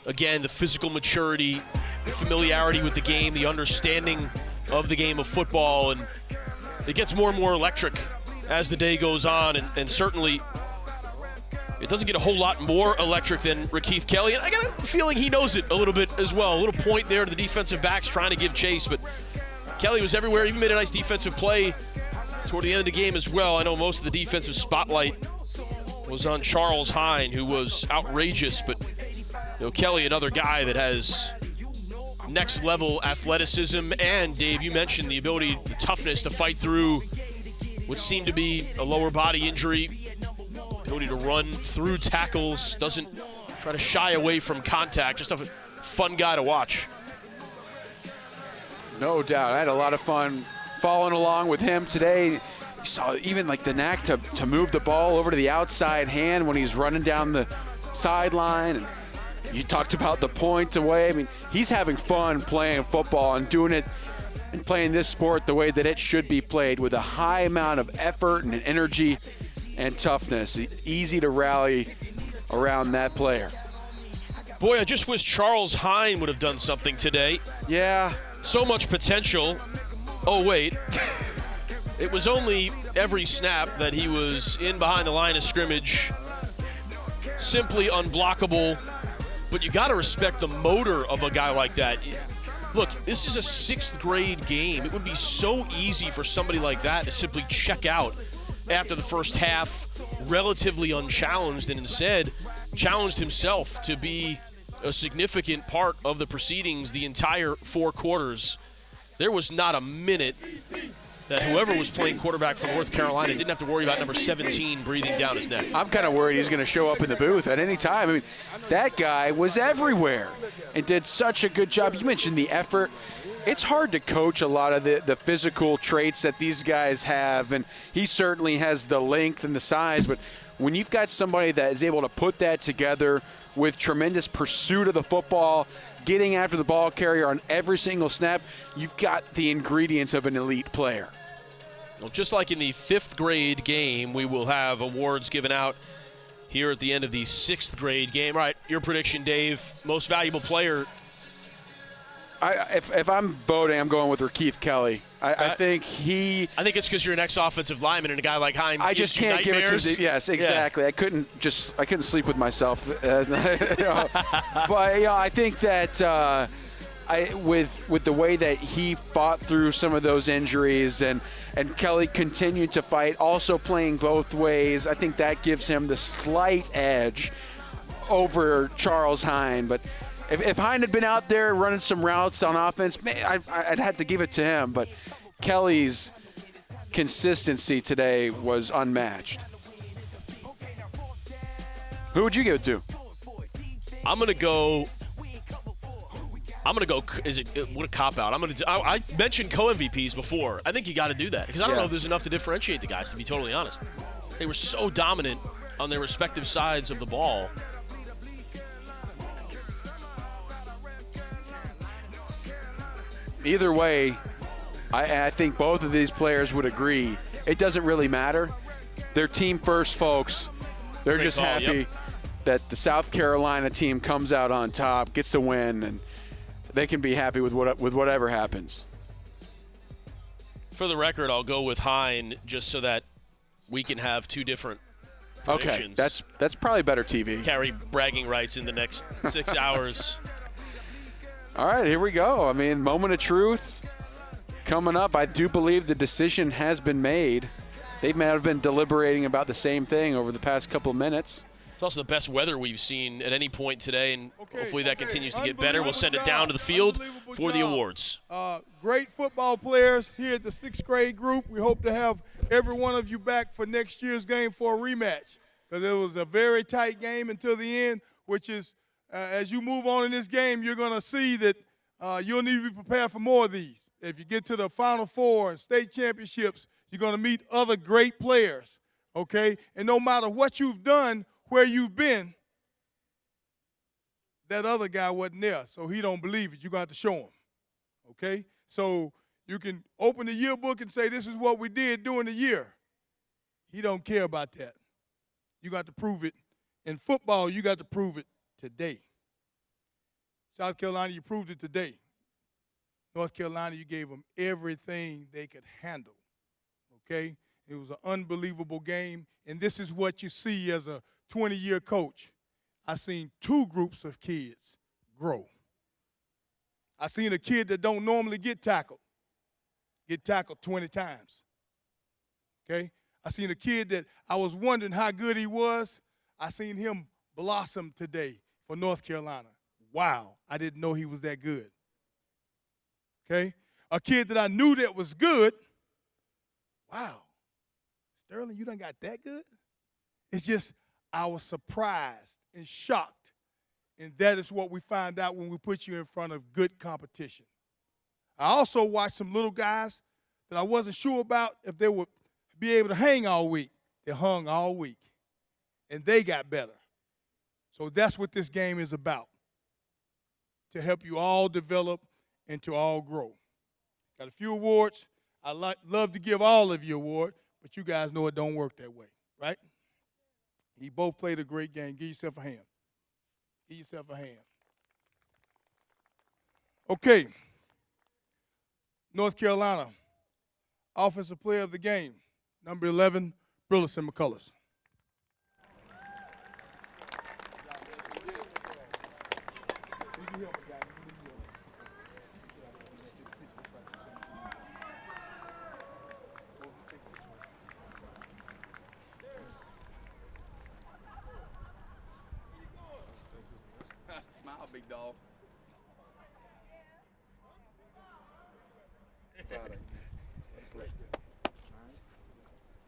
Again, the physical maturity, the familiarity with the game, the understanding of the game of football, and it gets more and more electric as the day goes on, and certainly it doesn't get a whole lot more electric than Rakeith Kelly, and I got a feeling he knows it a little bit as well. A little point there to the defensive backs trying to give chase, but Kelly was everywhere, even made a nice defensive play toward the end of the game as well. I know most of the defensive spotlight was on Charles Hine, who was outrageous, but Kelly, another guy that has next level athleticism, and Dave, you mentioned the ability, the toughness to fight through what seemed to be a lower body injury, ability to run through tackles, doesn't try to shy away from contact, just a fun guy to watch. No doubt, I had a lot of fun following along with him today. You saw even like the knack to move the ball over to the outside hand when he's running down the sideline. And you talked about the point away. I mean, he's having fun playing football and doing it and playing this sport the way that it should be played, with a high amount of effort and energy and toughness. Easy to rally around that player. Boy, I just wish Charles Hine would have done something today. Yeah. So much potential. Oh, wait. It was only every snap that he was in behind the line of scrimmage, simply unblockable. But you got to respect the motor of a guy like that. Look, this is a 6th grade game. It would be so easy for somebody like that to simply check out after the first half, relatively unchallenged, and instead challenged himself to be a significant part of the proceedings the entire 4 quarters. There was not a minute that whoever was playing quarterback for North Carolina didn't have to worry about number 17 breathing down his neck. I'm kind of worried he's going to show up in the booth at any time. I mean, that guy was everywhere and did such a good job. You mentioned the effort. It's hard to coach a lot of the physical traits that these guys have, and he certainly has the length and the size, but when you've got somebody that is able to put that together with tremendous pursuit of the football, getting after the ball carrier on every single snap, you've got the ingredients of an elite player. Well, just like in the 5th grade game, we will have awards given out here at the end of the 6th grade game. All right, your prediction, Dave, most valuable player. If I'm voting, I'm going with Rakeith Kelly. I think it's because you're an ex-offensive lineman and a guy like Hine. I just can't give it to the, yes, exactly. Yeah. I couldn't sleep with myself. But I think that with the way that he fought through some of those injuries and Kelly continued to fight, also playing both ways, I think that gives him the slight edge over Charles Hine. But if Hine had been out there running some routes on offense, I'd have to give it to him. But Kelly's consistency today was unmatched. Who would you give it to? I'm gonna go. Is it what a cop out? I mentioned co-MVPs before. I think you got to do that because I don't know if there's enough to differentiate the guys. To be totally honest, they were so dominant on their respective sides of the ball. Either way, I think both of these players would agree. It doesn't really matter. They're team first folks. They're just happy that the South Carolina team comes out on top, gets the win, and they can be happy with whatever happens. For the record, I'll go with Hein just so that we can have two different predictions. Okay, that's probably better TV. Carry bragging rights in the next 6 hours. All right, here we go. I mean, moment of truth coming up. I do believe the decision has been made. They may have been deliberating about the same thing over the past couple of minutes. It's also the best weather we've seen at any point today, and hopefully that continues to get better. We'll send it down to the field for the awards. Great football players here at the 6th grade group. We hope to have every one of you back for next year's game for a rematch, because it was a very tight game until the end, which is, as you move on in this game, you're going to see that you'll need to be prepared for more of these. If you get to the Final Four and state championships, you're going to meet other great players, okay? And no matter what you've done, where you've been, that other guy wasn't there, so he don't believe it. You're going to have to show him, okay? So you can open the yearbook and say, this is what we did during the year. He don't care about that. You got to prove it. In football, you got to prove it today. South Carolina, you proved it today. North Carolina, you gave them everything they could handle, okay? It was an unbelievable game, and this is what you see as a 20-year coach. I seen two groups of kids grow. I seen a kid that don't normally get tackled 20 times, okay? I seen a kid that I was wondering how good he was. I seen him blossom today for North Carolina. Wow, I didn't know he was that good, okay? A kid that I knew that was good. Wow, Sterling, you done got that good? It's just I was surprised and shocked, and that is what we find out when we put you in front of good competition. I also watched some little guys that I wasn't sure about if they would be able to hang all week. They hung all week, and they got better. So that's what this game is about, to help you all develop and to all grow. Got a few awards. I'd love to give all of you an award, but you guys know it don't work that way, right? You both played a great game. Give yourself a hand. Give yourself a hand. Okay. North Carolina, Offensive Player of the Game, number 11, Burleson McCullers. Smile, big dog.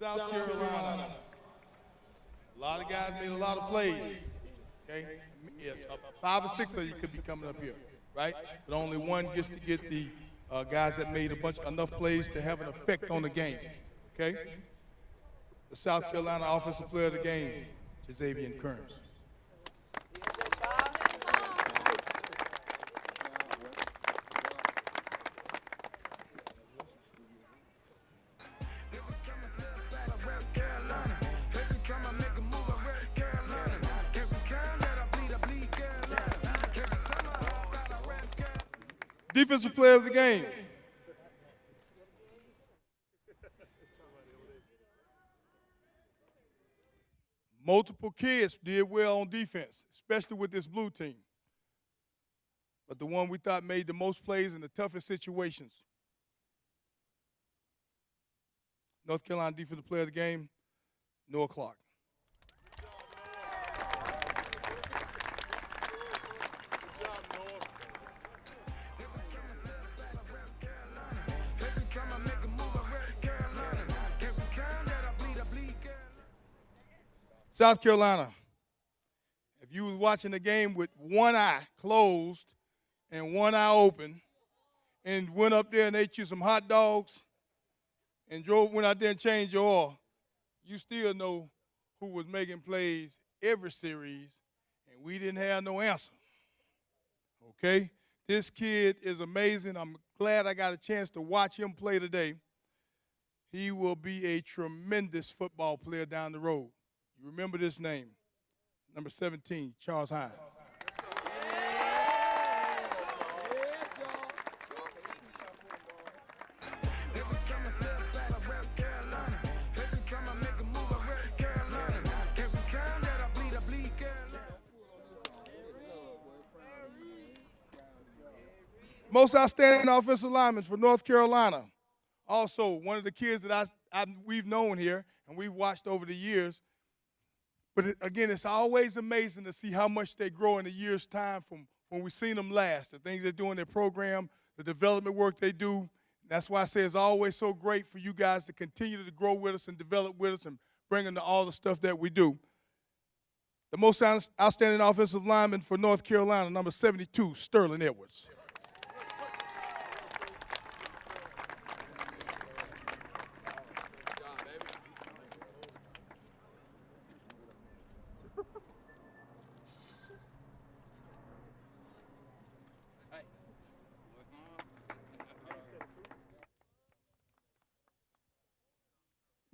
South Carolina. A lot of guys made a lot of plays. Okay? Yeah, 5 or 6 of you could be coming up here, right? But only one gets to get the guys that made enough plays to have an effect on the game. Okay? The South Carolina Offensive Player of the Game, Jazavian Kearns. Defensive Player of the Game. Multiple kids did well on defense, especially with this blue team. But the one we thought made the most plays in the toughest situations. North Carolina Defensive Player of the Game, Noah Clark. South Carolina, if you was watching the game with one eye closed and one eye open and went up there and ate you some hot dogs and went out there and changed your oil, you still know who was making plays every series, and we didn't have no answer, okay? This kid is amazing. I'm glad I got a chance to watch him play today. He will be a tremendous football player down the road. You remember this name, number 17, Charles Hines. Most outstanding offensive lineman for North Carolina. Also, one of the kids that we've known here and we've watched over the years. But again, it's always amazing to see how much they grow in a year's time from when we've seen them last. The things they do in their program, the development work they do. That's why I say it's always so great for you guys to continue to grow with us and develop with us and bring into all the stuff that we do. The most outstanding offensive lineman for North Carolina, number 72, Sterling Edwards.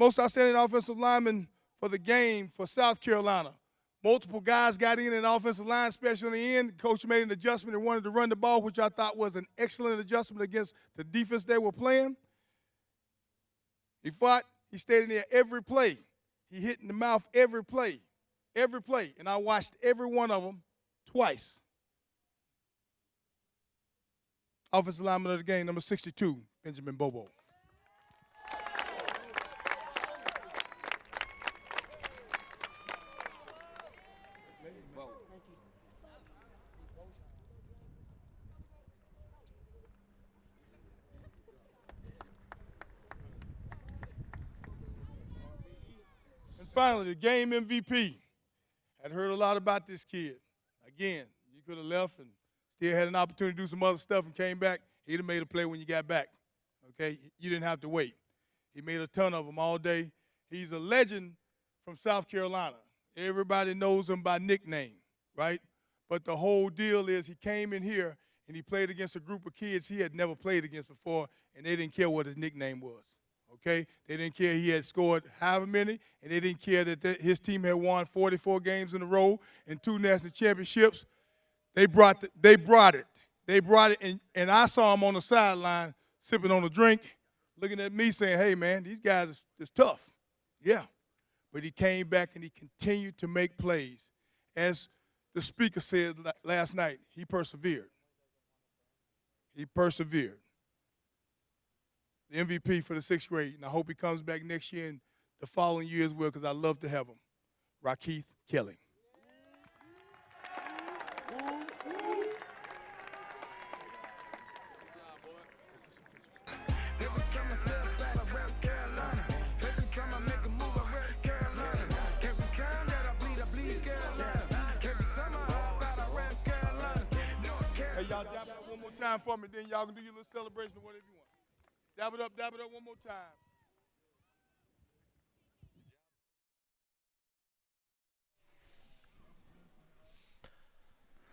Most outstanding offensive lineman for the game for South Carolina. Multiple guys got in an offensive line, especially in the end. Coach made an adjustment and wanted to run the ball, which I thought was an excellent adjustment against the defense they were playing. He fought. He stayed in there every play. He hit in the mouth every play. Every play. And I watched every one of them twice. Offensive lineman of the game, number 62, Benjamin Bobo. Finally, the game MVP. I'd heard a lot about this kid. Again, you could have left and still had an opportunity to do some other stuff and came back. He'd have made a play when you got back. Okay? You didn't have to wait. He made a ton of them all day. He's a legend from South Carolina. Everybody knows him by nickname, right? But the whole deal is he came in here and he played against a group of kids he had never played against before, and they didn't care what his nickname was. Okay? They didn't care he had scored however many, and they didn't care that his team had won 44 games in a row and 2 national championships. They brought it, and I saw him on the sideline sipping on a drink, looking at me saying, hey, man, these guys is tough. Yeah. But he came back and he continued to make plays. As the speaker said last night, he persevered. He persevered. The MVP for the 6th grade, and I hope he comes back next year and the following year as well, because I love to have him. Rakeith Kelly. Hey, y'all dab it up one more time for me, then y'all can do your little celebration or whatever you want. Dab it up one more time.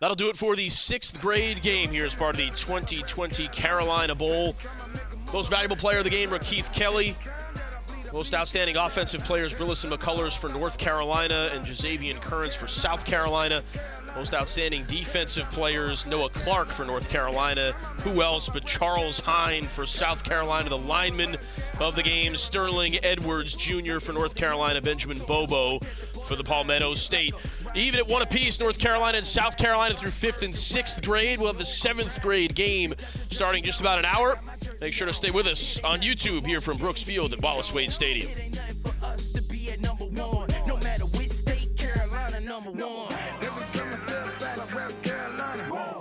That'll do it for the 6th grade game here as part of the 2020 Carolina Bowl. Most valuable player of the game, Rakeith Kelly. Most outstanding offensive players, Brillis and McCullers for North Carolina and Jazavian Currents for South Carolina. Most outstanding defensive players, Noah Clark for North Carolina. Who else but Charles Hine for South Carolina, the lineman of the game. Sterling Edwards Jr. for North Carolina. Benjamin Bobo for the Palmetto State. Even at one apiece, North Carolina and South Carolina through 5th and 6th grade. We'll have the 7th grade game starting just about an hour. Make sure to stay with us on YouTube here from Brooks Field at Wallace Wade Stadium.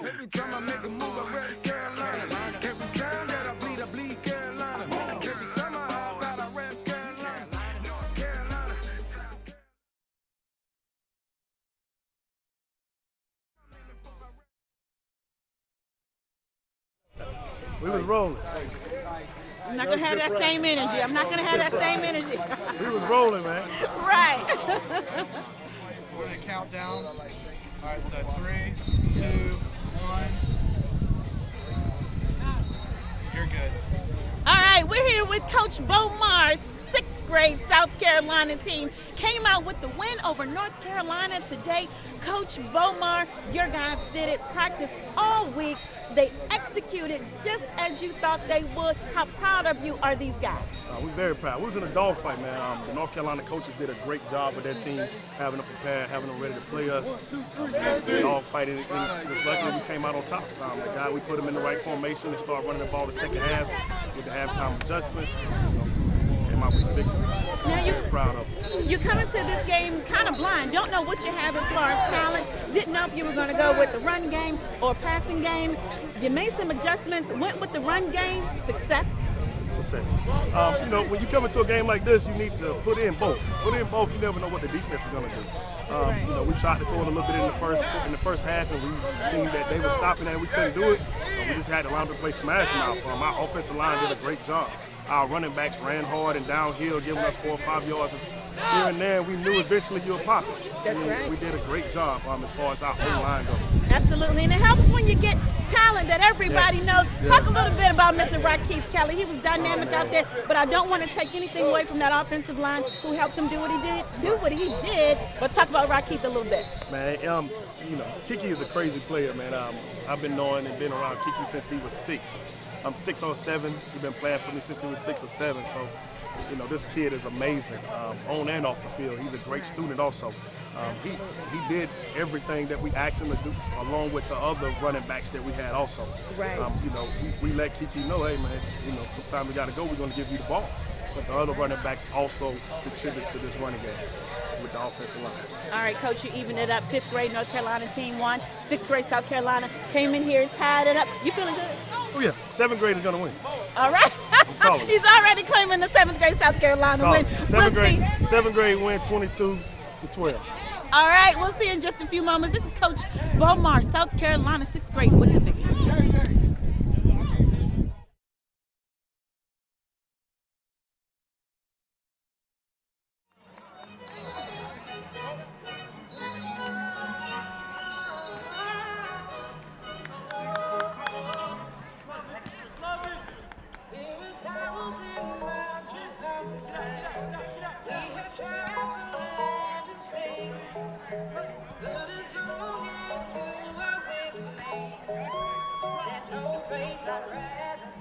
Every time I make a move, I rep Carolina. Every time that I bleed Carolina. Every time I hop out, I rep Carolina. We was rolling. I'm not going to have that same energy. I'm not going to have that same energy. We was rolling, man. Right. We're going to count down. All right, so 3, 2, 1. You're good. All right, we're here with Coach Bo Mars, 6th 6th grade South Carolina team came out with the win over North Carolina today. Coach Bomar, your guys did it. Practice all week. They executed just as you thought they would. How proud of you are these guys? We're very proud. We was in a dogfight, man. The North Carolina coaches did a great job with their team, having them prepared, having them ready to play us. Dogfighting, and just luckily we came out on top. We put them in the right formation and started running the ball the second half with the halftime adjustments. Came out with the victory. Now very proud of them. You come into this game kind of blind, don't know what you have as far as talent, didn't know if you were going to go with the run game or passing game. You made some adjustments, went with the run game, success. You know, when you come into a game like this, you need to put in both. Put in both. You never know what the defense is going to do. You know, we tried to throw it a little bit in the first half, and we seen that they were stopping and we couldn't do it. So we just had to line up to play smash mouth. Our offensive line did a great job. Our running backs ran hard and downhill, giving us 4 or 5 yards. Here and there, we knew eventually you would pop it. That's right. We did a great job as far as our O-line goes. Absolutely, and it helps when you get talent that everybody knows. Yes. Talk a little bit about Mr. Rakeith Kelly. He was dynamic out there, but I don't want to take anything away from that offensive line who helped him do what he did. But talk about Rakeith a little bit. Man, you know, Kiki is a crazy player, man. I've been knowing and been around Kiki since he was 6. I'm 6 or 7. He's been playing for me since he was 6 or 7. So, you know, this kid is amazing on and off the field. He's a great student also. He did everything that we asked him to do, along with the other running backs that we had also. Right. You know, we let Kiki know, hey, man, you know, sometimes we got to go. We're going to give you the ball. But the other running backs also contribute to this running game with the offensive line. All right, Coach, you evened it up. 5th grade North Carolina team won. 6th grade South Carolina came in here and tied it up. You feeling good? Oh, yeah. 7th grade is going to win. All right. He's already claiming the 7th grade South Carolina win. 7th grade win 22-12. All right, we'll see in just a few moments. This is Coach Bomar, South Carolina 6th grade with the victory.